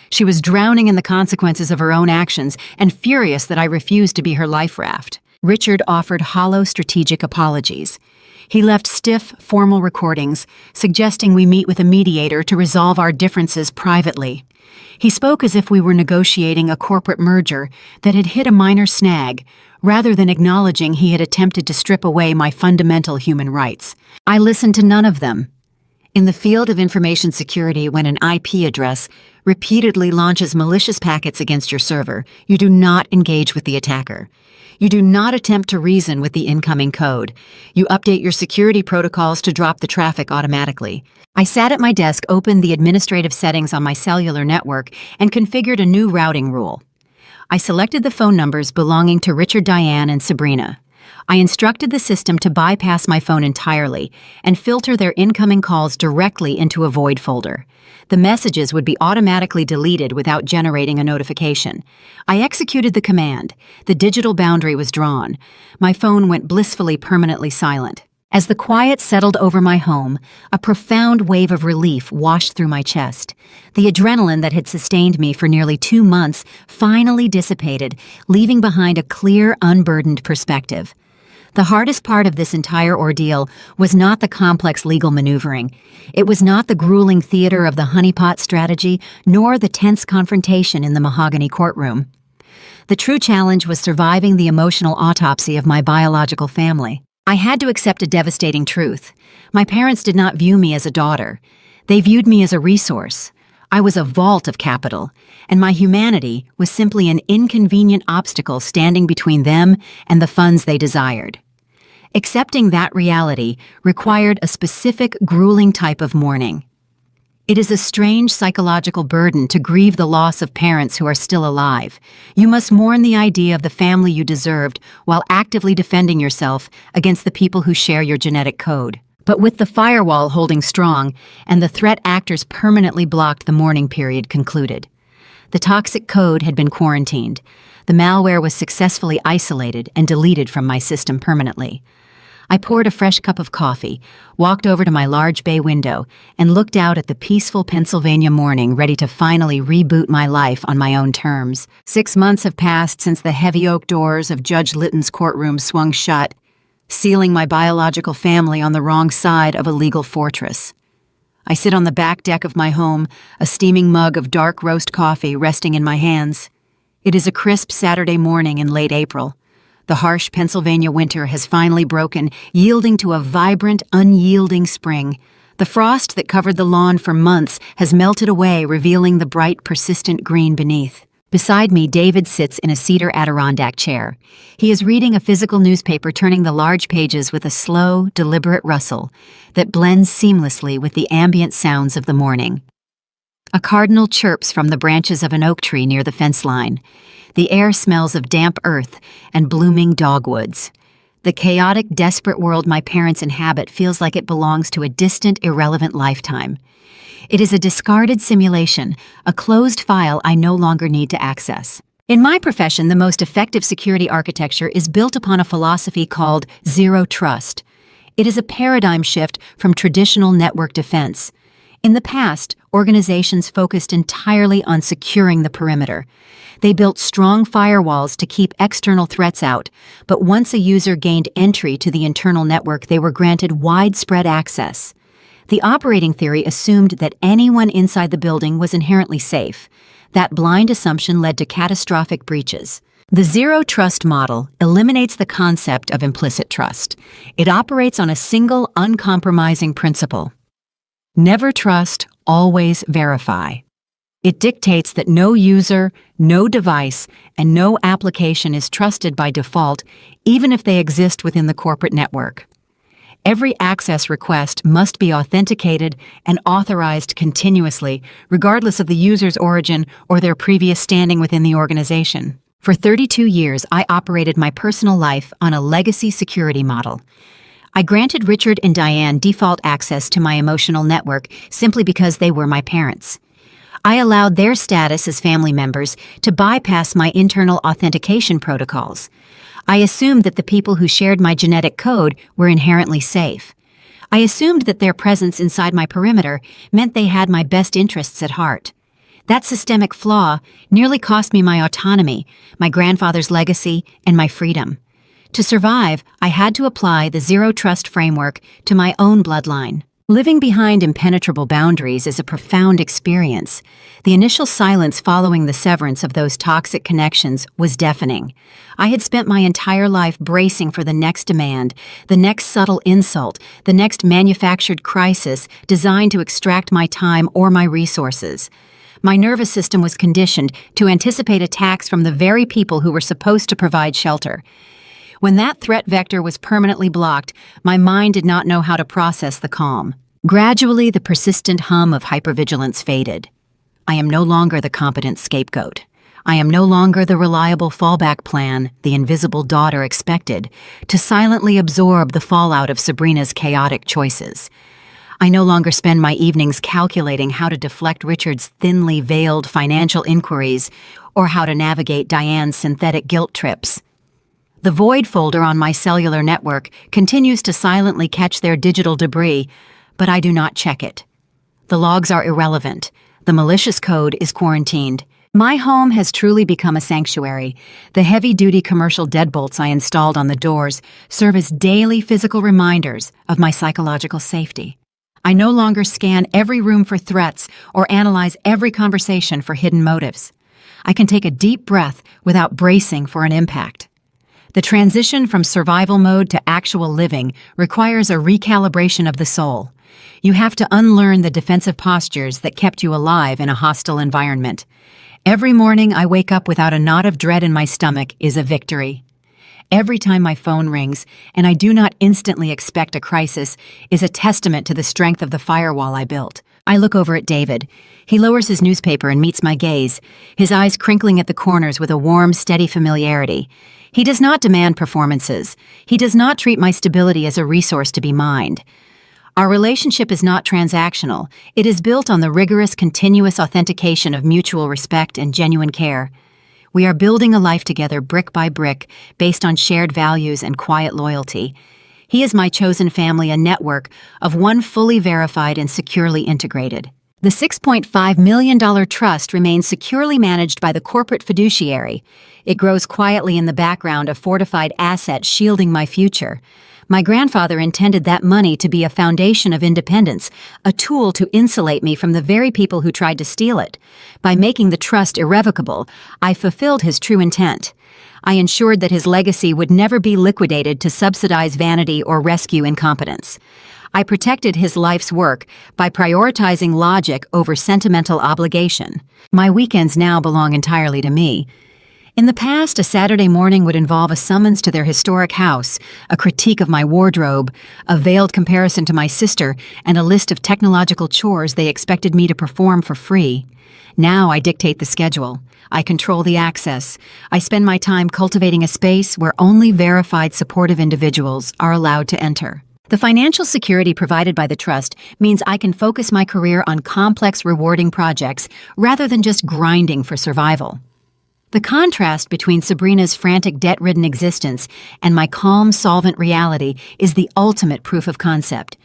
She was drowning in the consequences of her own actions and furious that I refused to be her life raft. Richard offered hollow strategic apologies. He left stiff, formal recordings, suggesting we meet with a mediator to resolve our differences privately. He spoke as if we were negotiating a corporate merger that had hit a minor snag, rather than acknowledging he had attempted to strip away my fundamental human rights. I listened to none of them. In the field of information security, when an IP address repeatedly launches malicious packets against your server, you do not engage with the attacker. You do not attempt to reason with the incoming code. You update your security protocols to drop the traffic automatically. I sat at my desk, opened the administrative settings on my cellular network, and configured a new routing rule. I selected the phone numbers belonging to Richard, Diane, and Sabrina. I instructed the system to bypass my phone entirely and filter their incoming calls directly into a void folder. The messages would be automatically deleted without generating a notification. I executed the command. The digital boundary was drawn. My phone went blissfully permanently silent. As the quiet settled over my home, a profound wave of relief washed through my chest. The adrenaline that had sustained me for nearly 2 months finally dissipated, leaving behind a clear, unburdened perspective. The hardest part of this entire ordeal was not the complex legal maneuvering. It was not the grueling theater of the honeypot strategy, nor the tense confrontation in the mahogany courtroom. The true challenge was surviving the emotional autopsy of my biological family. I had to accept a devastating truth. My parents did not view me as a daughter. They viewed me as a resource. I was a vault of capital, and my humanity was simply an inconvenient obstacle standing between them and the funds they desired. Accepting that reality required a specific, grueling type of mourning. It is a strange psychological burden to grieve the loss of parents who are still alive. You must mourn the idea of the family you deserved while actively defending yourself against the people who share your genetic code. But with the firewall holding strong and the threat actors permanently blocked, the mourning period concluded. The toxic code had been quarantined. The malware was successfully isolated and deleted from my system permanently. I poured a fresh cup of coffee, walked over to my large bay window, and looked out at the peaceful Pennsylvania morning, ready to finally reboot my life on my own terms. 6 months have passed since the heavy oak doors of Judge Litton's courtroom swung shut, sealing my biological family on the wrong side of a legal fortress. I sit on the back deck of my home, a steaming mug of dark roast coffee resting in my hands. It is a crisp Saturday morning in late April. The harsh Pennsylvania winter has finally broken, yielding to a vibrant, unyielding spring. The frost that covered the lawn for months has melted away, revealing the bright, persistent green beneath. Beside me, David sits in a cedar Adirondack chair. He is reading a physical newspaper, turning the large pages with a slow, deliberate rustle that blends seamlessly with the ambient sounds of the morning. A cardinal chirps from the branches of an oak tree near the fence line. The air smells of damp earth and blooming dogwoods. The chaotic, desperate world my parents inhabit feels like it belongs to a distant, irrelevant lifetime. It is a discarded simulation, a closed file I no longer need to access. In my profession, the most effective security architecture is built upon a philosophy called zero trust. It is a paradigm shift from traditional network defense. In the past, organizations focused entirely on securing the perimeter. They built strong firewalls to keep external threats out, but once a user gained entry to the internal network, they were granted widespread access. The operating theory assumed that anyone inside the building was inherently safe. That blind assumption led to catastrophic breaches. The zero trust model eliminates the concept of implicit trust. It operates on a single, uncompromising principle. Never trust, always verify. It dictates that no user, no device, and no application is trusted by default, even if they exist within the corporate network. Every access request must be authenticated and authorized continuously, regardless of the user's origin or their previous standing within the organization. For 32 years, I operated my personal life on a legacy security model. I granted Richard and Diane default access to my emotional network simply because they were my parents. I allowed their status as family members to bypass my internal authentication protocols. I assumed that the people who shared my genetic code were inherently safe. I assumed that their presence inside my perimeter meant they had my best interests at heart. That systemic flaw nearly cost me my autonomy, my grandfather's legacy, and my freedom. To survive, I had to apply the zero trust framework to my own bloodline. Living behind impenetrable boundaries is a profound experience. The initial silence following the severance of those toxic connections was deafening. I had spent my entire life bracing for the next demand, the next subtle insult, the next manufactured crisis designed to extract my time or my resources. My nervous system was conditioned to anticipate attacks from the very people who were supposed to provide shelter. When that threat vector was permanently blocked, my mind did not know how to process the calm. Gradually, the persistent hum of hypervigilance faded. I am no longer the competent scapegoat. I am no longer the reliable fallback plan the invisible daughter expected to silently absorb the fallout of Sabrina's chaotic choices. I no longer spend my evenings calculating how to deflect Richard's thinly veiled financial inquiries or how to navigate Diane's synthetic guilt trips. The void folder on my cellular network continues to silently catch their digital debris, but I do not check it. The logs are irrelevant. The malicious code is quarantined. My home has truly become a sanctuary. The heavy-duty commercial deadbolts I installed on the doors serve as daily physical reminders of my psychological safety. I no longer scan every room for threats or analyze every conversation for hidden motives. I can take a deep breath without bracing for an impact. The transition from survival mode to actual living requires a recalibration of the soul. You have to unlearn the defensive postures that kept you alive in a hostile environment. Every morning I wake up without a knot of dread in my stomach is a victory. Every time my phone rings, and I do not instantly expect a crisis, is a testament to the strength of the firewall I built. I look over at David. He lowers his newspaper and meets my gaze, his eyes crinkling at the corners with a warm, steady familiarity. He does not demand performances. He does not treat my stability as a resource to be mined. Our relationship is not transactional. It is built on the rigorous, continuous authentication of mutual respect and genuine care. We are building a life together brick by brick, based on shared values and quiet loyalty. He is my chosen family, a network of one fully verified and securely integrated. The $6.5 million trust remains securely managed by the corporate fiduciary. It grows quietly in the background, a fortified asset shielding my future. My grandfather intended that money to be a foundation of independence, a tool to insulate me from the very people who tried to steal it. By making the trust irrevocable, I fulfilled his true intent. I ensured that his legacy would never be liquidated to subsidize vanity or rescue incompetence. I protected his life's work by prioritizing logic over sentimental obligation. My weekends now belong entirely to me. In the past, a Saturday morning would involve a summons to their historic house, a critique of my wardrobe, a veiled comparison to my sister, and a list of technological chores they expected me to perform for free. Now I dictate the schedule. I control the access. I spend my time cultivating a space where only verified supportive individuals are allowed to enter. The financial security provided by the trust means I can focus my career on complex, rewarding projects rather than just grinding for survival. The contrast between Sabrina's frantic, debt-ridden existence and my calm, solvent reality is the ultimate proof of concept.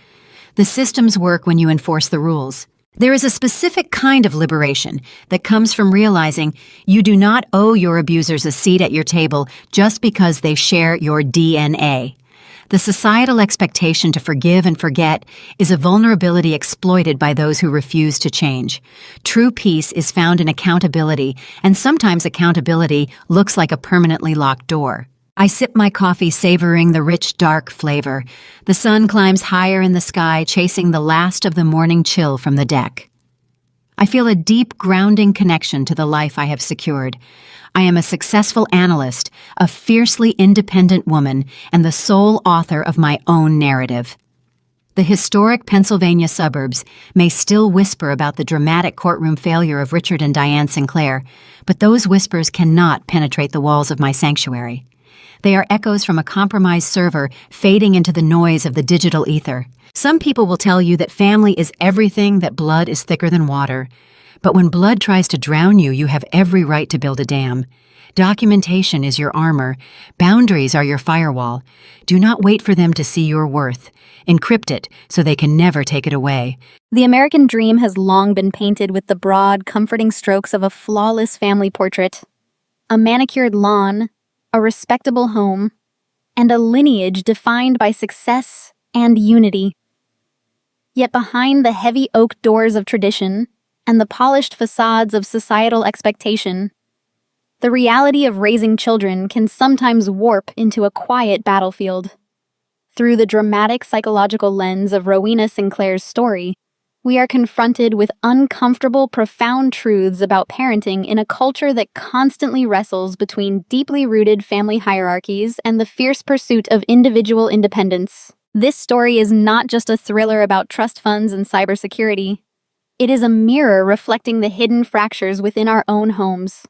The systems work when you enforce the rules. There is a specific kind of liberation that comes from realizing you do not owe your abusers a seat at your table just because they share your DNA. The societal expectation to forgive and forget is a vulnerability exploited by those who refuse to change. True peace is found in accountability, and sometimes accountability looks like a permanently locked door. I sip my coffee, savoring the rich, dark flavor. The sun climbs higher in the sky, chasing the last of the morning chill from the deck. I feel a deep, grounding connection to the life I have secured. I am a successful analyst, a fiercely independent woman, and the sole author of my own narrative. The historic Pennsylvania suburbs may still whisper about the dramatic courtroom failure of Richard and Diane Sinclair, but those whispers cannot penetrate the walls of my sanctuary. They are echoes from a compromised server fading into the noise of the digital ether. Some people will tell you that family is everything, that blood is thicker than water. But when blood tries to drown you, you have every right to build a dam. Documentation is your armor. Boundaries are your firewall. Do not wait for them to see your worth. Encrypt it so they can never take it away. The American dream has long been painted with the broad, comforting strokes of a flawless family portrait. A manicured lawn, a respectable home, and a lineage defined by success and unity. Yet behind the heavy oak doors of tradition and the polished facades of societal expectation, the reality of raising children can sometimes warp into a quiet battlefield. Through the dramatic psychological lens of Rowena Sinclair's story, we are confronted with uncomfortable, profound truths about parenting in a culture that constantly wrestles between deeply rooted family hierarchies and the fierce pursuit of individual independence. This story is not just a thriller about trust funds and cybersecurity. It is a mirror reflecting the hidden fractures within our own homes.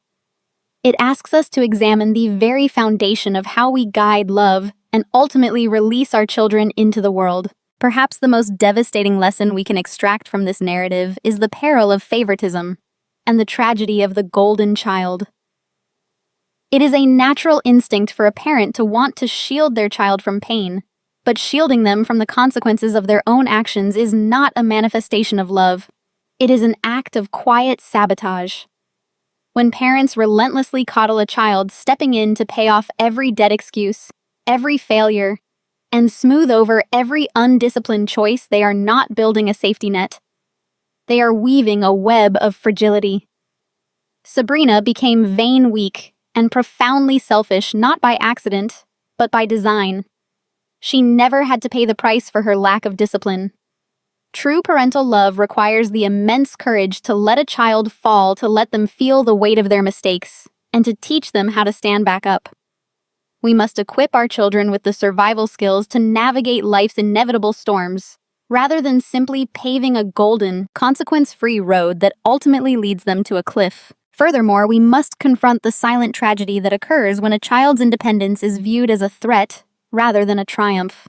It asks us to examine the very foundation of how we guide, love, and ultimately release our children into the world. Perhaps the most devastating lesson we can extract from this narrative is the peril of favoritism and the tragedy of the golden child. It is a natural instinct for a parent to want to shield their child from pain, but shielding them from the consequences of their own actions is not a manifestation of love. It is an act of quiet sabotage. When parents relentlessly coddle a child, stepping in to pay off every dead excuse, every failure, and smooth over every undisciplined choice, they are not building a safety net. They are weaving a web of fragility. Sabrina became vain, weak, and profoundly selfish, not by accident, but by design. She never had to pay the price for her lack of discipline. True parental love requires the immense courage to let a child fall, to let them feel the weight of their mistakes, and to teach them how to stand back up. We must equip our children with the survival skills to navigate life's inevitable storms, rather than simply paving a golden, consequence-free road that ultimately leads them to a cliff. Furthermore, we must confront the silent tragedy that occurs when a child's independence is viewed as a threat rather than a triumph.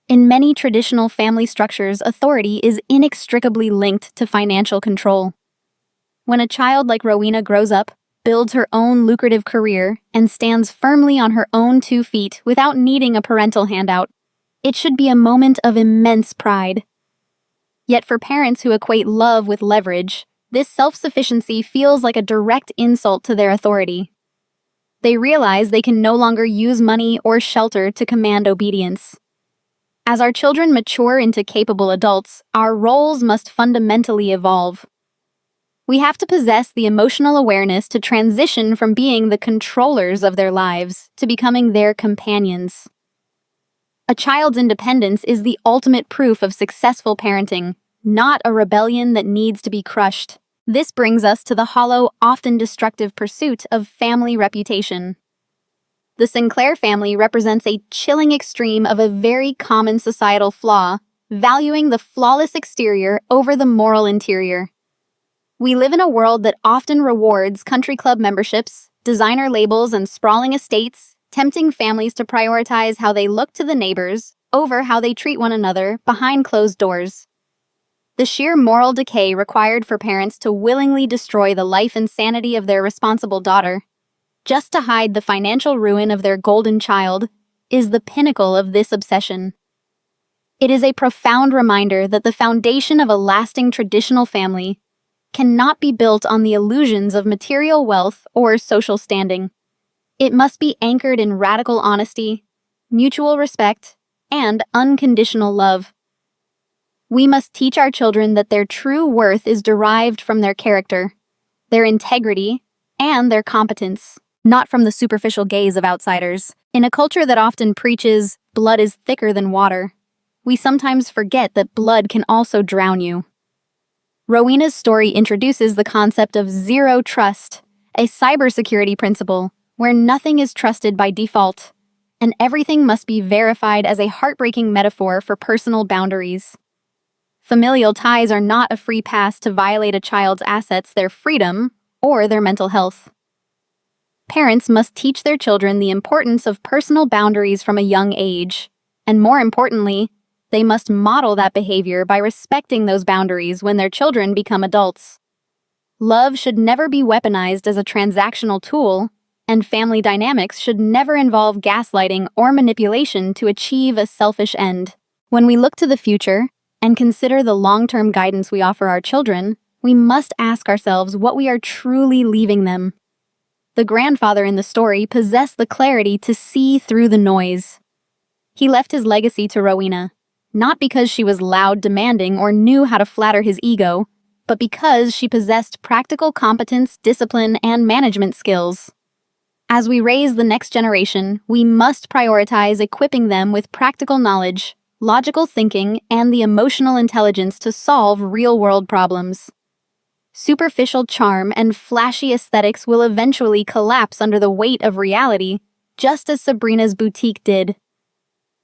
In many traditional family structures, authority is inextricably linked to financial control. When a child like Rowena grows up, builds her own lucrative career, and stands firmly on her own 2 feet without needing a parental handout, it should be a moment of immense pride. Yet for parents who equate love with leverage, this self-sufficiency feels like a direct insult to their authority. They realize they can no longer use money or shelter to command obedience. As our children mature into capable adults, our roles must fundamentally evolve. We have to possess the emotional awareness to transition from being the controllers of their lives to becoming their companions. A child's independence is the ultimate proof of successful parenting, not a rebellion that needs to be crushed. This brings us to the hollow, often destructive pursuit of family reputation. The Sinclair family represents a chilling extreme of a very common societal flaw, valuing the flawless exterior over the moral interior. We live in a world that often rewards country club memberships, designer labels, and sprawling estates, tempting families to prioritize how they look to the neighbors over how they treat one another behind closed doors. The sheer moral decay required for parents to willingly destroy the life and sanity of their responsible daughter, just to hide the financial ruin of their golden child, is the pinnacle of this obsession. It is a profound reminder that the foundation of a lasting traditional family cannot be built on the illusions of material wealth or social standing. It must be anchored in radical honesty, mutual respect, and unconditional love. We must teach our children that their true worth is derived from their character, their integrity, and their competence, not from the superficial gaze of outsiders. In a culture that often preaches, blood is thicker than water, we sometimes forget that blood can also drown you. Rowena's story introduces the concept of zero trust, a cybersecurity principle where nothing is trusted by default, and everything must be verified as a heartbreaking metaphor for personal boundaries. Familial ties are not a free pass to violate a child's assets, their freedom, or their mental health. Parents must teach their children the importance of personal boundaries from a young age, and more importantly, they must model that behavior by respecting those boundaries when their children become adults. Love should never be weaponized as a transactional tool, and family dynamics should never involve gaslighting or manipulation to achieve a selfish end. When we look to the future and consider the long-term guidance we offer our children, we must ask ourselves what we are truly leaving them. The grandfather in the story possessed the clarity to see through the noise. He left his legacy to Rowena, not because she was loud, demanding, or knew how to flatter his ego, but because she possessed practical competence, discipline, and management skills. As we raise the next generation, we must prioritize equipping them with practical knowledge, logical thinking, and the emotional intelligence to solve real-world problems. Superficial charm and flashy aesthetics will eventually collapse under the weight of reality, just as Sabrina's boutique did.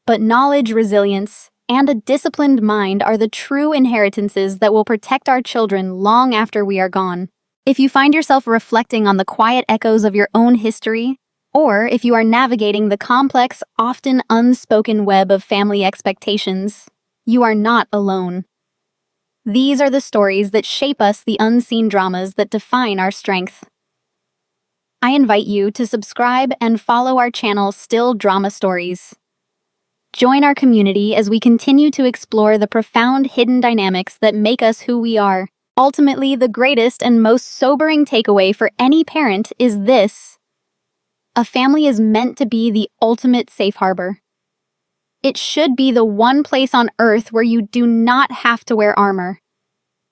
But knowledge, resilience, and a disciplined mind are the true inheritances that will protect our children long after we are gone. If you find yourself reflecting on the quiet echoes of your own history, or if you are navigating the complex, often unspoken web of family expectations, you are not alone. These are the stories that shape us, the unseen dramas that define our strength. I invite you to subscribe and follow our channel Still Drama Stories. Join our community as we continue to explore the profound hidden dynamics that make us who we are. Ultimately, the greatest and most sobering takeaway for any parent is this: a family is meant to be the ultimate safe harbor. It should be the one place on earth where you do not have to wear armor.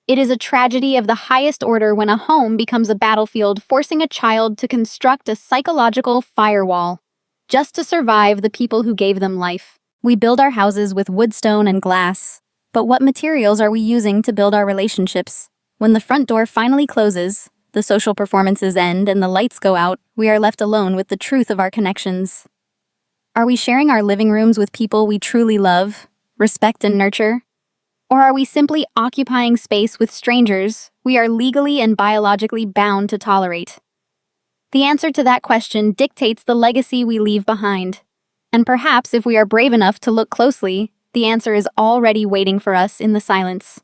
It is a tragedy of the highest order when a home becomes a battlefield, forcing a child to construct a psychological firewall just to survive the people who gave them life. We build our houses with wood, stone, and glass, but what materials are we using to build our relationships? When the front door finally closes, the social performances end, and the lights go out, we are left alone with the truth of our connections. Are we sharing our living rooms with people we truly love, respect, and nurture? Or are we simply occupying space with strangers we are legally and biologically bound to tolerate? The answer to that question dictates the legacy we leave behind. And perhaps if we are brave enough to look closely, the answer is already waiting for us in the silence.